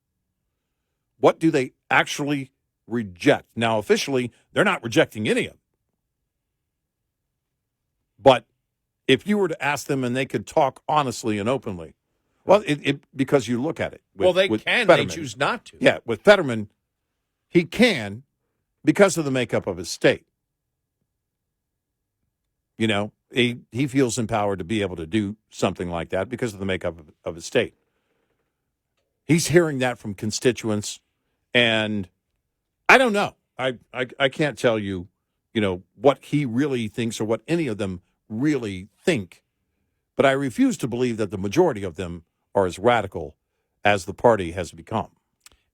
What do they actually reject? Now, officially, they're not rejecting any of them. But if you were to ask them and they could talk honestly and openly, well, because you look at it. They can. Fetterman, they choose not to. Yeah, with Fetterman, he can because of the makeup of his state. He feels empowered to be able to do something like that because of the makeup of his state. He's hearing that from constituents, and I don't know. I can't tell you, what he really thinks or what any of them really think, but I refuse to believe that the majority of them are as radical as the party has become.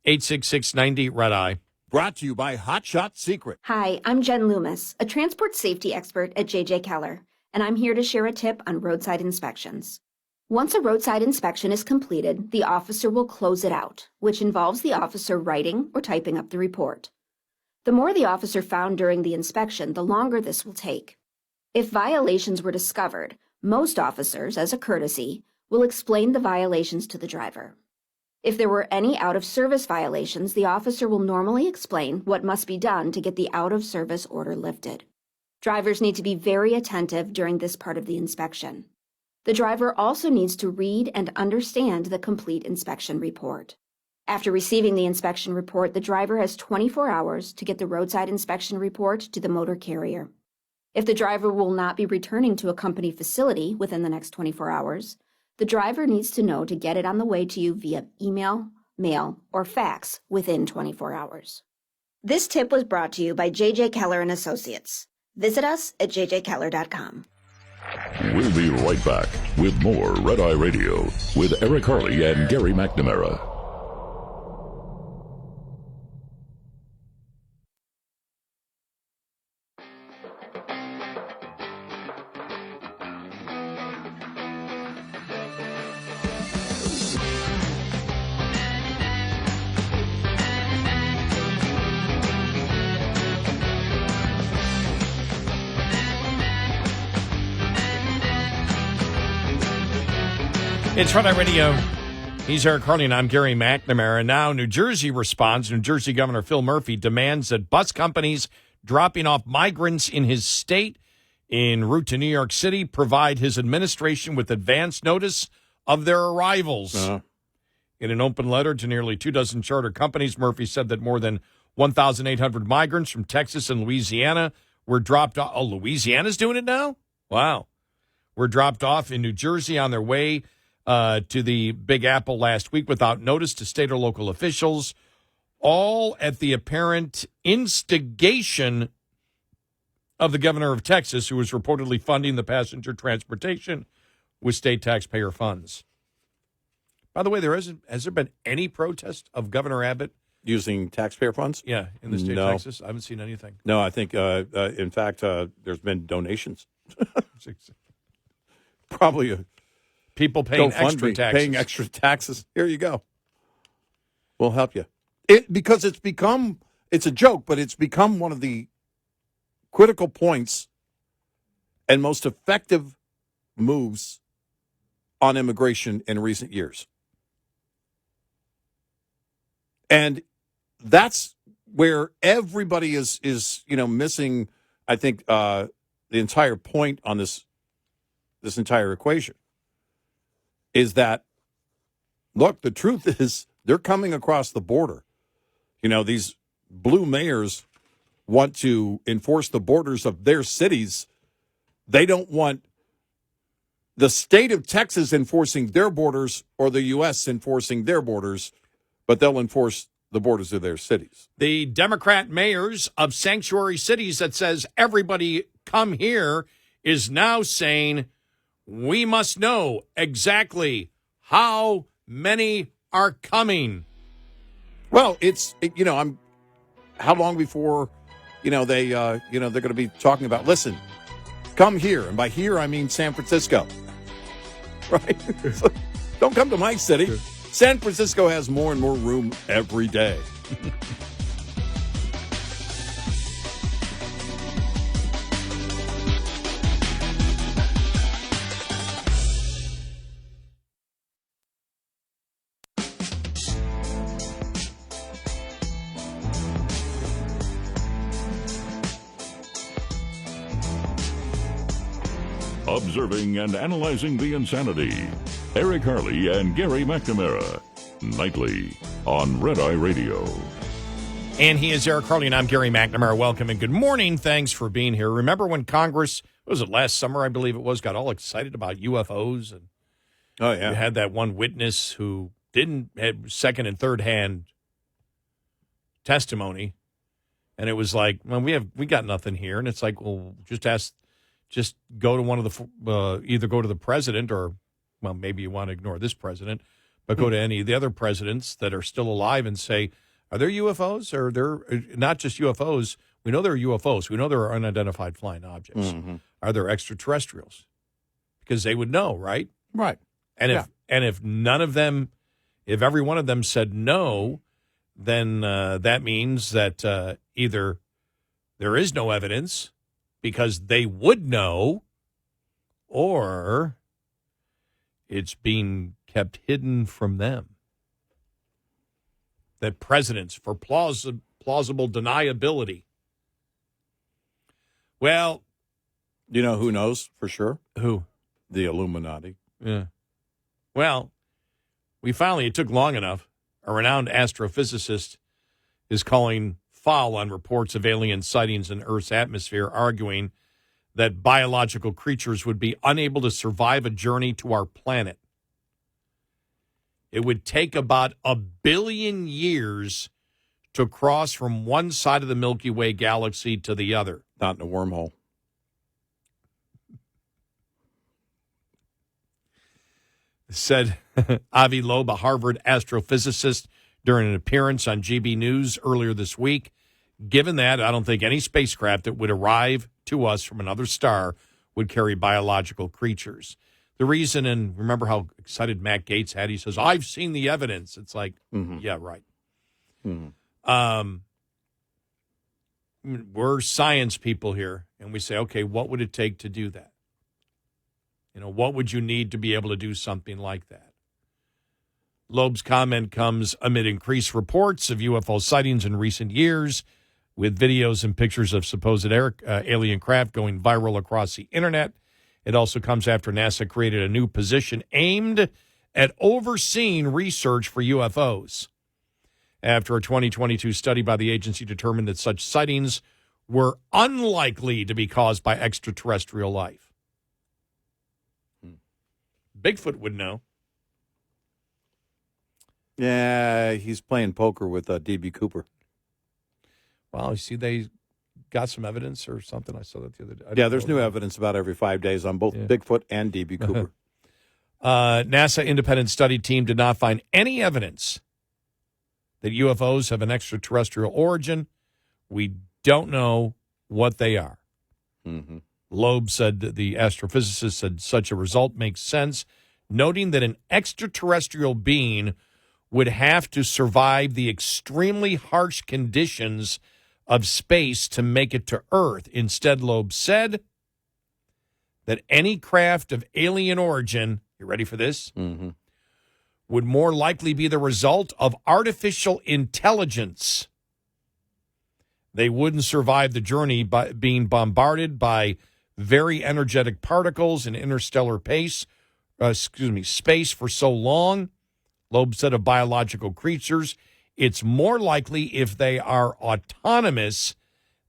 866-90 Red Eye. Brought to you by Hot Shot Secret. Hi, I'm Jen Loomis, a transport safety expert at J.J. Keller, and I'm here to share a tip on roadside inspections. Once a roadside inspection is completed, the officer will close it out, which involves the officer writing or typing up the report. The more the officer found during the inspection, the longer this will take. If violations were discovered, most officers, as a courtesy, will explain the violations to the driver. If there were any out-of-service violations, the officer will normally explain what must be done to get the out-of-service order lifted. Drivers need to be very attentive during this part of the inspection. The driver also needs to read and understand the complete inspection report. After receiving the inspection report, the driver has 24 hours to get the roadside inspection report to the motor carrier. If the driver will not be returning to a company facility within the next 24 hours, the driver needs to know to get it on the way to you via email, mail, or fax within 24 hours. This tip was brought to you by J.J. Keller and Associates. Visit us at jjkeller.com. We'll be right back with more Red Eye Radio with Eric Harley and Gary McNamara. It's Red Eye Radio. He's Eric Harley, and I'm Gary McNamara. Now, New Jersey responds. New Jersey Governor Phil Murphy demands that bus companies dropping off migrants in his state en route to New York City provide his administration with advance notice of their arrivals. In an open letter to nearly 24 charter companies, Murphy said that more than 1,800 migrants from Texas and Louisiana were dropped off. Oh, Louisiana's doing it now? Wow. Were dropped off in New Jersey on their way to the Big Apple last week without notice to state or local officials, all at the apparent instigation of the governor of Texas, who was reportedly funding the passenger transportation with state taxpayer funds. By the way, has there been any protest of Governor Abbott Using taxpayer funds? Yeah, in the state of Texas. I haven't seen anything. No, I think, in fact, there's been donations. Probably people paying extra taxes. Paying extra taxes. Here you go. We'll help you. Because it's a joke, but it's become one of the critical points and most effective moves on immigration in recent years. And that's where everybody is missing, I think, the entire point on this entire equation is that, look, the truth is they're coming across the border. These blue mayors want to enforce the borders of their cities. They don't want the state of Texas enforcing their borders or the U.S. enforcing their borders, but they'll enforce the borders of their cities. The Democrat mayors of sanctuary cities that says everybody come here is now saying we must know exactly how many are coming. Well, how long before, they're going to be talking about, listen, come here. And by here, I mean San Francisco. Right? Don't come to my city. San Francisco has more and more room every day. Observing and analyzing the insanity. Eric Harley and Gary McNamara. Nightly on Red Eye Radio. And he is Eric Harley, and I'm Gary McNamara. Welcome and good morning. Thanks for being here. Remember when Congress, was it last summer, I believe it was, got all excited about UFOs? And oh, yeah. You had that one witness who had second and third hand testimony. And it was like, well, we got nothing here. And it's like, well, just go to one of the, either go to the president or, well, maybe you want to ignore this president, but go to any of the other presidents that are still alive and say, are there UFOs? Or they're not just UFOs. We know there are UFOs. We know there are unidentified flying objects. Mm-hmm. Are there extraterrestrials? Because they would know, right? Right. And if none of them, if every one of them said no, then that means that either there is no evidence because they would know, or it's being kept hidden from them. That presidents, for plausible deniability. Well, you know who knows for sure? Who? The Illuminati. Yeah. Well, it took long enough. A renowned astrophysicist is calling foul on reports of alien sightings in Earth's atmosphere, arguing that biological creatures would be unable to survive a journey to our planet. It would take about 1 billion years to cross from one side of the Milky Way galaxy to the other. Not in a wormhole. Said Avi Loeb, a Harvard astrophysicist, during an appearance on GB News earlier this week. Given that, I don't think any spacecraft that would arrive to us from another star would carry biological creatures. The reason, and remember how excited Matt Gaetz had, he says, I've seen the evidence. It's like, yeah, right. We're science people here, and we say, okay, what would it take to do that? You know, what would you need to be able to do something like that? Loeb's comment comes amid increased reports of UFO sightings in recent years, with videos and pictures of supposed alien craft going viral across the internet. It also comes after NASA created a new position aimed at overseeing research for UFOs. After a 2022 study by the agency determined that such sightings were unlikely to be caused by extraterrestrial life. Bigfoot would know. Yeah, he's playing poker with D.B. Cooper. Well, you see, they got some evidence or something. I saw that the other day. Yeah, there's new evidence about every 5 days on both Bigfoot and D.B. Cooper. NASA independent study team did not find any evidence that UFOs have an extraterrestrial origin. We don't know what they are. Loeb said, the astrophysicist said, such a result makes sense, noting that an extraterrestrial being would have to survive the extremely harsh conditions of space to make it to Earth. Instead, Loeb said that any craft of alien origin, you ready for this? Would more likely be the result of artificial intelligence. They wouldn't survive the journey by being bombarded by very energetic particles in interstellar space for so long. Loeb said of biological creatures, it's more likely if they are autonomous,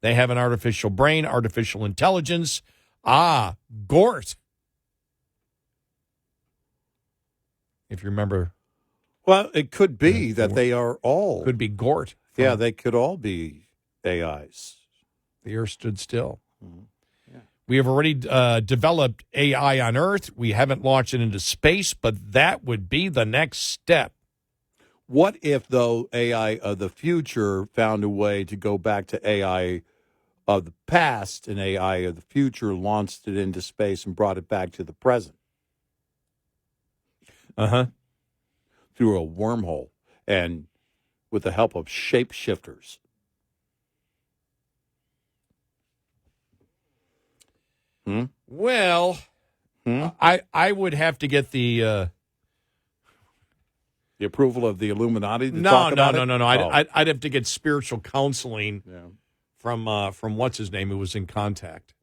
they have an artificial brain, artificial intelligence. Gort. If you remember. Well, it could be that they are all. Could be Gort. Yeah, they could all be AIs. The Earth stood still. We have already developed AI on Earth. We haven't launched it into space, but that would be the next step. What if, though, AI of the future found a way to go back to AI of the past, and AI of the future launched it into space and brought it back to the present? Through a wormhole and with the help of shapeshifters. Well, I would have to get the approval of the Illuminati to no. talk about it? No. Oh. I'd have to get spiritual counseling from what's his name who was in Contact.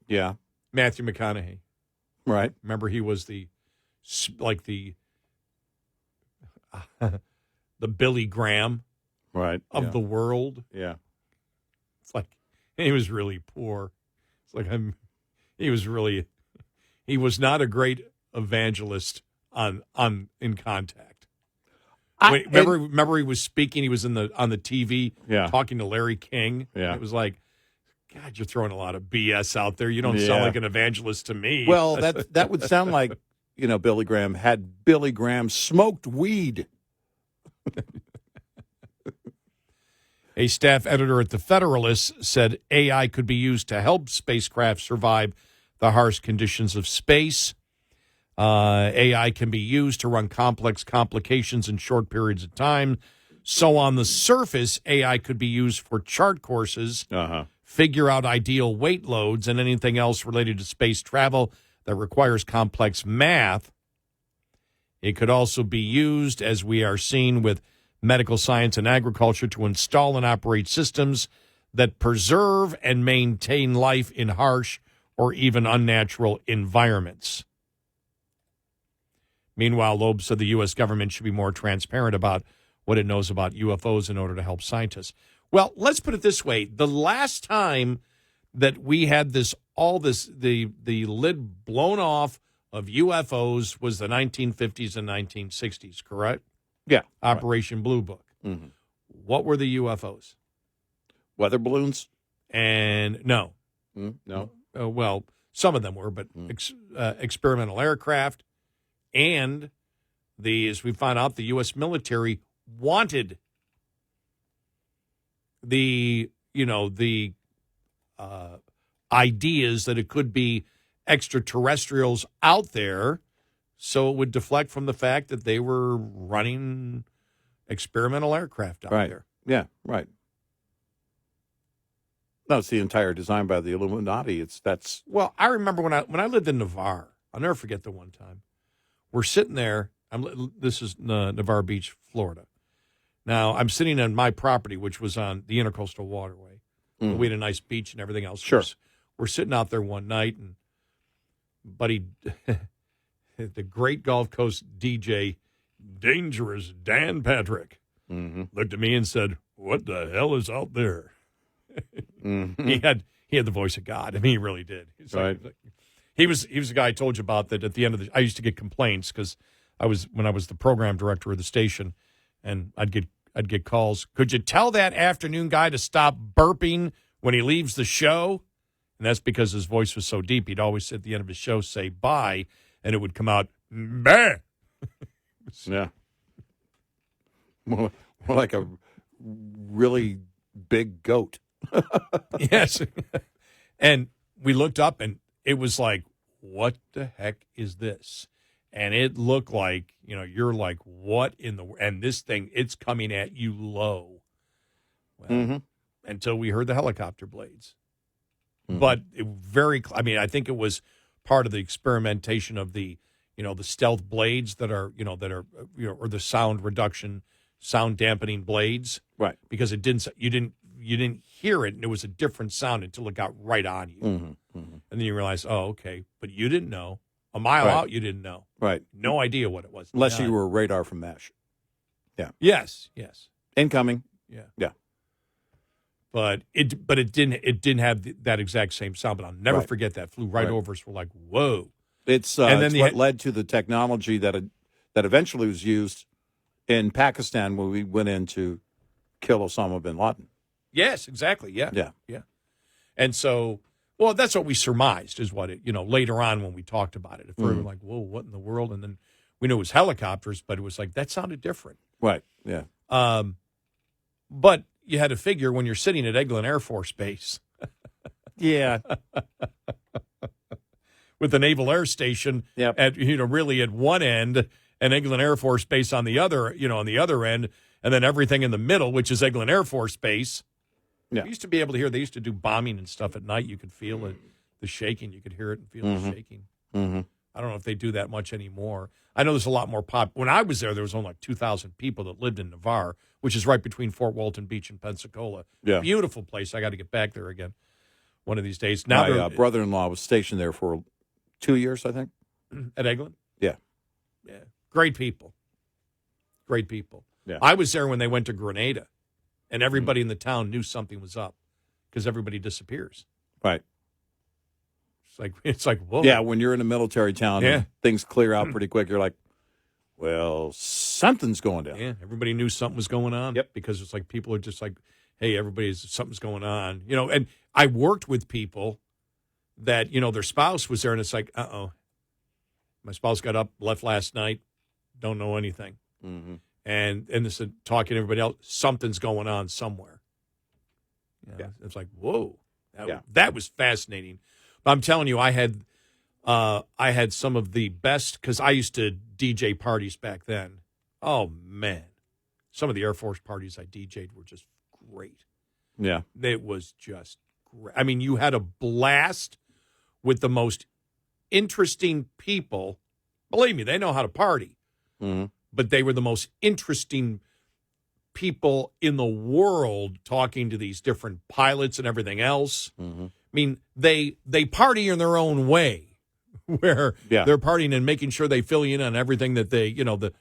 Yeah, Matthew McConaughey. Right. Remember, he was the Billy Graham, right, of the world. Yeah, it's like he was really poor. It's like he was not a great evangelist in Contact. Remember he was speaking. He was on the TV, talking to Larry King. Yeah, it was like, God, you're throwing a lot of BS out there. You don't sound like an evangelist to me. Well, that would sound like, Billy Graham had Billy Graham smoked weed. A staff editor at The Federalist said AI could be used to help spacecraft survive the harsh conditions of space. AI can be used to run complex complications in short periods of time. So on the surface, AI could be used for chart courses, figure out ideal weight loads, and anything else related to space travel that requires complex math. It could also be used, as we are seeing with medical science and agriculture, to install and operate systems that preserve and maintain life in harsh or even unnatural environments. Meanwhile, Loeb said the U.S. government should be more transparent about what it knows about UFOs in order to help scientists. Well, let's put it this way. The last time that we had the lid blown off of UFOs was the 1950s and 1960s, correct? Yeah. Operation Blue Book. Mm-hmm. What were the UFOs? Weather balloons? And no. No. Well, some of them were, but experimental aircraft, and as we found out, the U.S. military wanted the ideas that it could be extraterrestrials out there, so it would deflect from the fact that they were running experimental aircraft out there. Yeah, right. No, it's the entire design by the Illuminati. Well, I remember when I lived in Navarre. I'll never forget the one time we're sitting there. This is Navarre Beach, Florida. Now I'm sitting on my property, which was on the Intercoastal Waterway. Mm-hmm. We had a nice beach and everything else. Sure. We're sitting out there one night, and buddy, the great Gulf Coast DJ, Dangerous Dan Patrick, looked at me and said, "What the hell is out there?" Mm-hmm. He had the voice of God. I mean, he really did. He was the guy I told you about that at the end of I used to get complaints because when I was the program director of the station, and I'd get calls. Could you tell that afternoon guy to stop burping when he leaves the show? And that's because his voice was so deep. He'd always at the end of his show say bye, and it would come out bah. Yeah. More like a really big goat. Yes. And we looked up, and it was like, what the heck is this? And it looked like, you're like, what in the... And this thing, it's coming at you low. Well, until we heard the helicopter blades. Mm-hmm. But I think it was part of the experimentation of the stealth blades that are or the sound reduction, sound dampening blades. Right. Because you didn't hear it, and it was a different sound until it got right on you. Mm-hmm. Mm-hmm. And then you realize, oh, okay. But you didn't know. A mile out, you didn't know. Right. No idea what it was. Unless you were radar from MASH. Yeah. Yes. Incoming. Yeah. Yeah. But it didn't have that exact same sound. But I'll never forget that. Flew right over us. We're like, whoa. It's what led to the technology that eventually was used in Pakistan when we went in to kill Osama bin Laden. Yes, exactly. Yeah. Yeah. And so, well, that's what we surmised is what it, later on when we talked about it. If we were like, whoa, what in the world? And then we knew it was helicopters, but it was like, that sounded different. Right. Yeah. But you had to figure when you're sitting at Eglin Air Force Base. Yeah. With the Naval Air Station at really at one end and Eglin Air Force Base on the other, on the other end, and then everything in the middle, which is Eglin Air Force Base. Yeah. We used to be able to hear, they used to do bombing and stuff at night. You could feel it, the shaking. You could hear it and feel the shaking. Mm-hmm. I don't know if they do that much anymore. I know there's a lot more pop. When I was there was only like 2,000 people that lived in Navarre, which is right between Fort Walton Beach and Pensacola. Yeah. Beautiful place. I got to get back there again one of these days. Now my brother-in-law was stationed there for 2 years, I think. At Eglin? Yeah. Yeah. Great people. Great people. Yeah. I was there when they went to Grenada, and everybody in the town knew something was up because everybody disappears. Right. It's like, whoa. Yeah, when you're in a military town and things clear out pretty quick, you're like, well, something's going down. Yeah, everybody knew something was going on. Yep. Because it's like people are just like, hey, something's going on. And I worked with people that, their spouse was there, and it's like, uh-oh. My spouse got up, left last night, don't know anything. Mm-hmm. And this talking to everybody else, something's going on somewhere. Yeah. It's like, whoa. That was fascinating. But I'm telling you, I had some of the best, because I used to DJ parties back then. Oh, man. Some of the Air Force parties I DJ'd were just great. Yeah. It was just great. I mean, you had a blast with the most interesting people. Believe me, they know how to party. Mm-hmm. But they were the most interesting people in the world talking to these different pilots and everything else. Mm-hmm. I mean, they party in their own way, where they're partying and making sure they fill you in on everything that they,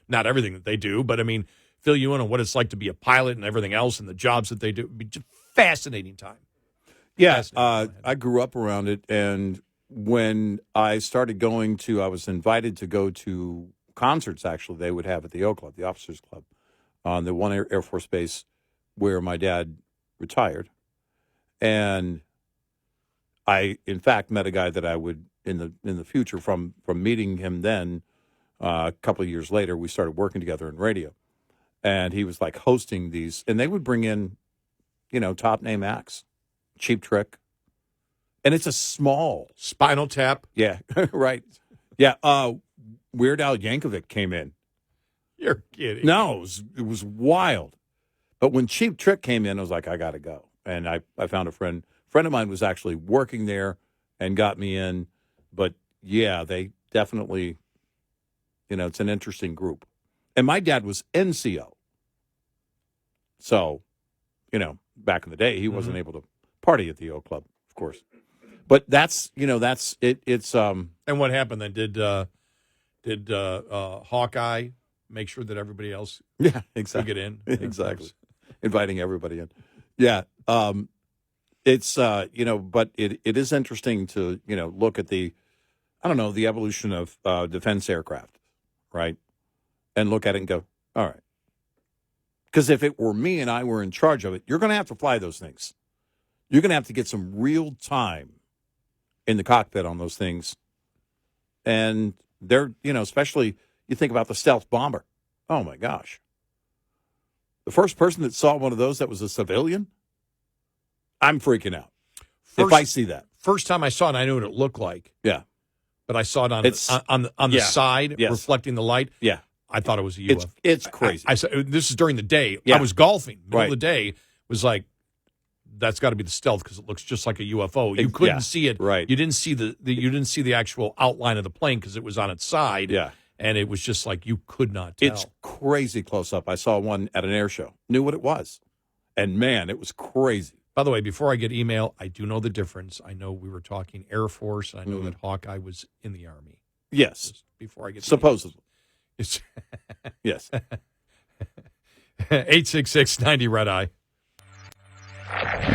not everything that they do, but I mean, fill you in on what it's like to be a pilot and everything else and the jobs that they do. It'd be just fascinating time. Yeah, I grew up around it, and when I started going to, I was invited to go to concerts, actually, they would have at the O Club, the Officers Club, on the one Air Force base where my dad retired. And I, in fact, met a guy that I would, in the future, from meeting him then, a couple of years later, we started working together in radio. And he was like hosting these, and they would bring in, top name acts, Cheap Trick. And it's a small. Spinal Tap. Yeah, right. Yeah, Weird Al Yankovic came in. You're kidding. No, it was wild. But when Cheap Trick came in, I was like, I got to go. And I found a friend. A friend of mine was actually working there and got me in. But, yeah, they definitely, it's an interesting group. And my dad was NCO. So, back in the day, he wasn't able to party at the O Club, of course. But that's it. It's And what happened then? Did Hawkeye make sure that everybody else could get in? Exactly. Inviting everybody in. Yeah. It's but it is interesting to, look at the evolution of defense aircraft, right? And look at it and go, all right. Because if it were me and I were in charge of it, you're going to have to fly those things. You're going to have to get some real time in the cockpit on those things. And they're, especially you think about the stealth bomber. Oh, my gosh. The first person that saw one of those that was a civilian, I'm freaking out if I see that. First time I saw it, I knew what it looked like. Yeah. But I saw it on the side, reflecting the light. Yeah. I thought it was a UFO. It's crazy. I said, this is during the day. Yeah. I was golfing. Middle of the day was like, that's got to be the stealth because it looks just like a UFO. You couldn't see it. Right. You didn't see you didn't see the actual outline of the plane because it was on its side. Yeah. And it was just like you could not tell. It's crazy close up. I saw one at an air show. Knew what it was. And, man, it was crazy. By the way, before I get email, I do know the difference. I know we were talking Air Force. I know that Hawkeye was in the Army. Yes. Just before I get supposedly. It's yes. 866-90-RED-EYE.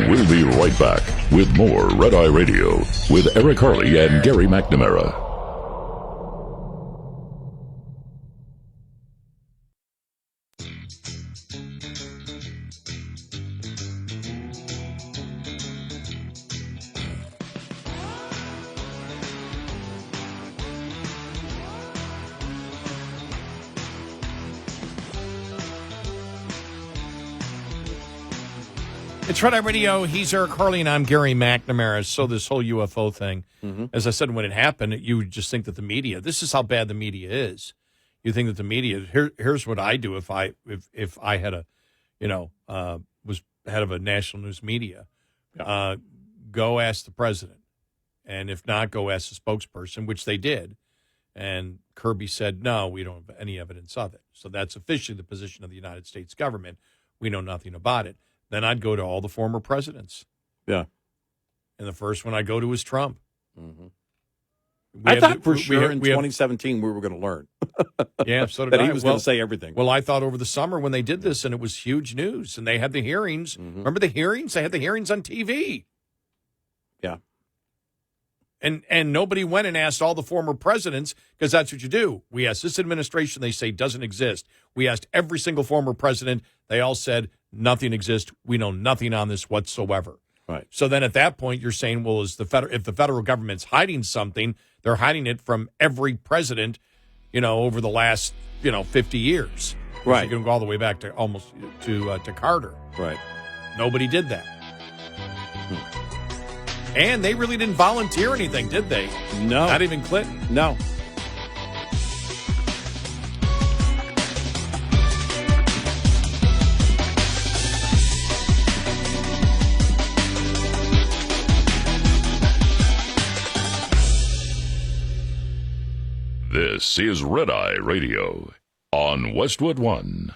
We'll be right back with more Red Eye Radio with Eric Harley and Gary McNamara. It's Red Eye Radio. He's Eric Harley, and I'm Gary McNamara. So this whole UFO thing, as I said, when it happened, you would just think that the media, this is how bad the media is. You think that the media, here's what I do if I had a, was head of a national news media. Go ask the president. And if not, go ask the spokesperson, which they did. And Kirby said, no, we don't have any evidence of it. So that's officially the position of the United States government. We know nothing about it. Then I'd go to all the former presidents. Yeah. And the first one I go to is Trump. Mm-hmm. I thought for sure in 2017 we were going to learn. Yeah, so did I. That he was going to say everything. Well, I thought over the summer when they did this, and it was huge news, and they had the hearings. Remember the hearings? They had the hearings on TV. Yeah. And nobody went and asked all the former presidents, because that's what you do. We asked this administration, they say doesn't exist. We asked every single former president. They all said nothing exists. We know nothing on this whatsoever. Right. So then at that point, you're saying, well, if the federal government's hiding something, they're hiding it from every president, over the last, 50 years. Right. You can go all the way back to almost to Carter. Right. Nobody did that. And they really didn't volunteer anything, did they? No. Not even Clinton. No. This is Red Eye Radio on Westwood One.